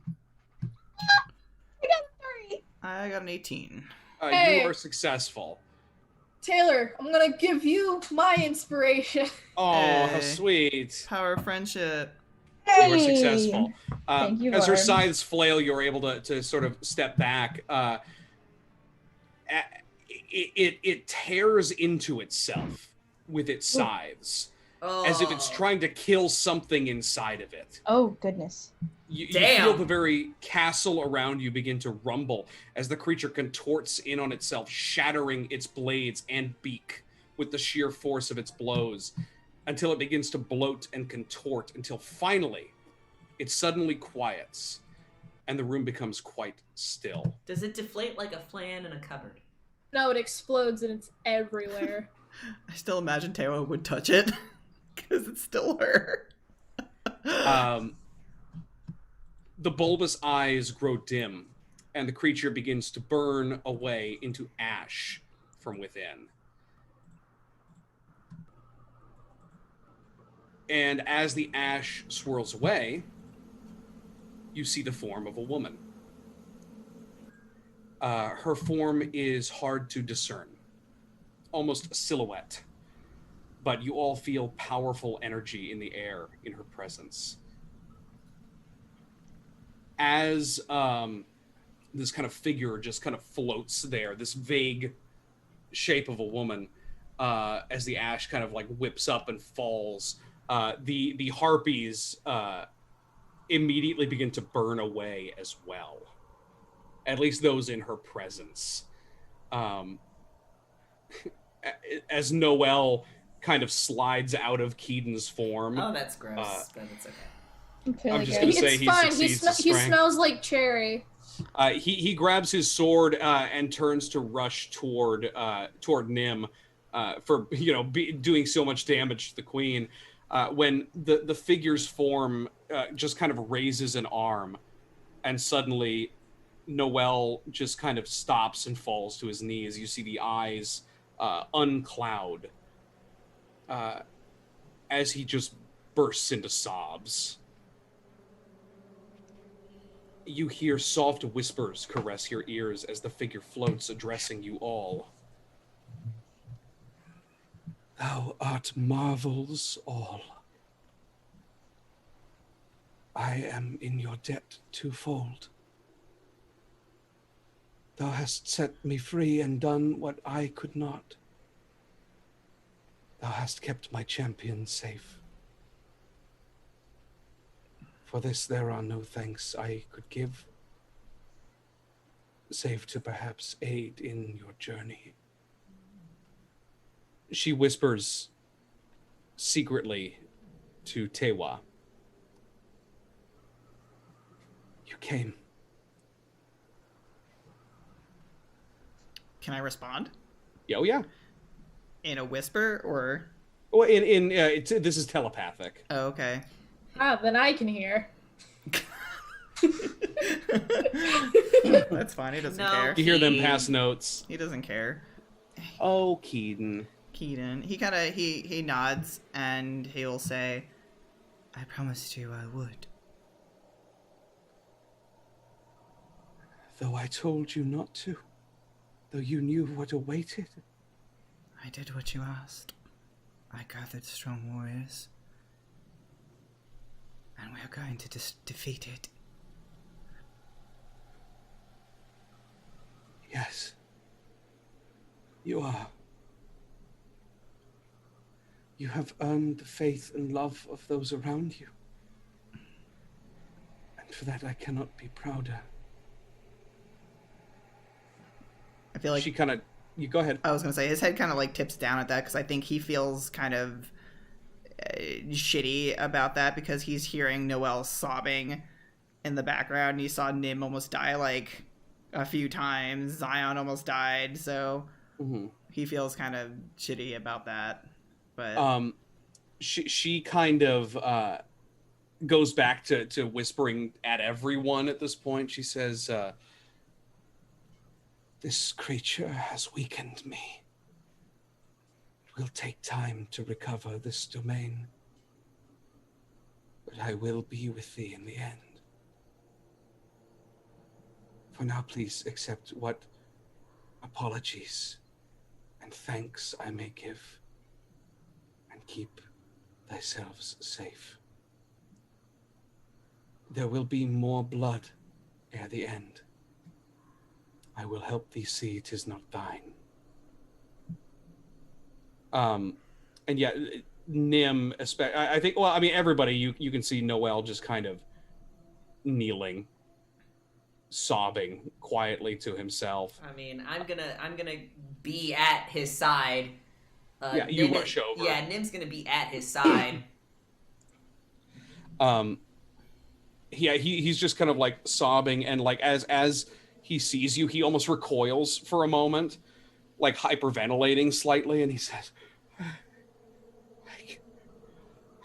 I got an 18. Hey. You are successful. Taylor, I'm gonna give you my inspiration. Oh, Hey. how sweet. Power of friendship. You were successful. Thank you, As her Lord. scythes flail, you're able to sort of step back. It tears into itself with its scythes, as if it's trying to kill something inside of it. Oh, goodness. You Damn. feel the very castle around you begin to rumble as the creature contorts in on itself, shattering its blades and beak with the sheer force of its blows, until it begins to bloat and contort, until finally it suddenly quiets and the room becomes quite still. Does it deflate like a flan in a cupboard? No, it explodes and it's everywhere. I still imagine Tewa would touch it because it's still her. The bulbous eyes grow dim and the creature begins to burn away into ash from within. And as the ash swirls away, you see the form of a woman. Her form is hard to discern, almost a silhouette, but you all feel powerful energy in the air in her presence. As this kind of figure just kind of floats there, this vague shape of a woman, as the ash kind of like whips up and falls, the harpies immediately begin to burn away as well. At least those in her presence. As Noelle kind of slides out of Keaton's form. Oh, that's gross, but it's okay. Okay, I'm just gonna say it's he fine. succeeds his He strength. smells like cherry. He grabs his sword and turns to rush toward Nim, for doing so much damage to the queen. When the figure's form just kind of raises an arm, and suddenly Noelle just kind of stops and falls to his knees. You see the eyes uncloud as he just bursts into sobs. You hear soft whispers caress your ears as the figure floats, addressing you all. Thou art marvels all. I am in your debt twofold. Thou hast set me free and done what I could not. Thou hast kept my champion safe. For this there are no thanks I could give, save to perhaps aid in your journey. She whispers secretly to Tewa. You came. Can I respond? Oh yeah. In a whisper or? Well, this is telepathic. Oh, okay. Then I can hear. That's fine. He doesn't No. care. You hear them pass notes. He doesn't care. Oh, Keaton. Keaton. He nods and he'll say, "I promised you I would." Though I told you not to, though you knew what awaited. I did what you asked. I gathered strong warriors. And we are going to defeat it. Yes. You are. You have earned the faith and love of those around you. And for that I cannot be prouder. I feel like She kind of... You go ahead. I was gonna say his head kind of like tips down at that because I think he feels kind of shitty about that because he's hearing Noelle sobbing in the background. And he saw Nim almost die like a few times. Zion almost died, so he feels kind of shitty about that. But she kind of goes back to whispering at everyone at this point. She says, "This creature has weakened me. It will take time to recover this domain, but I will be with thee in the end. For now, please accept what apologies and thanks I may give, and keep thyselves safe. There will be more blood ere the end. I will help thee see 'tis not thine." And yeah, Nim, I think, well, I mean, everybody, you can see Noelle just kind of kneeling, sobbing quietly to himself. I mean, I'm gonna be at his side. Yeah, you rush over. Yeah, Nim's gonna be at his side. He's just kind of like sobbing, and like as he sees you, he almost recoils for a moment, like hyperventilating slightly, and he says,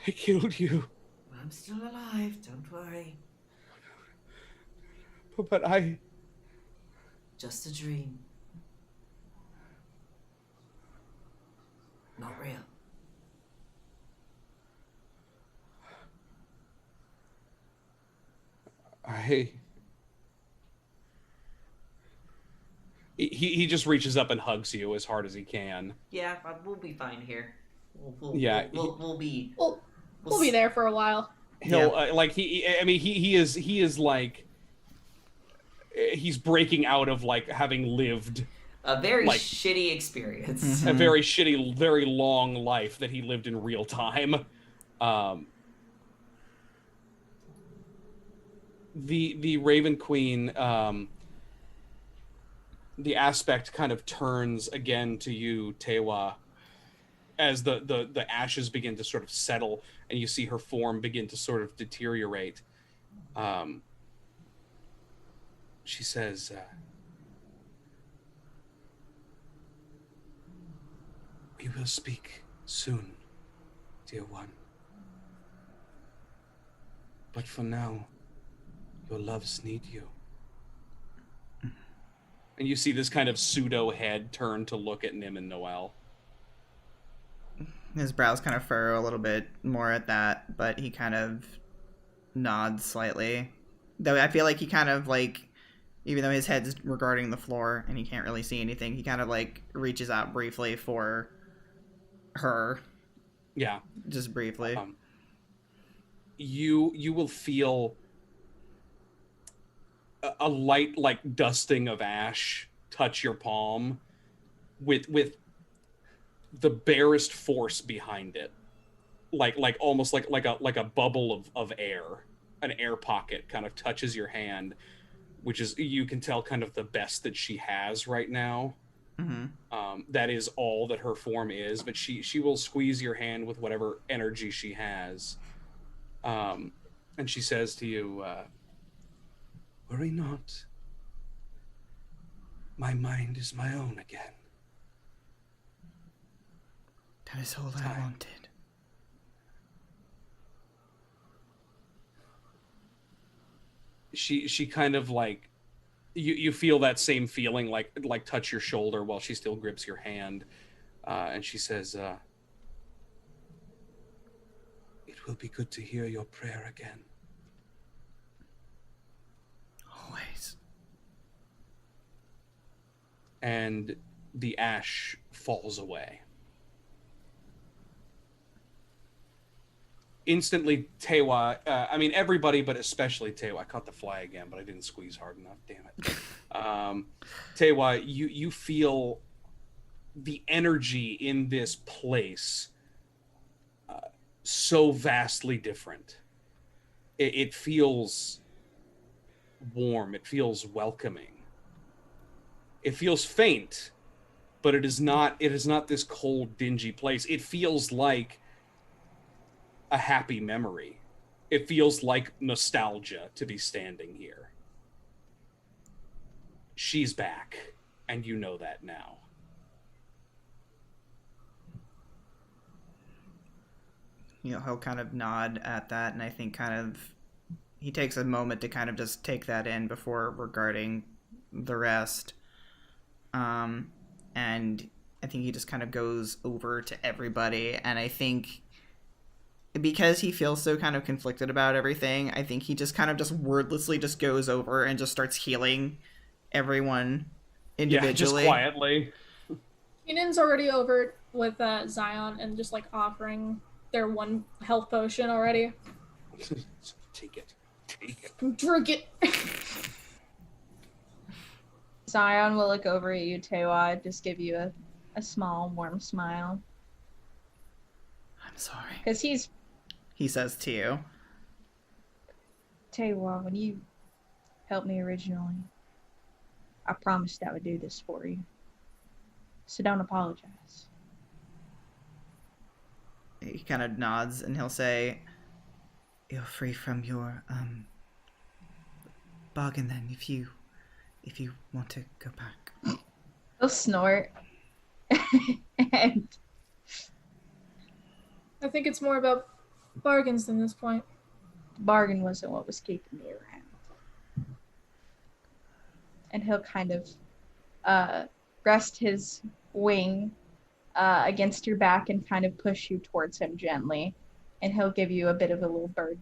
I killed you. I'm still alive, don't worry. But I just a dream. Not real. He just reaches up and hugs you as hard as he can. Yeah, we'll be fine here. Yeah, We'll be. We'll be there for a while. He'll like he is like he's breaking out of like having lived A very like, shitty experience. a very shitty, very long life that he lived in real time. The Raven Queen, the aspect kind of turns again to you, Tewa, as the ashes begin to sort of settle and you see her form begin to sort of deteriorate. She says, we will speak soon, dear one. But for now, your loves need you. And you see this kind of pseudo head turn to look at Nim and Noel. His brows kind of furrow a little bit more at that, but he kind of nods slightly. Though I feel like he kind of like, even though his head's regarding the floor and he can't really see anything, he kind of like reaches out briefly for her. Yeah. Just briefly. You will feel a light like dusting of ash touch your palm with the barest force behind it, like almost like a bubble of air, an air pocket kind of touches your hand, which is, you can tell, kind of the best that she has right now. That is all that her form is, but she will squeeze your hand with whatever energy she has, and she says to you, worry not, my mind is my own again. That is all I wanted. She kind of like, you feel that same feeling, like touch your shoulder while she still grips your hand, and she says, it will be good to hear your prayer again. Always. And the ash falls away. Instantly, Tewa, I mean everybody, but especially Tewa. I caught the fly again, but I didn't squeeze hard enough. Damn it. Tewa, you feel the energy in this place so vastly different. It feels warm. It feels welcoming. It feels faint, but it is not this cold, dingy place. It feels like a happy memory. It feels like nostalgia to be standing here. She's back, and you know that now. You know, he'll kind of nod at that, and I think kind of he takes a moment to kind of just take that in before regarding the rest. And I think he just kind of goes over to everybody, and I think because he feels so kind of conflicted about everything, I think he just kind of just wordlessly just goes over and just starts healing everyone individually. Yeah, just quietly. Keenan's already over with Zion and just like offering their one health potion already. Take it. Drink it. Zion will look over at you, Tewa, just give you a small, warm smile. I'm sorry. Because He says to you. Tewa, when you helped me originally, I promised I would do this for you. So don't apologize. He kind of nods and he'll say, "You're free from your bargain then, if you want to go back." He'll snort. And I think it's more about bargains than this point. the bargain wasn't what was keeping me around. And he'll kind of rest his wing against your back and kind of push you towards him gently, and he'll give you a bit of a little bird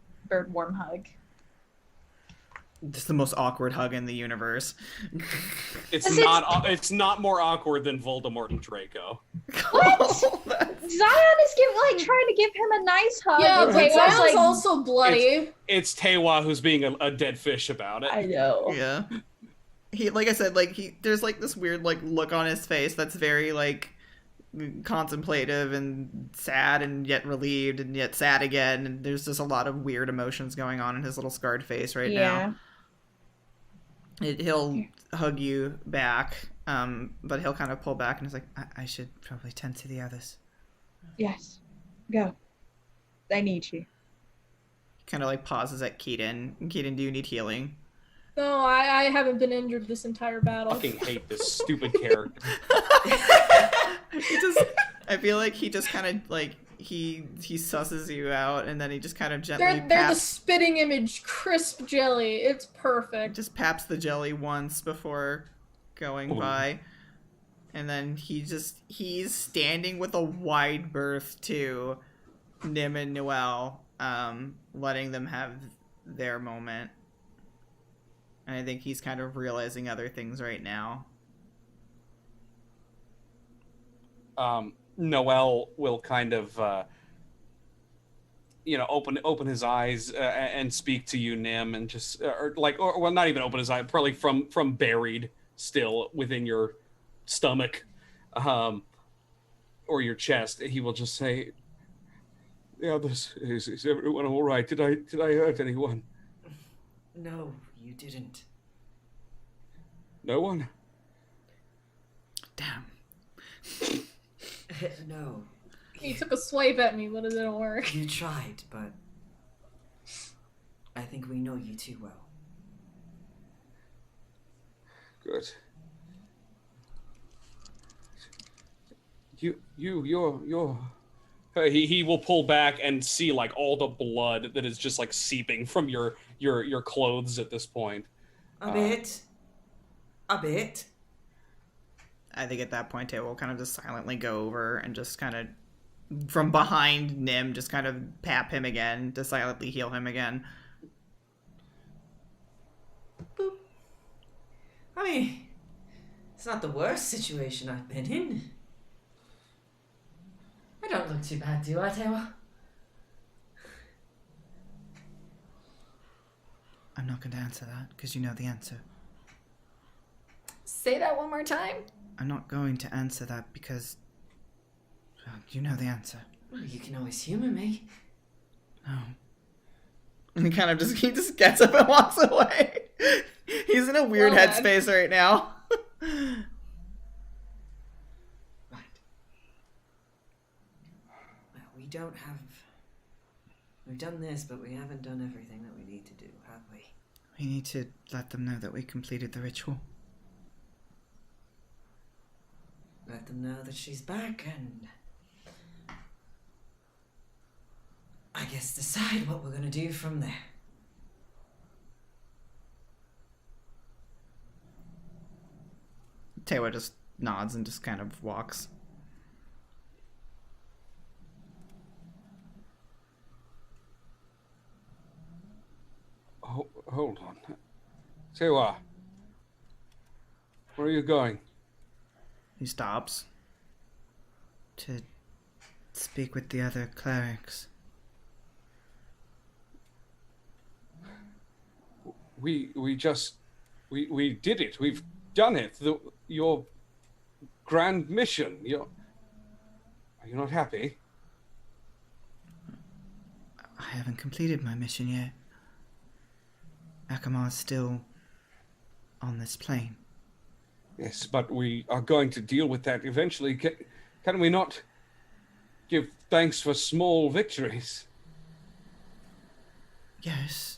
warm hug. Just the most awkward hug in the universe. It's not more awkward than Voldemort and Draco. What? Zion is trying to give him a nice hug. Yeah, and but Taylor's Zion's like, also bloody. It's Tewa who's being a dead fish about it. I know. Yeah. He, like I said, there's like this weird look on his face that's very contemplative and sad and yet relieved and yet sad again, and there's just a lot of weird emotions going on in his little scarred face right now. He'll hug you back, but he'll kind of pull back and he's like, I should probably tend to the others. Yes. Go. I need you. Kind of pauses at Keaton. Keaton, do you need healing? No, I haven't been injured this entire battle. I fucking hate this stupid character. I feel like he just kind of he susses you out, and then he just kind of gently They're the spitting image crisp jelly. It's perfect. Just paps the jelly once before going by, and then he's standing with a wide berth to Nim and Noelle, letting them have their moment. And I think he's kind of realizing other things right now. Noelle will kind of, open his eyes and speak to you, Nim, and just, or not even open his eye, probably from buried still within your stomach, or your chest. He will just say, "Yeah, is everyone all right? Did I hurt anyone?" No, you didn't. No one? Damn. No. He took a swipe at me, but it didn't work. You tried, but I think we know you too well. Good. You're. He will pull back and see all the blood that is just seeping from your clothes at this point. A bit. I think at that point, Taylor will kind of just silently go over and just kind of, from behind Nim, just kind of pap him again to silently heal him again. Boop. I mean, it's not the worst situation I've been in. I don't look too bad, do I, Taylor? I'm not going to answer that, because you know the answer. Say that one more time. I'm not going to answer that because, well, you know the answer. Well, you can always humor me. No. And he kind of he just gets up and walks away. He's in a weird headspace right now. Right. Well, we've done this, but we haven't done everything that we need to do, have we? We need to let them know that we completed the ritual. Let them know that she's back and I guess decide what we're gonna do from there. Taylor just nods and just kind of walks. Hold on. Tewa, where are you going? He stops to speak with the other clerics. We did it. We've done it. Your grand mission. Are you not happy? I haven't completed my mission yet. Akamar's still on this plane. Yes, but we are going to deal with that eventually. Can we not give thanks for small victories? Yes.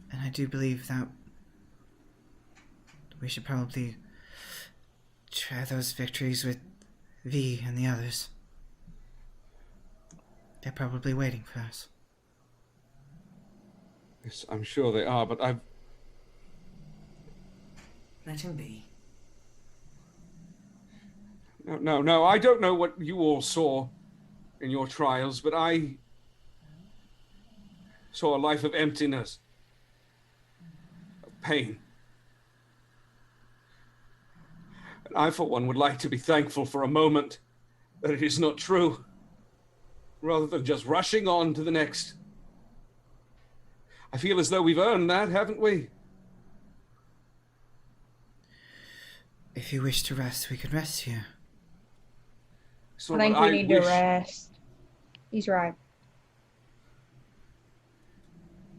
And I do believe that we should probably share those victories with V and the others. They're probably waiting for us. Yes, I'm sure they are, but Let him be. No. I don't know what you all saw in your trials, but I saw a life of emptiness, of pain. And I, for one, would like to be thankful for a moment that it is not true, rather than just rushing on to the next. I feel as though we've earned that, haven't we? If you wish to rest, we can rest here. So I think what we need to wish- rest. He's right.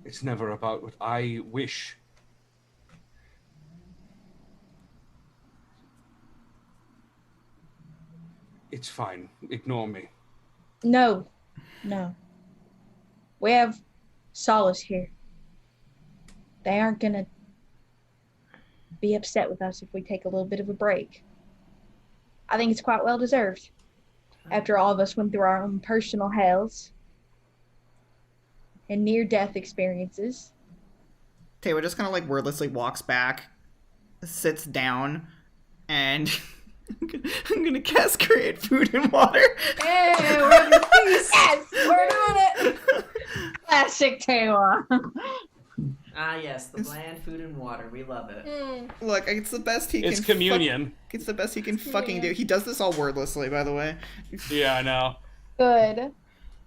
It's never about what I wish. It's fine. Ignore me. No. We have Solace here. They aren't gonna be upset with us if we take a little bit of a break. I think it's quite well deserved. After all of us went through our own personal hells and near-death experiences. Taylor just kind of like wordlessly walks back, sits down, and I'm gonna cast create food and water. Hey, we're in the peace. Yes, we're doing it. Classic Taylor. Ah, yes, the bland food and water. We love it. Look, it's the best he It's can. communion. It's the best he can fucking do. He does this all wordlessly, by the way. Yeah, I know. Good.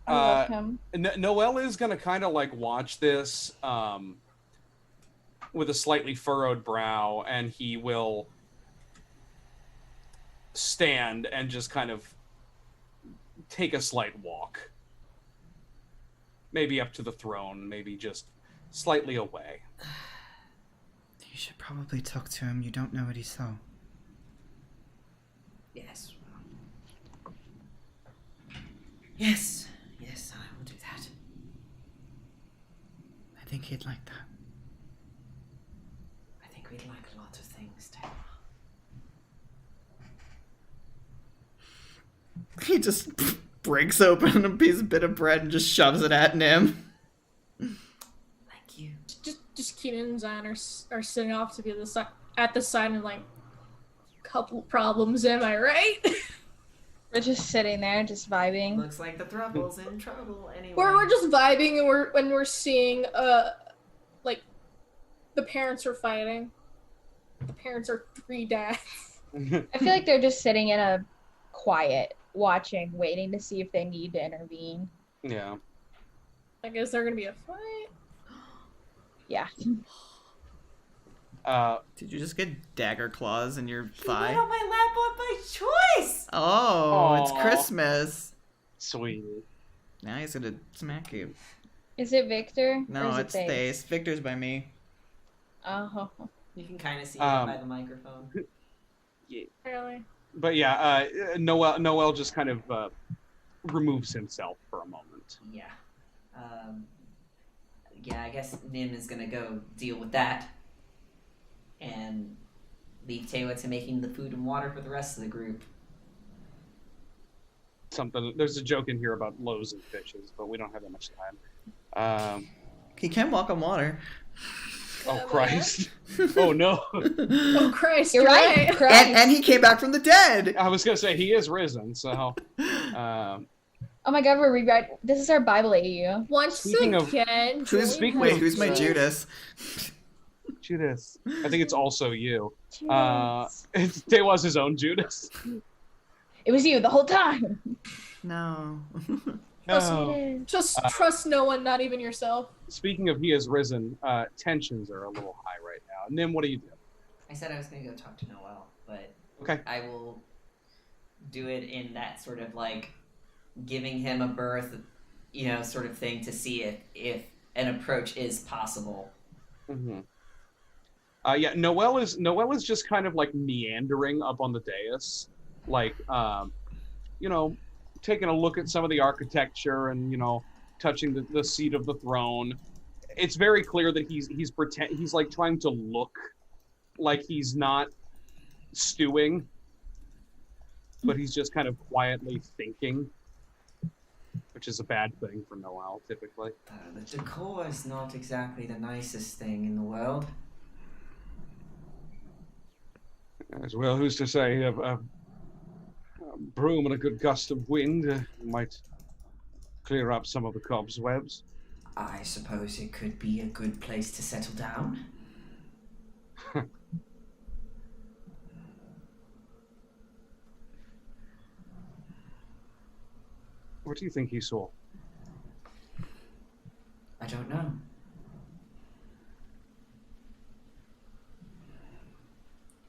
I love him. Noelle is gonna kind of like watch this with a slightly furrowed brow, and he will stand and just kind of take a slight walk. Maybe up to the throne, maybe just slightly away. You should probably talk to him. You don't know what he saw. Yes. Yes, I will do that. I think he'd like that. I think we'd like a lot of things, Taylor. He just breaks open a bit of bread and just shoves it at Nim. Thank you. Just Keenan and Zion are sitting off to be at the side and like, couple problems, am I right? We're just sitting there, just vibing. Looks like the throuble's in trouble anyway. We're just vibing and we're seeing like the parents are fighting. The parents are 3 dads. I feel like they're just sitting in a quiet, watching, waiting to see if they need to intervene. Yeah. I guess they're gonna be a fight. Yeah. Did you just get dagger claws in your He thigh? went on my lap on my choice! Oh, it's Aw. Christmas. Sweet. Now he's gonna smack you. Is it Victor? or No, is it's it Thace. Victor's by me. Oh. You can kind of see Um, it by the microphone. Really? But yeah, Noelle just kind of removes himself for a moment. Yeah. Yeah, I guess Nim is gonna go deal with that. And leave Tewa to making the food and water for the rest of the group. There's a joke in here about loaves and fishes, but we don't have that much time. He can walk on water. Oh Christ! Oh no! Oh Christ, You're right. Christ. And he came back from the dead. I was gonna say he is risen, so. Oh my god, we're rewriting. This is our Bible AU. Once Speaking of- again, Who's my Judas? Judas. I think it's also you. Judas. Tewa's his own Judas. It was you the whole time. No. No. Just trust no one, not even yourself. Speaking of he has risen, tensions are a little high right now. Nim, what do you do? I said I was gonna go talk to Noelle, but Okay. I will do it in that sort of like giving him a berth, sort of thing to see if an approach is possible. Mm-hmm. Yeah, Noelle is just kind of like meandering up on the dais, like taking a look at some of the architecture and touching the seat of the throne. It's very clear that he's like trying to look like he's not stewing, but he's just kind of quietly thinking, which is a bad thing for Noelle typically. The decor is not exactly the nicest thing in the world. As well, who's to say? broom and a good gust of wind might clear up some of the cobwebs. I suppose it could be a good place to settle down. What do you think he saw? I don't know.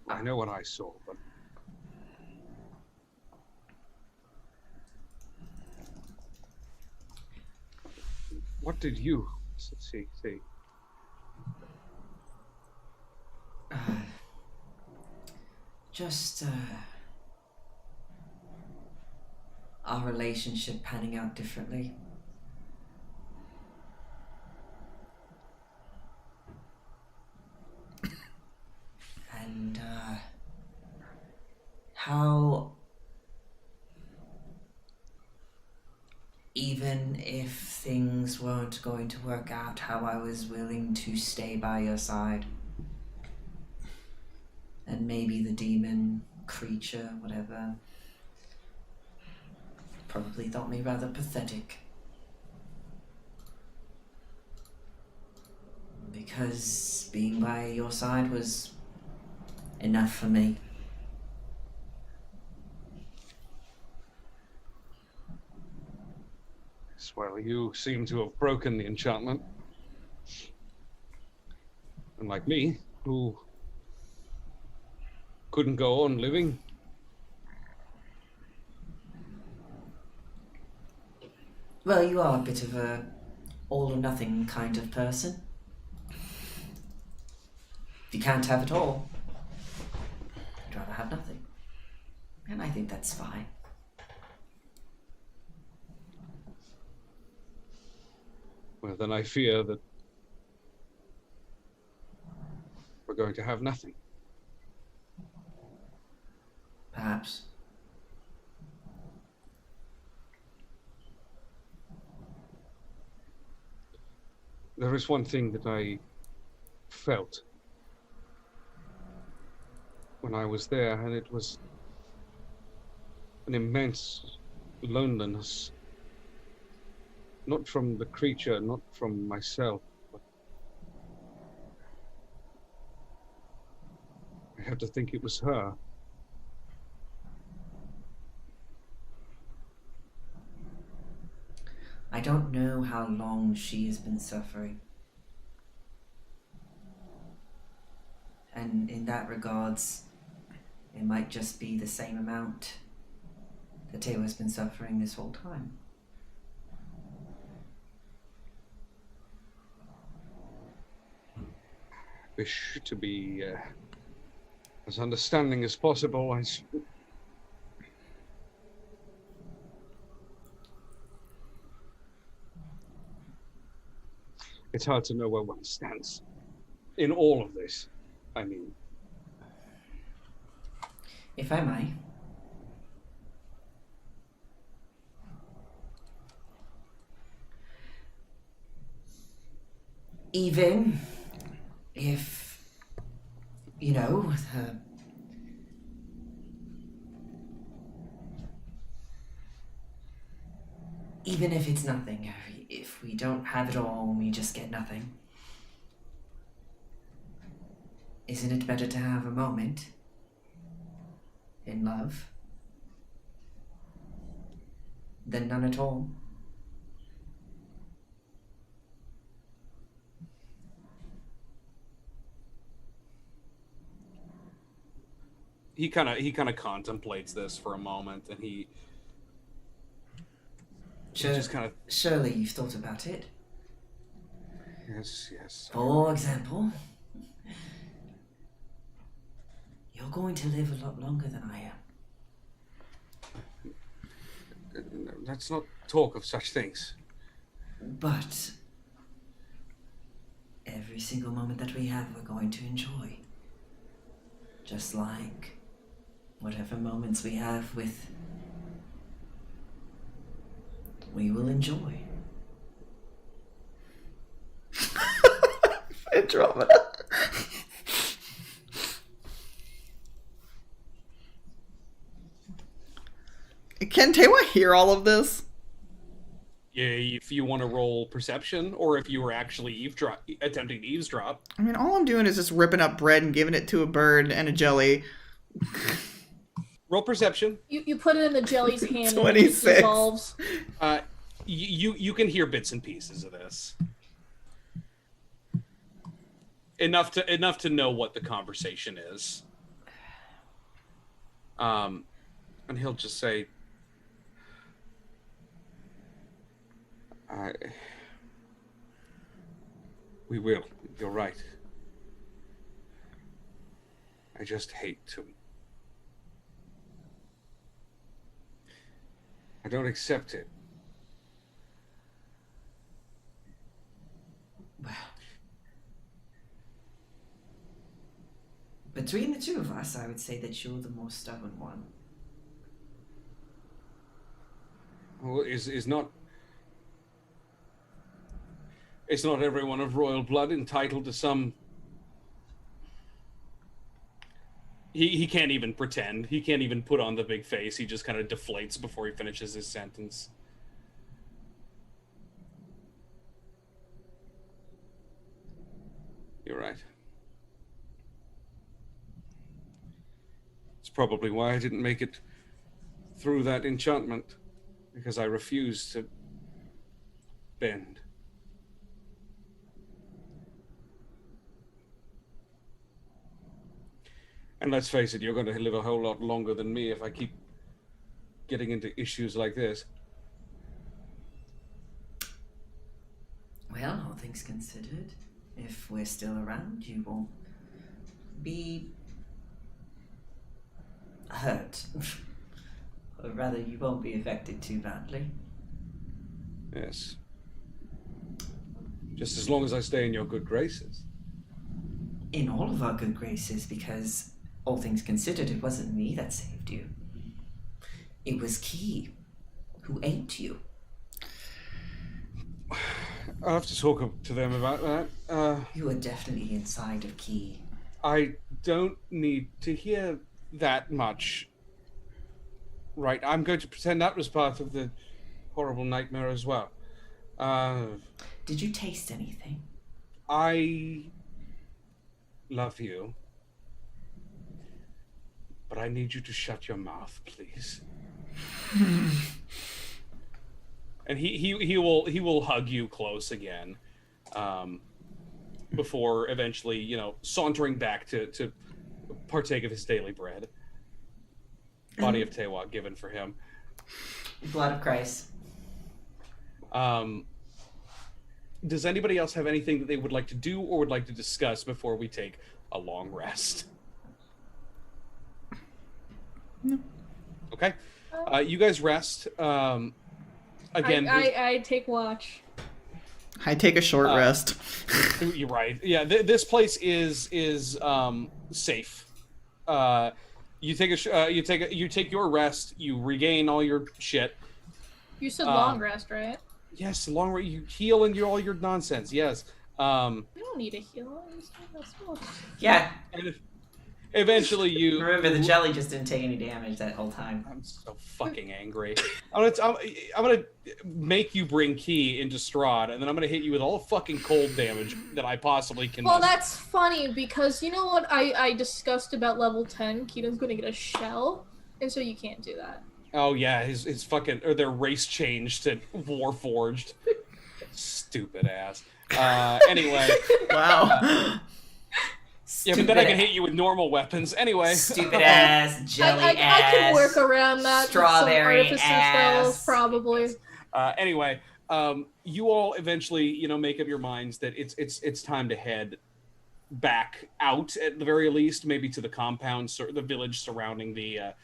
I know what I saw, but what did you see? Just our relationship panning out differently. And how even if things weren't going to work out, how I was willing to stay by your side. And maybe the demon, creature, whatever, probably thought me rather pathetic. Because being by your side was enough for me. Well, you seem to have broken the enchantment. Unlike me, who couldn't go on living. Well, you are a bit of a all or nothing kind of person. If you can't have it all, I'd rather have nothing. And I think that's fine. Well, then I fear that we're going to have nothing. Perhaps. There is one thing that I felt when I was there, and it was an immense loneliness. Not from the creature, not from myself, but I have to think it was her. I don't know how long she has been suffering. And in that regards, it might just be the same amount that Taylor's been suffering this whole time. Wish to be as understanding as possible. It's hard to know where one stands in all of this. I mean, If I may. Even if, you know, even if it's nothing, if we don't have it all and we just get nothing, isn't it better to have a moment in love than none at all? he kind of contemplates this for a moment, and he just kind of. Surely you've thought about it. Yes. For example, you're going to live a lot longer than I am. Let's not talk of such things. But every single moment that we have, we're going to enjoy. Just like whatever moments we have with, we will enjoy. Andromeda. Can Tewa hear all of this? Yeah, if you want to roll perception, or if you were actually attempting to eavesdrop. I mean, all I'm doing is just ripping up bread and giving it to a bird and a jelly. Roll perception. You put it in the jelly's hand and it 26. dissolves. You can hear bits and pieces of this. Enough to know what the conversation is. And he'll just say, we will. You're right. I just hate to. I don't accept it. Well, between the two of us, I would say that you're the more stubborn one. Well, is not. It's not everyone of royal blood entitled to some. He can't even pretend. He can't even put on the big face. He just kind of deflates before he finishes his sentence. You're right. It's probably why I didn't make it through that enchantment, because I refused to bend. And let's face it, you're going to live a whole lot longer than me if I keep getting into issues like this. Well, all things considered, if we're still around, you won't be hurt. Or rather, you won't be affected too badly. Yes. Just as long as I stay in your good graces. In all of our good graces, because all things considered, it wasn't me that saved you. It was Key, who ate you. I'll have to talk to them about that. You were definitely inside of Key. I don't need to hear that much. Right, I'm going to pretend that was part of the horrible nightmare as well. Did you taste anything? I love you. But I need you to shut your mouth, please. And he will hug you close again, before eventually, sauntering back to partake of his daily bread. Body of Tewa given for him. Blood of Christ. Does anybody else have anything that they would like to do or would like to discuss before we take a long rest? No. Okay. You guys rest. Again, I take watch. I take a short rest. You're right. Yeah, this place is safe. You take your rest. You regain all your shit. You said long rest, right? Yes, long rest. You heal and all your nonsense. Yes. We don't need a heal. Yeah. And eventually you Remember, the jelly just didn't take any damage that whole time. I'm so fucking angry. I'm gonna make you bring Key into Strahd, and then I'm gonna hit you with all the fucking cold damage that I possibly can. Well, that's funny because you know what I discussed about level 10. Keaton's gonna get a shell, and so you can't do that. Oh yeah, his fucking their race changed to Warforged. Stupid ass. Anyway. Wow. Yeah, but then I can hit you with normal weapons. Anyway. Stupid ass, jelly ass. I can work around that. Strawberry with some artificer ass. spells, probably. Anyway, you all eventually, make up your minds that it's time to head back out at the very least, maybe to the compound, the village surrounding the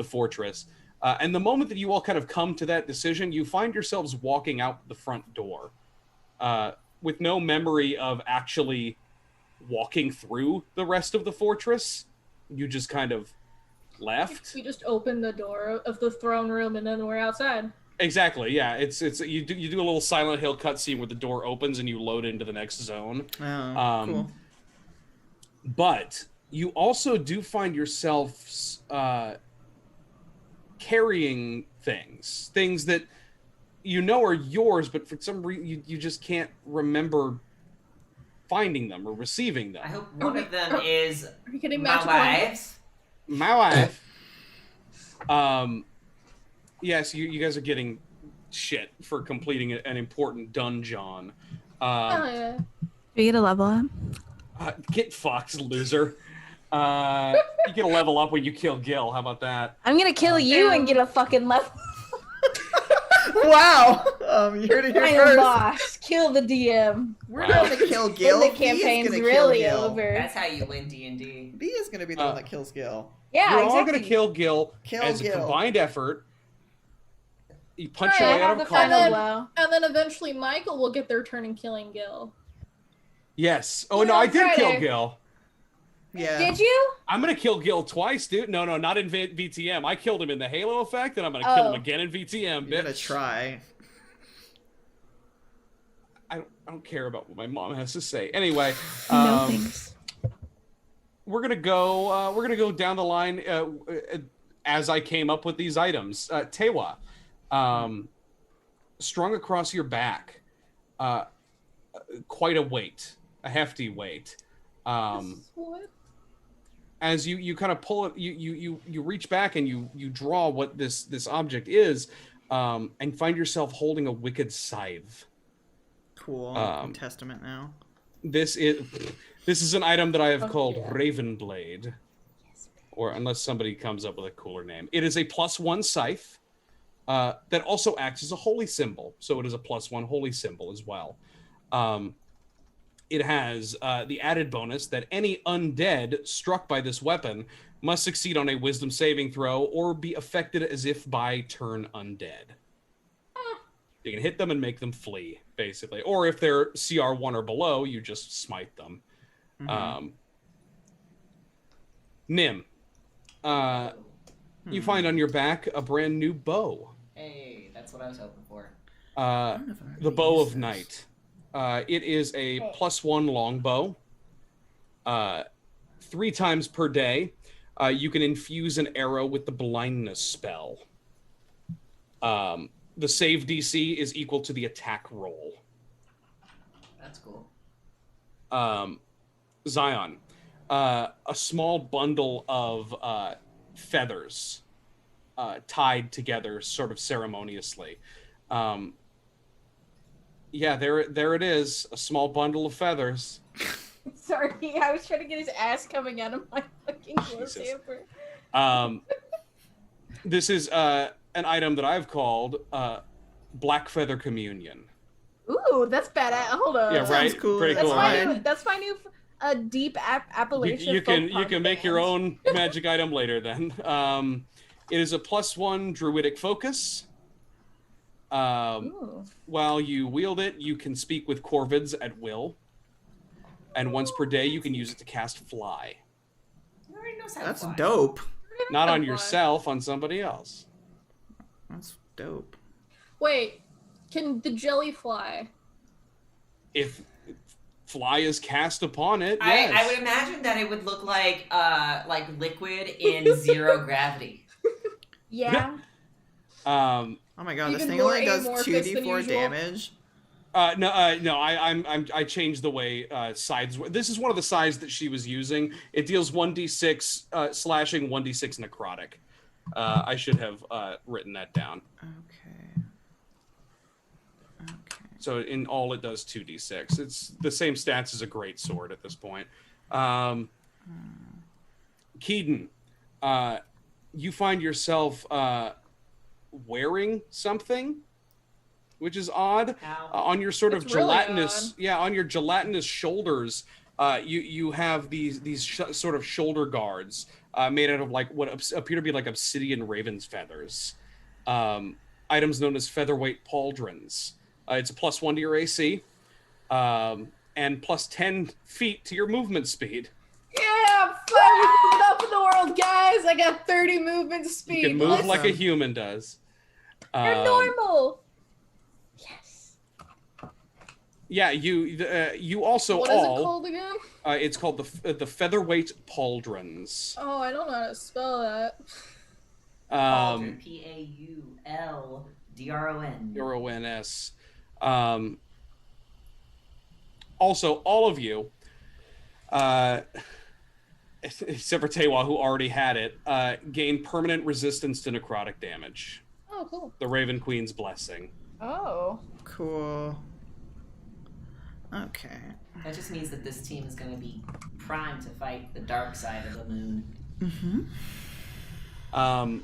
fortress. And the moment that you all kind of come to that decision, you find yourselves walking out the front door, with no memory of actually walking through the rest of the fortress. You just kind of left. We just opened the door of the throne room and then we're outside. Exactly. Yeah. It's you do a little Silent Hill cutscene where the door opens and you load into the next zone. Oh, cool. But you also do find yourselves carrying things that you know are yours, but for some reason you just can't remember finding them or receiving them. I hope one of them is Are you getting my magical items? wife's. My wife. Yes, you guys are getting shit for completing an important dungeon. Oh, yeah. Do we get a level up? Get fucked, loser. You get a level up when you kill Gil. How about that? I'm gonna kill you and get a fucking level. Wow! You heard it here Final first. boss. Kill the DM. We're going to kill Gil. Then the B is campaign's gonna really kill Gil. over. That's how you win D&D. B is going to be the one that kills Gil. Yeah, You're exactly. all gonna kill Gil as a Gil. combined effort. You punch Right, your I way have out the of final combat. blow. And then eventually Michael will get their turn in killing Gil. Yes. Oh Yeah, no, I did kill Friday. Gil. Yeah. Did you? I'm gonna kill Gil twice, dude. No, not in VTM. I killed him in the Halo effect, and I'm gonna kill him again in VTM. You're Bitch. going to try. I don't care about what my mom has to say. Anyway, No thanks. we're gonna go down the line as I came up with these items. Tewa, strung across your back, quite a weight, a hefty weight. What? As you kind of pull it, you reach back and you draw what this object is, and find yourself holding a wicked scythe. Cool. Testament now. This is an item that I have called Ravenblade, or unless somebody comes up with a cooler name. It is a +1 scythe that also acts as a holy symbol, so it is a +1 holy symbol as well. It has the added bonus that any undead struck by this weapon must succeed on a wisdom saving throw or be affected as if by turn undead. You can hit them and make them flee, basically. Or if they're CR1 or below, you just smite them. Nim, you find on your back a brand new bow. Hey, that's what I was hoping for. The Bow of Night. It is a +1 longbow. 3 times per day, you can infuse an arrow with the blindness spell. The save DC is equal to the attack roll. That's cool. Zion, a small bundle of feathers tied together sort of ceremoniously. Yeah, there it is, a small bundle of feathers. Sorry, I was trying to get his ass coming out of my fucking clothes Jesus. hamper. This is an item that I've called Black Feather Communion. Ooh, that's badass. Hold on. Yeah, right. Sounds cool. Pretty That's cool. my Right? new. That's my new. Deep Appalachian. You can folk punk make your band. own magic item later. Then it is a +1 druidic focus. Ooh. While you wield it, you can speak with corvids at will, and once per day, you can use it to cast fly. You already knows how to That's fly. dope. Not on Fly. yourself, on somebody else. That's dope. Wait, can the jelly fly? If fly is cast upon it, I yes. would imagine that it would look like liquid in zero gravity. Yeah. Oh my god, this Even thing more only does amorphous 2d4 than usual. damage. No. I changed the way sides. This is one of the sides that she was using. It deals 1d6 slashing, 1d6 necrotic. I should have written that down. Okay. Okay. So in all, it does 2d6. It's the same stats as a great sword at this point. Keaton, you find yourself wearing something, which is odd. On your sort of It's really gelatinous, odd. on your gelatinous shoulders, you have these sort of shoulder guards made out of like what appear to be like obsidian raven's feathers. Items known as featherweight pauldrons. It's a +1 to your AC, and +10 feet to your movement speed. Yeah, finally moving up in the world, guys. I got 30 movement speed. You can move Listen, like a human does. You're normal. Yes. Yeah, you also what is it all. called again? It's called the featherweight pauldrons. Oh, I don't know how to spell that. Pauldron, Pauldron. Eurons. Also, all of you, except for Tewa, who already had it, gain permanent resistance to necrotic damage. Oh, cool. The Raven Queen's blessing. Oh. Cool. Okay. That just means that this team is going to be primed to fight the dark side of the moon. Mm-hmm.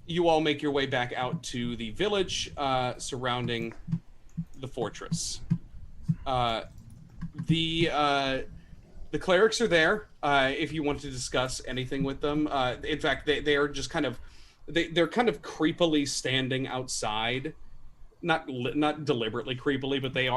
You all make your way back out to the village surrounding the fortress. The clerics are there if you want to discuss anything with them. In fact, they are just kind of they're kind of creepily standing outside, not deliberately creepily, but they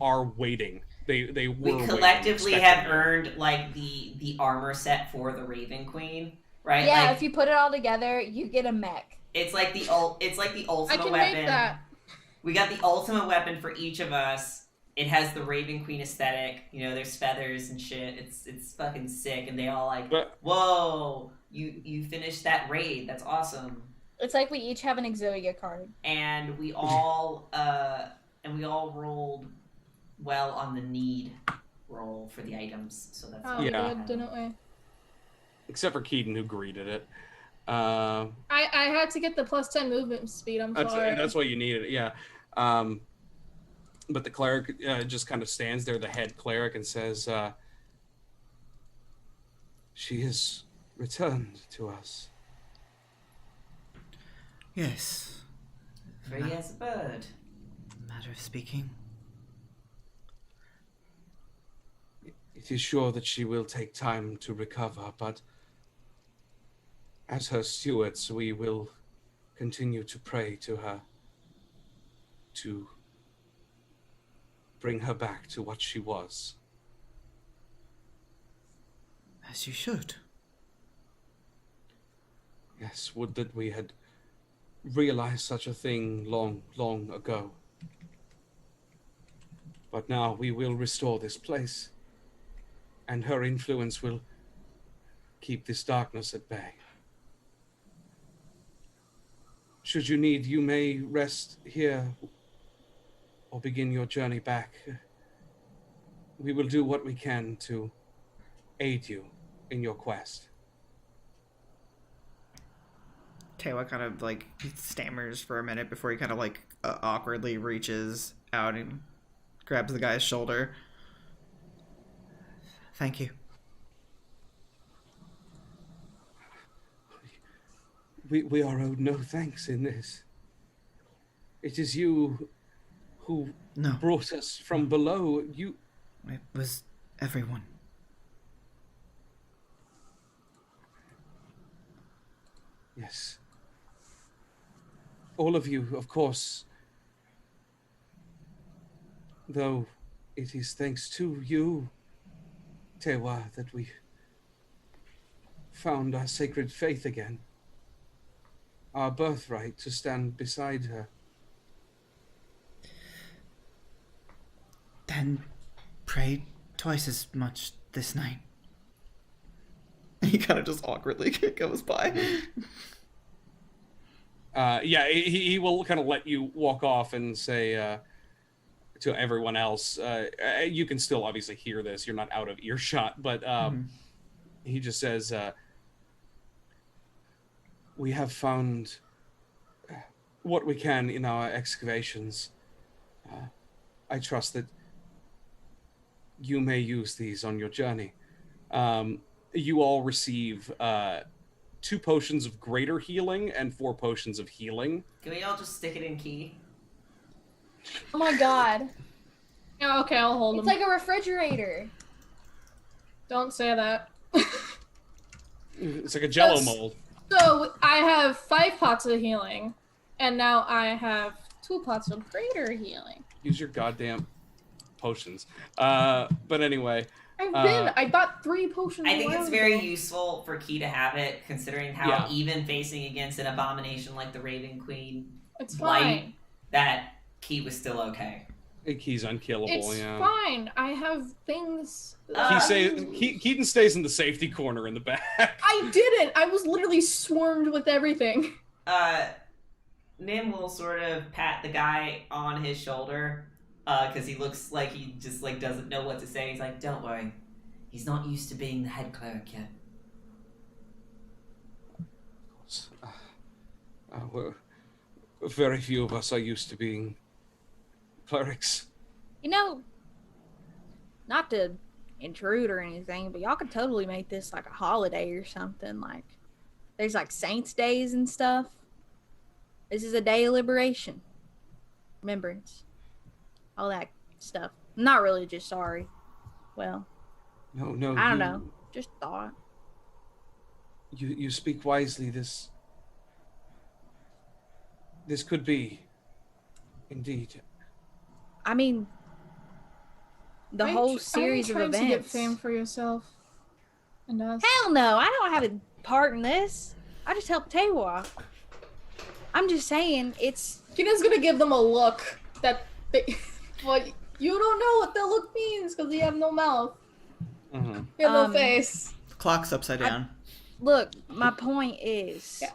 are waiting. They were We collectively have waiting. earned like the armor set for the Raven Queen, right? Yeah, like, if you put it all together, you get a mech. it's like the I ultimate can weapon. make that. We got the ultimate weapon for each of us. It has the Raven Queen aesthetic. You know, there's feathers and shit. It's fucking sick, and they all like, whoa, you finished that raid. That's awesome. It's like we each have an Exodia card. And we all rolled well on the need roll for the items. So that's Oh, Yeah. we did, didn't we? Except for Keaton, who greeted it. I had to get the +10 movement speed. I'm sorry. That's why you needed it, yeah. But the cleric just kind of stands there, the head cleric, and says, she has returned to us. Yes. free as a bird. Matter of speaking. It is sure that she will take time to recover, but as her stewards, we will continue to pray to her to bring her back to what she was. As you should. Yes, would that we had realized such a thing long, long ago. But now we will restore this place, and her influence will keep this darkness at bay. Should you need, you may rest here or begin your journey back. We will do what we can to aid you in your quest. Tewa kind of like stammers for a minute before he kind of like awkwardly reaches out and grabs the guy's shoulder. Thank you. We are owed no thanks in this. It is you who No, brought us from below. You... it was everyone. Yes. All of you, of course. Though it is thanks to you, Tewa, that we found our sacred faith again. Our birthright to stand beside her. Then pray twice as much this night. He kind of just awkwardly goes by. Yeah, he will kind of let you walk off and say to everyone else, you can still obviously hear this, you're not out of earshot, but he just says, we have found what we can in our excavations. I trust that you may use these on your journey. You all receive 2 potions of greater healing and 4 potions of healing. Can we all just stick it in key? Oh my god. Yeah, okay, I'll hold It's them. like a refrigerator. Don't say that. It's like a jello Yes. mold. So I have 5 pots of healing, and now I have 2 pots of greater healing. Use your goddamn potions. But anyway, I bought 3 potions. I think a while it's very ago. useful for Key to have it, considering how Yeah. even facing against an abomination like the Raven Queen, It's Blight, fine. that Key was still okay. He's unkillable. It's yeah. fine. I have things. Keaton stays in the safety corner in the back. I didn't. I was literally swarmed with everything. Nim will sort of pat the guy on his shoulder, because he looks like he just like doesn't know what to say. He's like, "Don't worry, he's not used to being the head cleric yet." Well, very few of us are used to being clerics. You know, not to intrude or anything, but y'all could totally make this like a holiday or something. Like, there's like Saints' Days and stuff. This is a day of liberation, remembrance, all that stuff. I'm not religious, sorry. Well, No, I don't know. Just thought. You speak wisely. This could be, indeed. I mean, the whole series of events. To get fame for yourself and us. Hell no, I don't have a part in this. I just helped Tewa. I'm just saying, it's... Kina's gonna give them a look that they... Well, you don't know what the look means because you have no mouth. Mm-hmm. You have no face. Clock's upside down. Look, my point is... Yeah.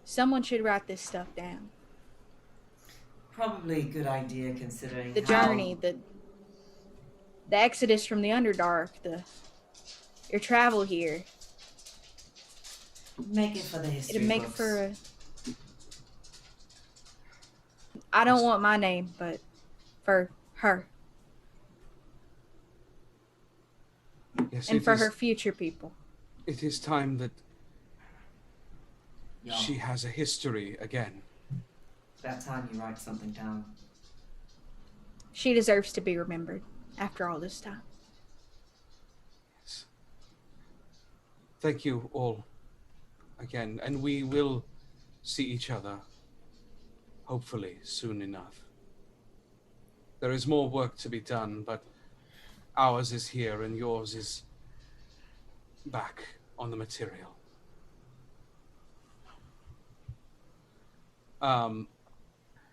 Someone should write this stuff down. Probably a good idea considering The journey, the exodus from the Underdark, your travel here. Make it for the history It'd make books. for a... I don't want my name, but for her. Yes, And for her future people. It is time that Y'all, she has a history again. it's about time you write something down. She deserves to be remembered after all this time. Yes. Thank you all again, and we will see each other hopefully soon enough. There is more work to be done, but ours is here and yours is back on the material.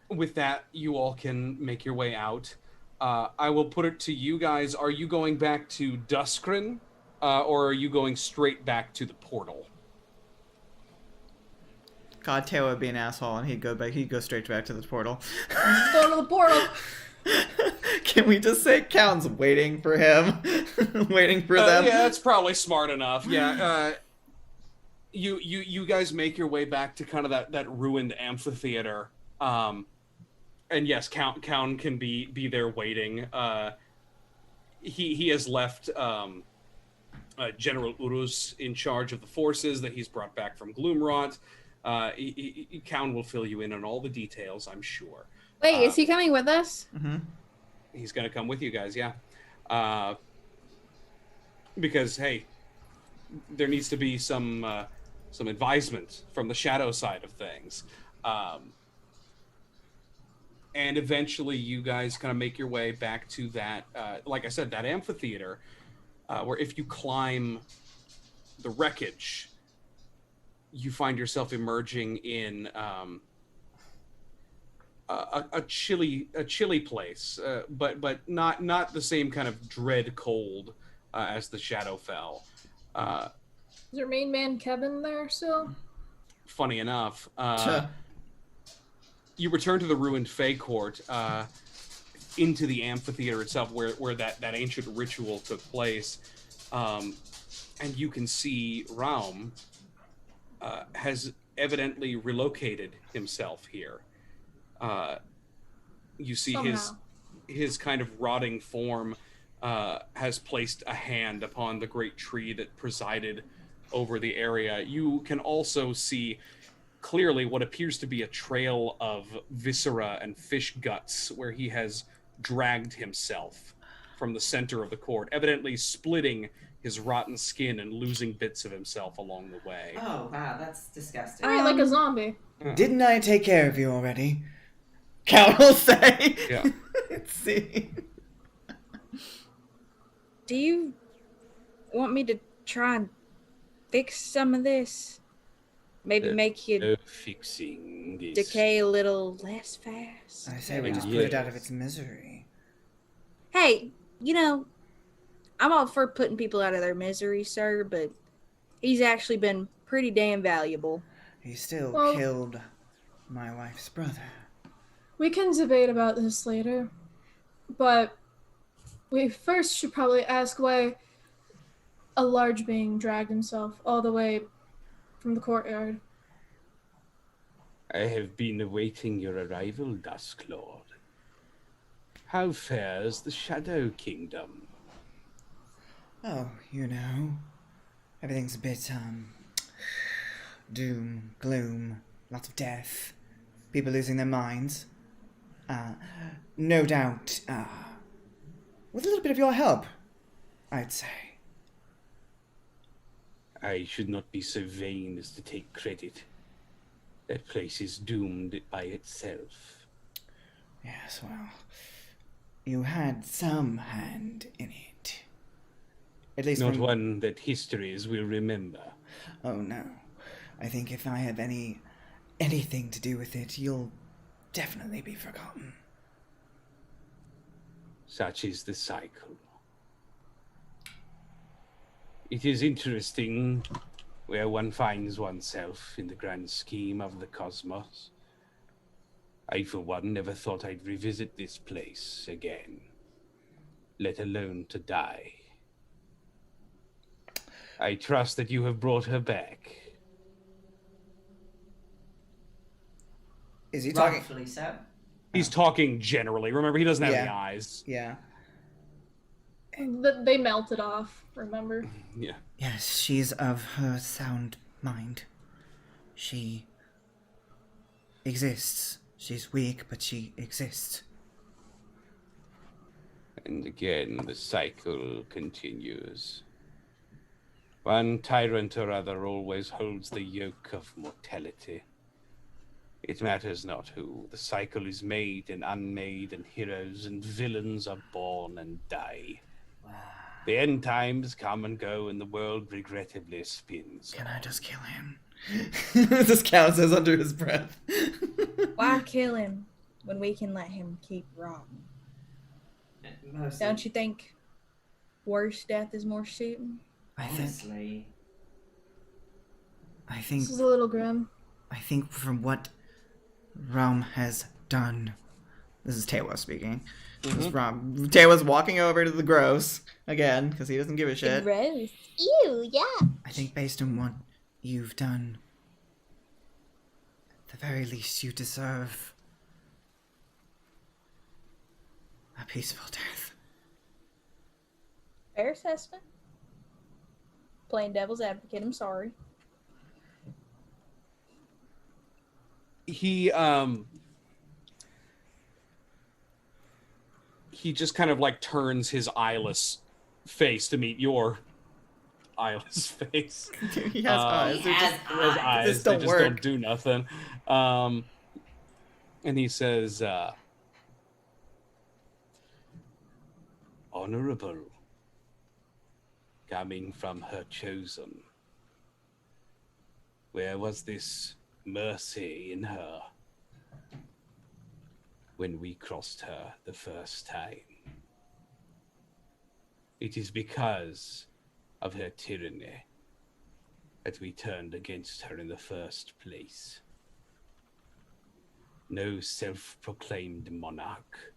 With that, you all can make your way out. I will put it to you guys. Are you going back to Duskren, or are you going straight back to the portal? God, Teo would be an asshole, and he'd go straight back to the portal. Go to the portal. Can we just say Count's waiting for him? Waiting for them? Yeah, that's probably smart enough. Yeah. You guys make your way back to kind of that ruined amphitheater. And yes, Count can be there waiting. He has left General Uruz in charge of the forces that he's brought back from Gloomrot. Count will fill you in on all the details, I'm sure. Wait, is he coming with us? Mm-hmm. He's going to come with you guys, yeah. Because, hey, there needs to be some advisement from the shadow side of things. And eventually you guys kind of make your way back to that, like I said, that amphitheater, where if you climb the wreckage, you find yourself emerging in a chilly place, but not the same kind of dread cold as the Shadowfell. Is your main man Kevin there still? Funny enough, you return to the ruined Fey Court, into the amphitheater itself, where that ancient ritual took place, and you can see Raum has evidently relocated himself here. You see his kind of rotting form has placed a hand upon the great tree that presided over the area. You can also see clearly what appears to be a trail of viscera and fish guts where he has dragged himself from the center of the court, evidently splitting his rotten skin and losing bits of himself along the way. Oh, wow, that's disgusting. Alright, like a zombie. Didn't I take care of you already? Count will say. Yeah. Let's see. Do you want me to try and fix some of this? Maybe make you No fixing this. decay a little less fast. I say we And just put it out of its misery. Hey, I'm all for putting people out of their misery, sir, but he's actually been pretty damn valuable. He still Well- killed my wife's brother. We can debate about this later, but we first should probably ask why a large being dragged himself all the way from the courtyard. I have been awaiting your arrival, Dusk Lord. How fares the Shadow Kingdom? Oh, everything's a bit, doom, gloom, lots of death, people losing their minds. No doubt, with a little bit of your help, I'd say. I should not be so vain as to take credit. That place is doomed by itself. Yes, well, you had some hand in it. At least Not one that histories will remember. Oh no. I think if I have anything to do with it, you'll definitely be forgotten. Such is the cycle. It is interesting where one finds oneself in the grand scheme of the cosmos. I, for one, never thought I'd revisit this place again, let alone to die. I trust that you have brought her back. Is he talking? Rightfully so. He's talking generally. Remember, he doesn't have any Yeah. eyes. Yeah. They melted off, remember? Yeah. Yes, she's of her sound mind. She exists. She's weak, but she exists. And again, the cycle continues. One tyrant or other always holds the yoke of mortality. It matters not who. The cycle is made and unmade, and heroes and villains are born and die. The end times come and go, and the world regrettably spins. Can I just kill him? This Cal says under his breath. Why kill him when we can let him keep rotting? Mostly, Don't you think worse death is more suiting? honestly, I think This is a little grim. from what Ram has done. This is Tewa speaking. This is Ram. Tewa's walking over to the gross again because he doesn't give a shit. Gross. Ew, yeah. I think based on what you've done, at the very least you deserve a peaceful death. Fair assessment. Playing devil's advocate, I'm sorry. He just kind of like turns his eyeless face to meet your eyeless face. He has eyes. he They're has just- His eyes, This they don't just work. don't do nothing. And he says, honorable, coming from her chosen. Where was this mercy in her when we crossed her the first time? It is because of her tyranny that we turned against her in the first place. No self-proclaimed monarch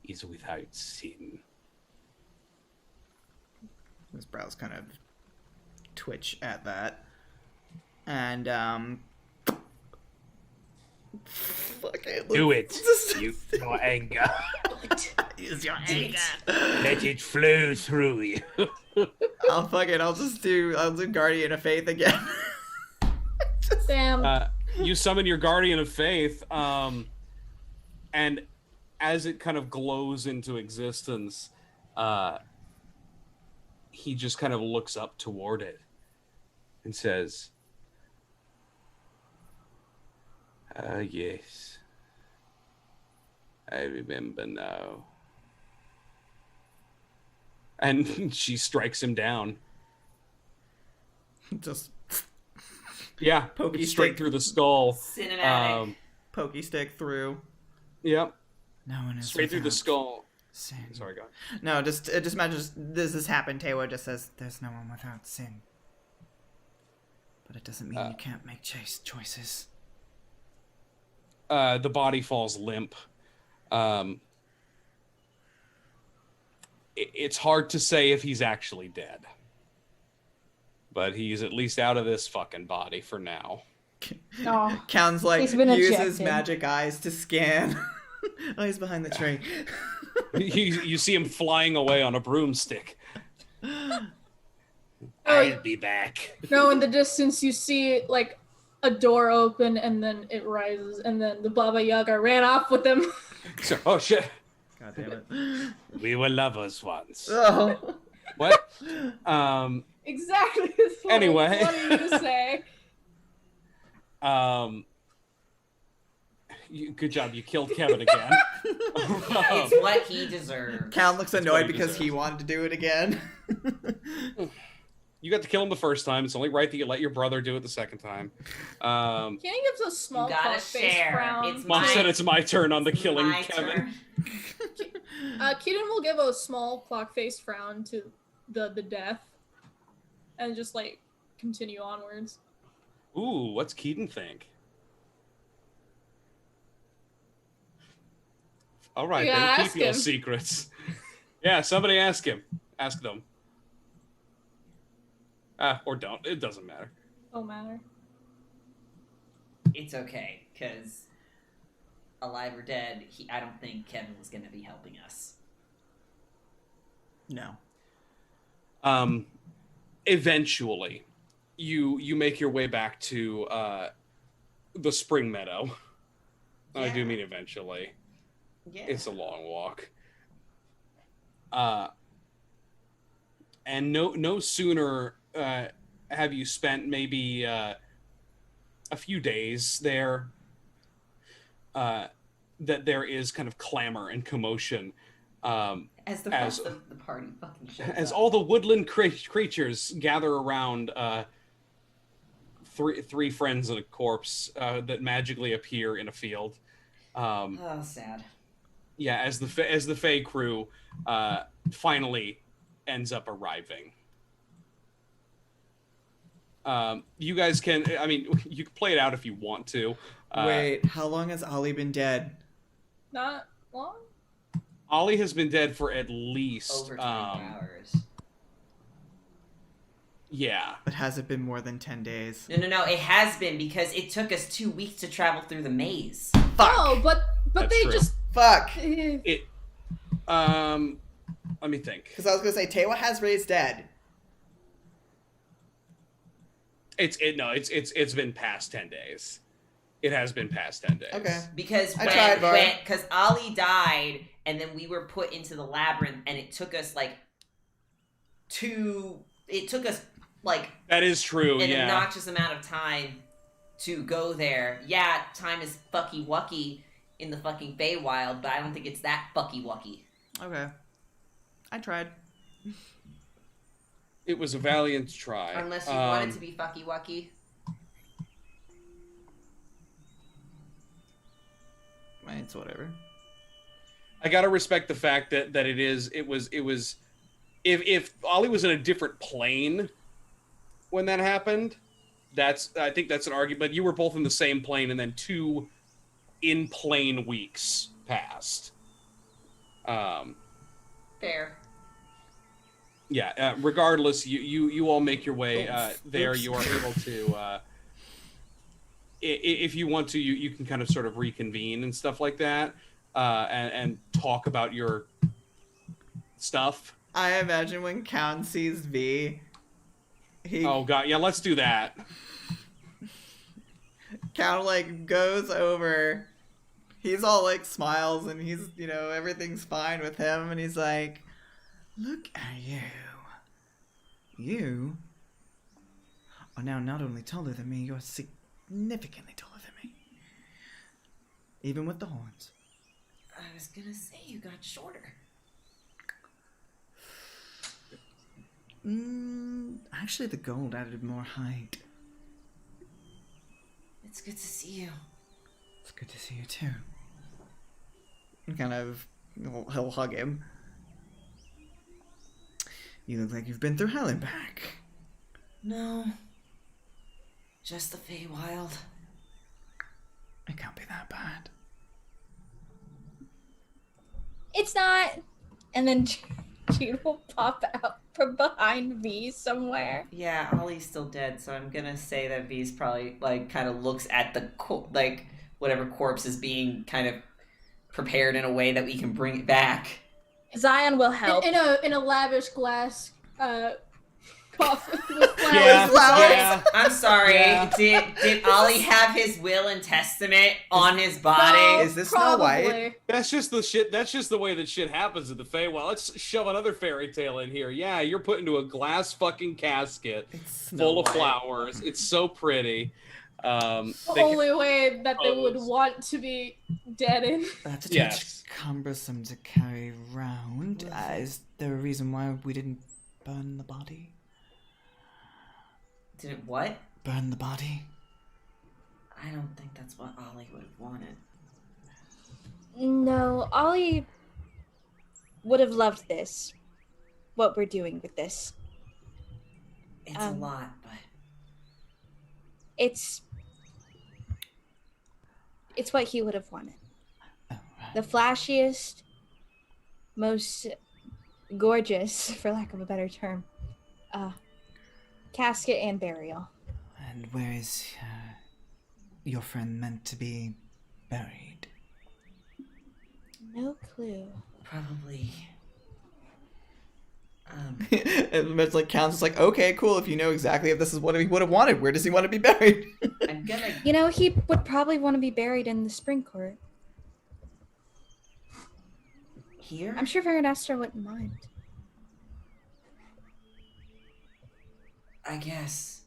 is without sin. His brows kind of twitch at that. And, fuck it. Do it. Just- Use your anger. Use your anger. Let it flow through you. I'll do Guardian of Faith again. Damn. You summon your Guardian of Faith, and as it kind of glows into existence, he just kind of looks up toward it and says, "Ah, yes. I remember now." And she strikes him down. Just Yeah, Pokey it's straight stick. through the skull. Cinematic. Pokey stick through. Yep, No one is straight through the without skull. sin. Sorry, God. No, just imagine this happen. Tewa just says, "There's no one without sin," but it doesn't mean you can't make choices. The body falls limp. It's hard to say if he's actually dead, but he's at least out of this fucking body for now. Oh, Counts like he's been uses ejected. magic eyes to scan. Oh, he's behind the tree. You see him flying away on a broomstick. Oh, I'll be back. no, in the distance you see like a door open and then it rises and then the Baba Yaga ran off with them. So, oh shit. God damn it. We were lovers once. Oh. What? Exactly. Anyway. What are you to say? Good job. You killed Kevin again. It's what he deserves. Count looks what annoyed he because he deserves. wanted to do it again. You got to kill him the first time. It's only right that you let your brother do it the second time. Kenny gives a small You gotta clock face share. frown. It's Mom my- said it's my turn on the killing My Kevin. turn. Keaton will give a small clock face frown to the death and just like continue onwards. Ooh, what's Keaton think? All right, Yeah, then ask keep your him. secrets. Yeah, somebody ask him. Ask them. Or don't. It doesn't matter. Don't matter. It's okay, because alive or dead, I don't think Kevin was going to be helping us. No. Eventually, you make your way back to the Spring Meadow. I do Yeah. mean eventually. Yeah. It's a long walk. And no sooner have you spent maybe a few days there that there is kind of clamor and commotion as the as- rest of the party fucking shows as up. all the woodland creatures gather around three friends and a corpse that magically appear in a field. Oh, sad. Yeah, as the Fae crew finally ends up arriving. You guys can, I mean, you can play it out if you want to. Wait, how long has Ollie been dead? Not long. Ollie has been dead for at least Over 24 hours. Yeah. But has it been more than 10 days? No. It has been because it took us 2 weeks to travel through the maze. Fuck! Oh, but That's they true. just Fuck! Let me think. Because I was gonna say, Tewa has Ray's dead. It's been past 10 days. It has been past 10 days. Okay. Because I tried, Var. because Ollie died and then we were put into the labyrinth and it took us like That is true, an yeah. obnoxious amount of time to go there. Yeah, time is fucky wucky in the fucking Feywild, but I don't think it's that fucky wucky. Okay. I tried. It was a valiant try. Unless you want it to be fucky wucky. It's whatever. I gotta respect the fact that it was if Ollie was in a different plane when that happened, I think that's an argument. But you were both in the same plane, and then 2 in-plane weeks passed. Fair. Yeah. Regardless, you all make your way there. Oops. You are able to, if you want to, you can kind of sort of reconvene and stuff like that, and talk about your stuff. I imagine when Count sees V, Oh god, yeah, let's do that. Count like goes over. He's all like smiles and he's, everything's fine with him, and he's like, "Look at you. You are now not only taller than me, you're significantly taller than me. Even with the horns." I was gonna say you got shorter. Actually, the gold added more height. It's good to see you. It's good to see you too. And kind of, he'll hug him. You look like you've been through hell and back. No. Just the Feywild. It can't be that bad. It's not. And then Jude will pop out from behind V somewhere. Yeah, Ollie's still dead, so I'm gonna say that V's probably, like, kind of looks at the, whatever corpse is being kind of prepared in a way that we can bring it back. Zion will help. In a lavish glass coffin with flowers. Yeah. Yes, I'm sorry. Yeah. Did Ollie have his will and testament on his body? Is this Snow White? That's just the shit. That's just the way that shit happens in the Feywild. Let's shove another fairy tale in here. Yeah, you're put into a glass fucking casket full of flowers. It's so pretty. The only way that they would want to be dead in. That's a Yes. touch cumbersome to carry around. Is there a reason why we didn't burn the body? Did it what? Burn the body? I don't think that's what Ollie would have wanted. No, Ollie would have loved this. What we're doing with this. It's a lot, but It's what he would have wanted. Oh, right. The flashiest, most gorgeous, for lack of a better term, casket and burial. And where is your friend meant to be buried? No clue. probably. And it's like counts. It's like, okay, cool. If you know exactly if this is what he would have wanted, where does he want to be buried? I'm gonna. You know, he would probably want to be buried in the spring court. Here? I'm sure Baron Esther wouldn't mind. I guess.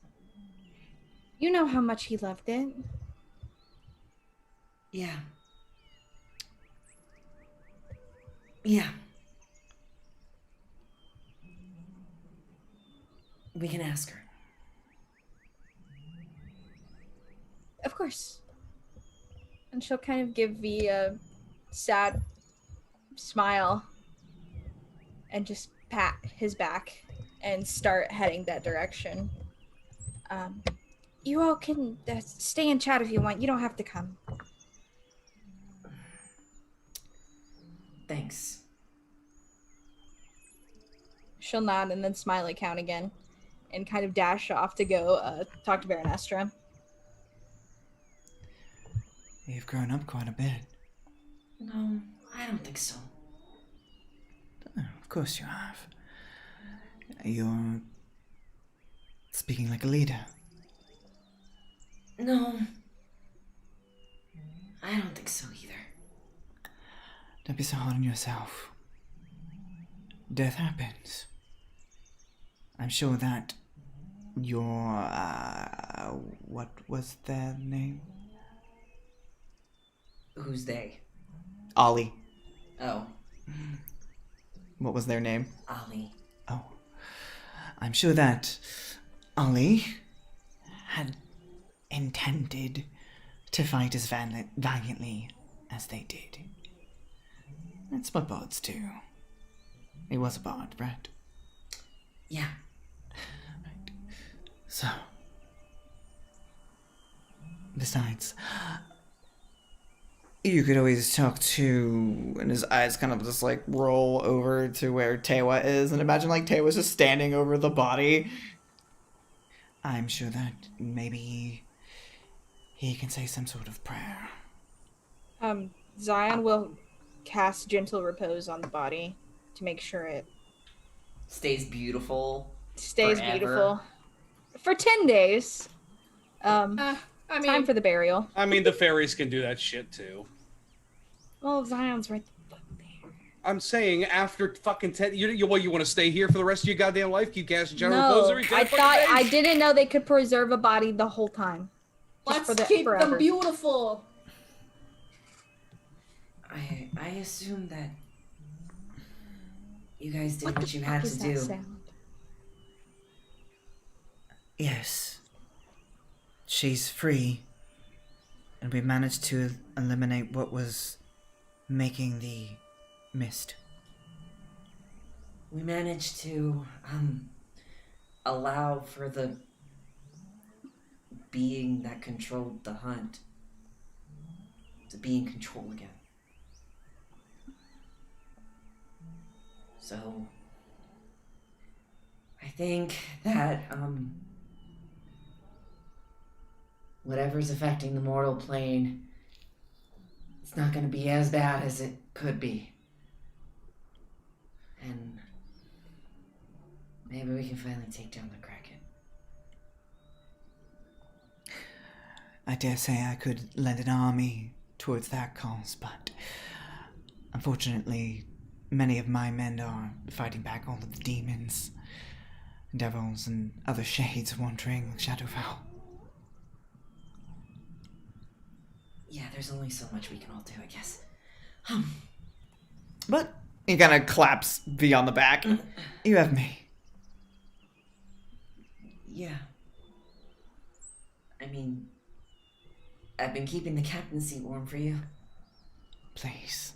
You know how much he loved it. Yeah. Yeah. We can ask her. Of course. And she'll kind of give V a sad smile and just pat his back and start heading that direction. You all can stay and chat if you want. You don't have to come. Thanks. She'll nod and then smiley count again and kind of dash off to go talk to Baron Estra. You've grown up quite a bit. No, I don't think so. Oh, of course you have. You're speaking like a leader. No. I don't think so either. Don't be so hard on yourself. Death happens. I'm sure that your, what was their name? Who's they? Ollie. Oh, What was their name? Ollie. Oh. I'm sure that Ollie had intended to fight as valiantly as they did. That's what bards do. He was a bard, right? Yeah. So, besides, you could always talk to, and his eyes kind of just like roll over to where Tewa is, and imagine like Tewa's just standing over the body. I'm sure that maybe he can say some sort of prayer. Zion will cast gentle repose on the body to make sure it Stays beautiful. stays Forever. beautiful for 10 days. I mean, Time for the burial. I mean, the fairies can do that shit too. Well, Zion's right there. I'm saying after fucking 10, you want to stay here for the rest of your goddamn life? Keep casting general No, repose every 10 I fucking thought days? I didn't know they could preserve a body the whole time. Just let's keep forever. them beautiful. I assume that you guys did what, the you fuck had is to that do. sound? Yes. She's free. And we managed to eliminate what was making the mist. We managed to allow for the being that controlled the hunt to be in control again. So I think that whatever's affecting the mortal plane, it's not going to be as bad as it could be. And maybe we can finally take down the Kraken. I dare say I could lend an army towards that cause, but unfortunately, many of my men are fighting back all of the demons, devils, and other shades wandering Shadowfell. Yeah, there's only so much we can all do, I guess. But he kind of claps V on the back. You have me. Yeah. I mean, I've been keeping the captain's seat warm for you. Please.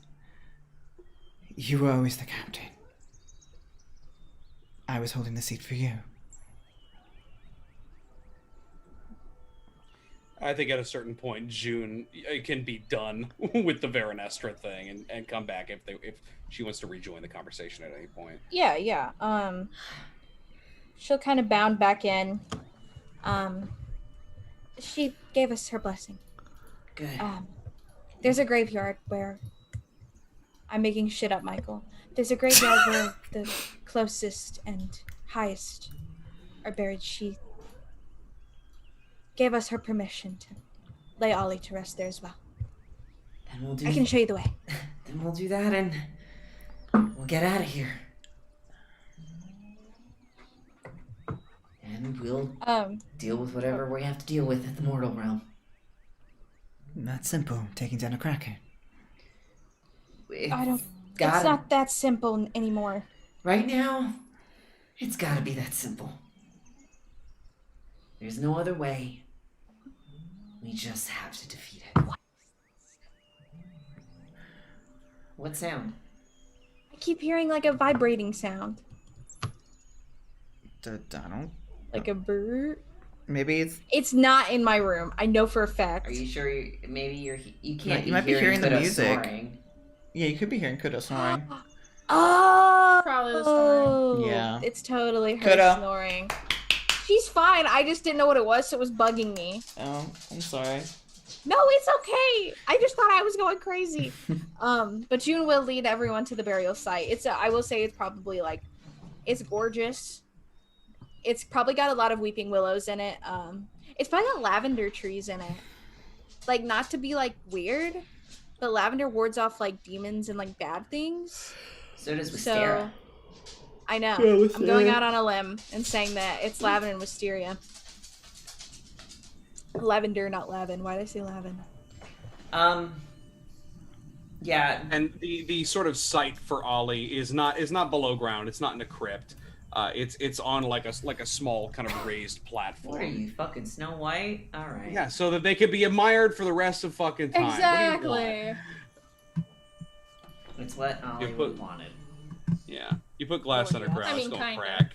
You were always the captain. I was holding the seat for you. I think at a certain point, June it can be done with the Veranestra thing and come back if she wants to rejoin the conversation at any point. Yeah. She'll kind of bound back in. She gave us her blessing. Good. There's a graveyard where I'm making shit up, Michael. There's a graveyard where the closest and highest are buried. She gave us her permission to lay Ollie to rest there as well. Then we'll do. I can show you the way. Then we'll do that, and we'll get out of here. And we'll deal with whatever we have to deal with at the mortal realm. That's simple, taking down a Kraken. It's not that simple anymore. Right now, it's gotta be that simple. There's no other way. We just have to defeat it. What sound? I keep hearing like a vibrating sound. I don't. Like a bird. Maybe it's. It's not in my room. I know for a fact. Are you sure? You can't. Yeah, you might be hearing the Kudo music. snoring. Yeah, you could be hearing Kudo snoring. Oh, Probably the snoring. Yeah. It's totally her Kudo. snoring. She's fine. I just didn't know what it was, so it was bugging me. Oh, I'm sorry. No, it's okay. I just thought I was going crazy. But June will lead everyone to the burial site. I will say it's probably like, it's gorgeous. It's probably got a lot of weeping willows in it. It's probably got lavender trees in it. Like, not to be like weird, but lavender wards off like demons and like bad things. So does Wisteria. I know. Yeah, I'm going out on a limb and saying that it's lavender and wisteria. Lavender, not lavin. Why did I say lavin? Yeah. And the sort of site for Ollie is not below ground. It's not in a crypt. It's on like a small kind of raised platform. What are you, fucking Snow White? All right. Yeah, so that they could be admired for the rest of fucking time. Exactly. It's what Ollie wanted. Yeah, you put glass underground, I mean, it's gonna kinda. crack.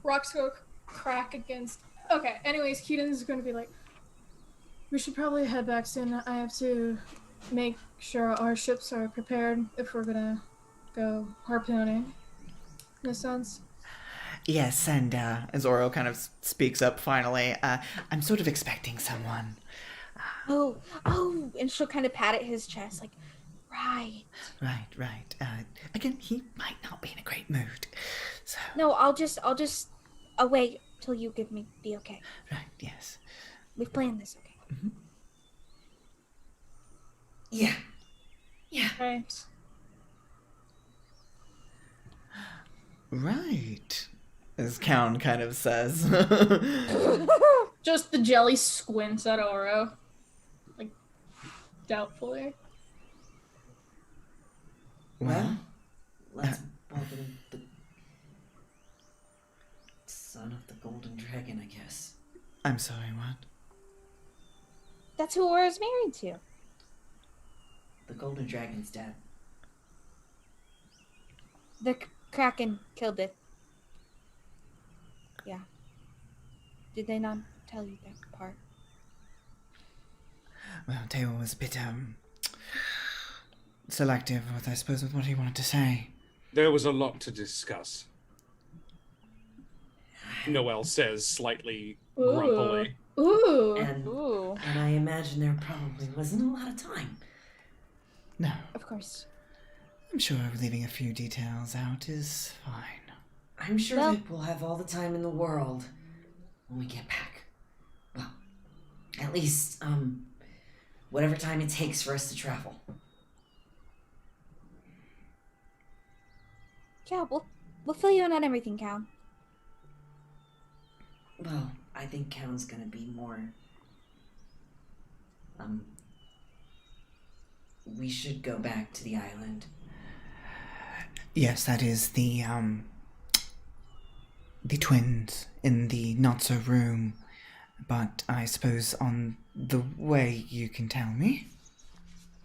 Rocks go crack against. Okay, anyways, Keaton's going to be like, we should probably head back soon. I have to make sure our ships are prepared if we're gonna go harpooning. In a sense. Yes, and as Oro kind of speaks up finally, I'm sort of expecting someone. Oh, and she'll kind of pat at his chest, like, right. Right. Again, he might not be in a great mood. So. No, I'll just wait till you give me the okay. Right, yes. We've planned this, okay? Mm-hmm. Yeah. Right. Right. As Count kind of says. Just the jelly squints at Oro. Like, doubtfully. Well, let's welcome the son of the Golden Dragon, I guess. I'm sorry, what? That's who Aura's married to. The golden dragon's dead. The Kraken killed it. Yeah. Did they not tell you that part? Well, Taylor was a bit, selective, I suppose, with what he wanted to say. There was a lot to discuss. Noelle says slightly grumpily. Ooh. And I imagine there probably wasn't a lot of time. No, Of course. I'm sure leaving a few details out is fine. I'm sure Well- that we'll have all the time in the world when we get back. Well, at least, whatever time it takes for us to travel. Yeah, we'll fill you in on everything, Cal. Well, I think Count's gonna be more... we should go back to the island. Yes, that is the twins in the not-so-room. But I suppose on the way you can tell me.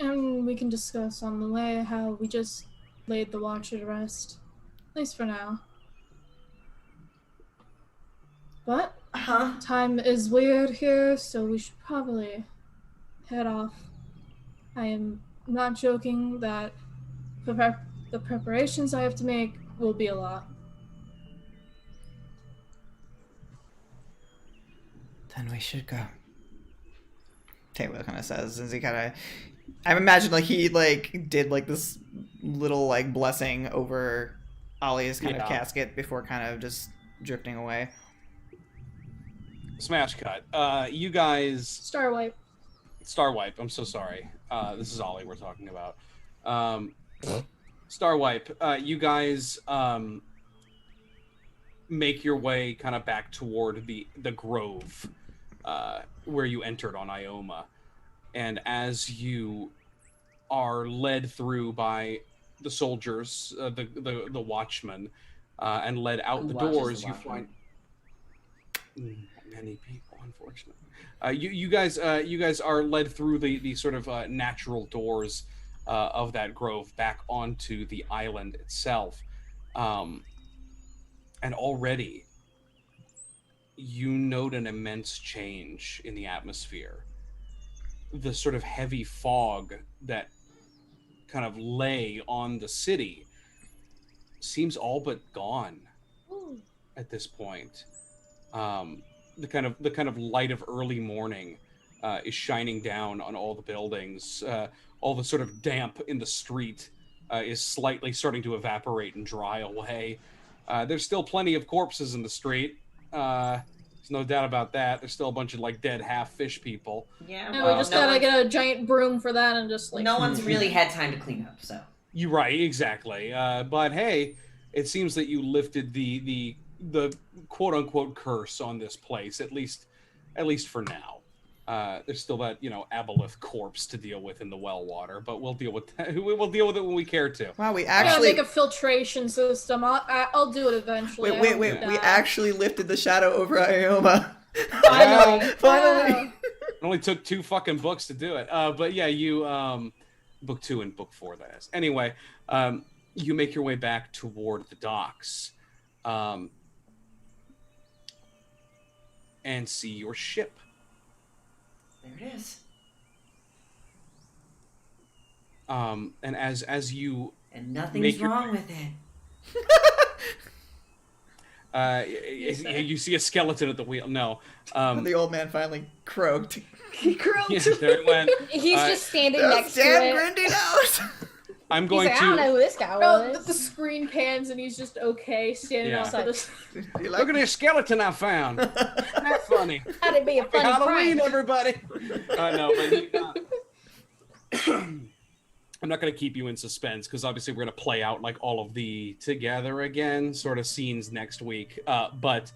And we can discuss on the way how we just laid the Watcher to rest. At least for now. But time is weird here, so we should probably head off. I am not joking that the preparations I have to make will be a lot. Then we should go. Taylor kind of says, as he kind of... I imagine, like, he, like, did, like, this little, like, blessing over Ollie's kind of casket before kind of just drifting away. Smash cut. You guys... Star wipe. Star wipe. I'm so sorry. This is Ollie we're talking about. Star wipe. You guys make your way kind of back toward the grove where you entered on Ioma. And as you are led through by the soldiers, the watchmen, and led out the doors, you find many people, unfortunately. You guys are led through the sort of natural doors of that grove back onto the island itself, and already you note an immense change in the atmosphere. The sort of heavy fog that kind of lay on the city seems all but gone at this point. The kind of light of early morning is shining down on all the buildings. All the sort of damp in the street is slightly starting to evaporate and dry away. There's still plenty of corpses in the street. There's no doubt about that. There's still a bunch of like dead half-fish people. Yeah, And we just gotta get a giant broom for that and just like... No one's really had time to clean up, so... You're right, exactly. But hey, it seems that you lifted the quote-unquote curse on this place, at least for now. There's still that, aboleth corpse to deal with in the well water, but we'll deal with that. We'll deal with it when we care to. Wow, we I gotta actually... make a filtration system. I'll do it eventually. Wait, we actually lifted the shadow over Ioma. Finally. Finally! It only took 2 fucking books to do it. But yeah, you, book 2 and book 4, that is. Anyway, you make your way back toward the docks. And see your ship. There it is. And as you And nothing's wrong with it. You see a skeleton at the wheel. No. The old man finally croaked. He croaked. Yeah, there it went. He's just standing next to Dan it. Grindy knows! I'm going He's like, I don't know to who this guy Oh, was. the screen pans and he's just okay standing Yeah. outside this. You look at this skeleton I found. Isn't that funny? How'd it be a Happy funny Halloween, prank? everybody. No, but I'm not going to keep you in suspense because obviously we're going to play out like all of the together again sort of scenes next week. But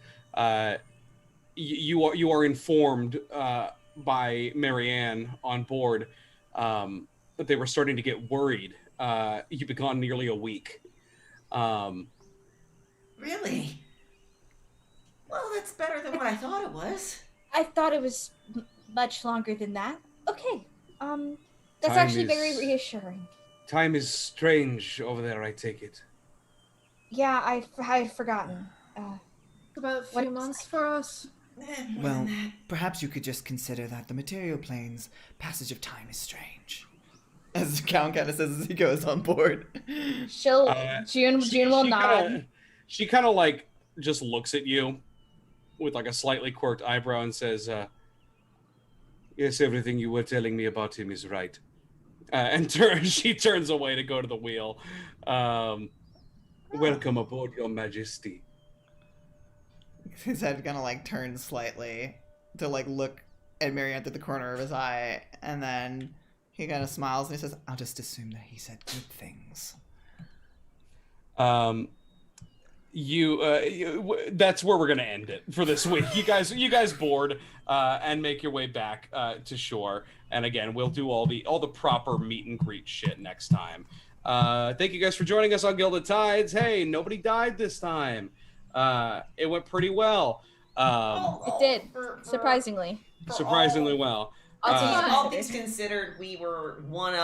you are informed by Marianne on board that they were starting to get worried. You've been gone nearly a week. Really? Well, that's better than what I thought it was. I thought it was much longer than that. Okay. That's Time actually very is- reassuring. Time is strange over there, I take it. Yeah, I had forgotten. About a What few is months for us. Well, perhaps you could just consider that the material plane's passage of time is strange. As Count kind of says as he goes on board. June will nod. She kind of like just looks at you with like a slightly quirked eyebrow and says, "Yes, everything you were telling me about him is right." And she turns away to go to the wheel. Welcome aboard, Your Majesty. His head kind of like turns slightly to like look at Marianne through the corner of his eye, and then he kind of smiles and he says, "I'll just assume that he said good things." That's where we're gonna end it for this week. You guys board and make your way back to shore. And again, we'll do all the proper meet and greet shit next time. Thank you guys for joining us on Gilded Tides. Hey, nobody died this time. It went pretty well. It did, surprisingly. Surprisingly well. Also, All things considered, we were one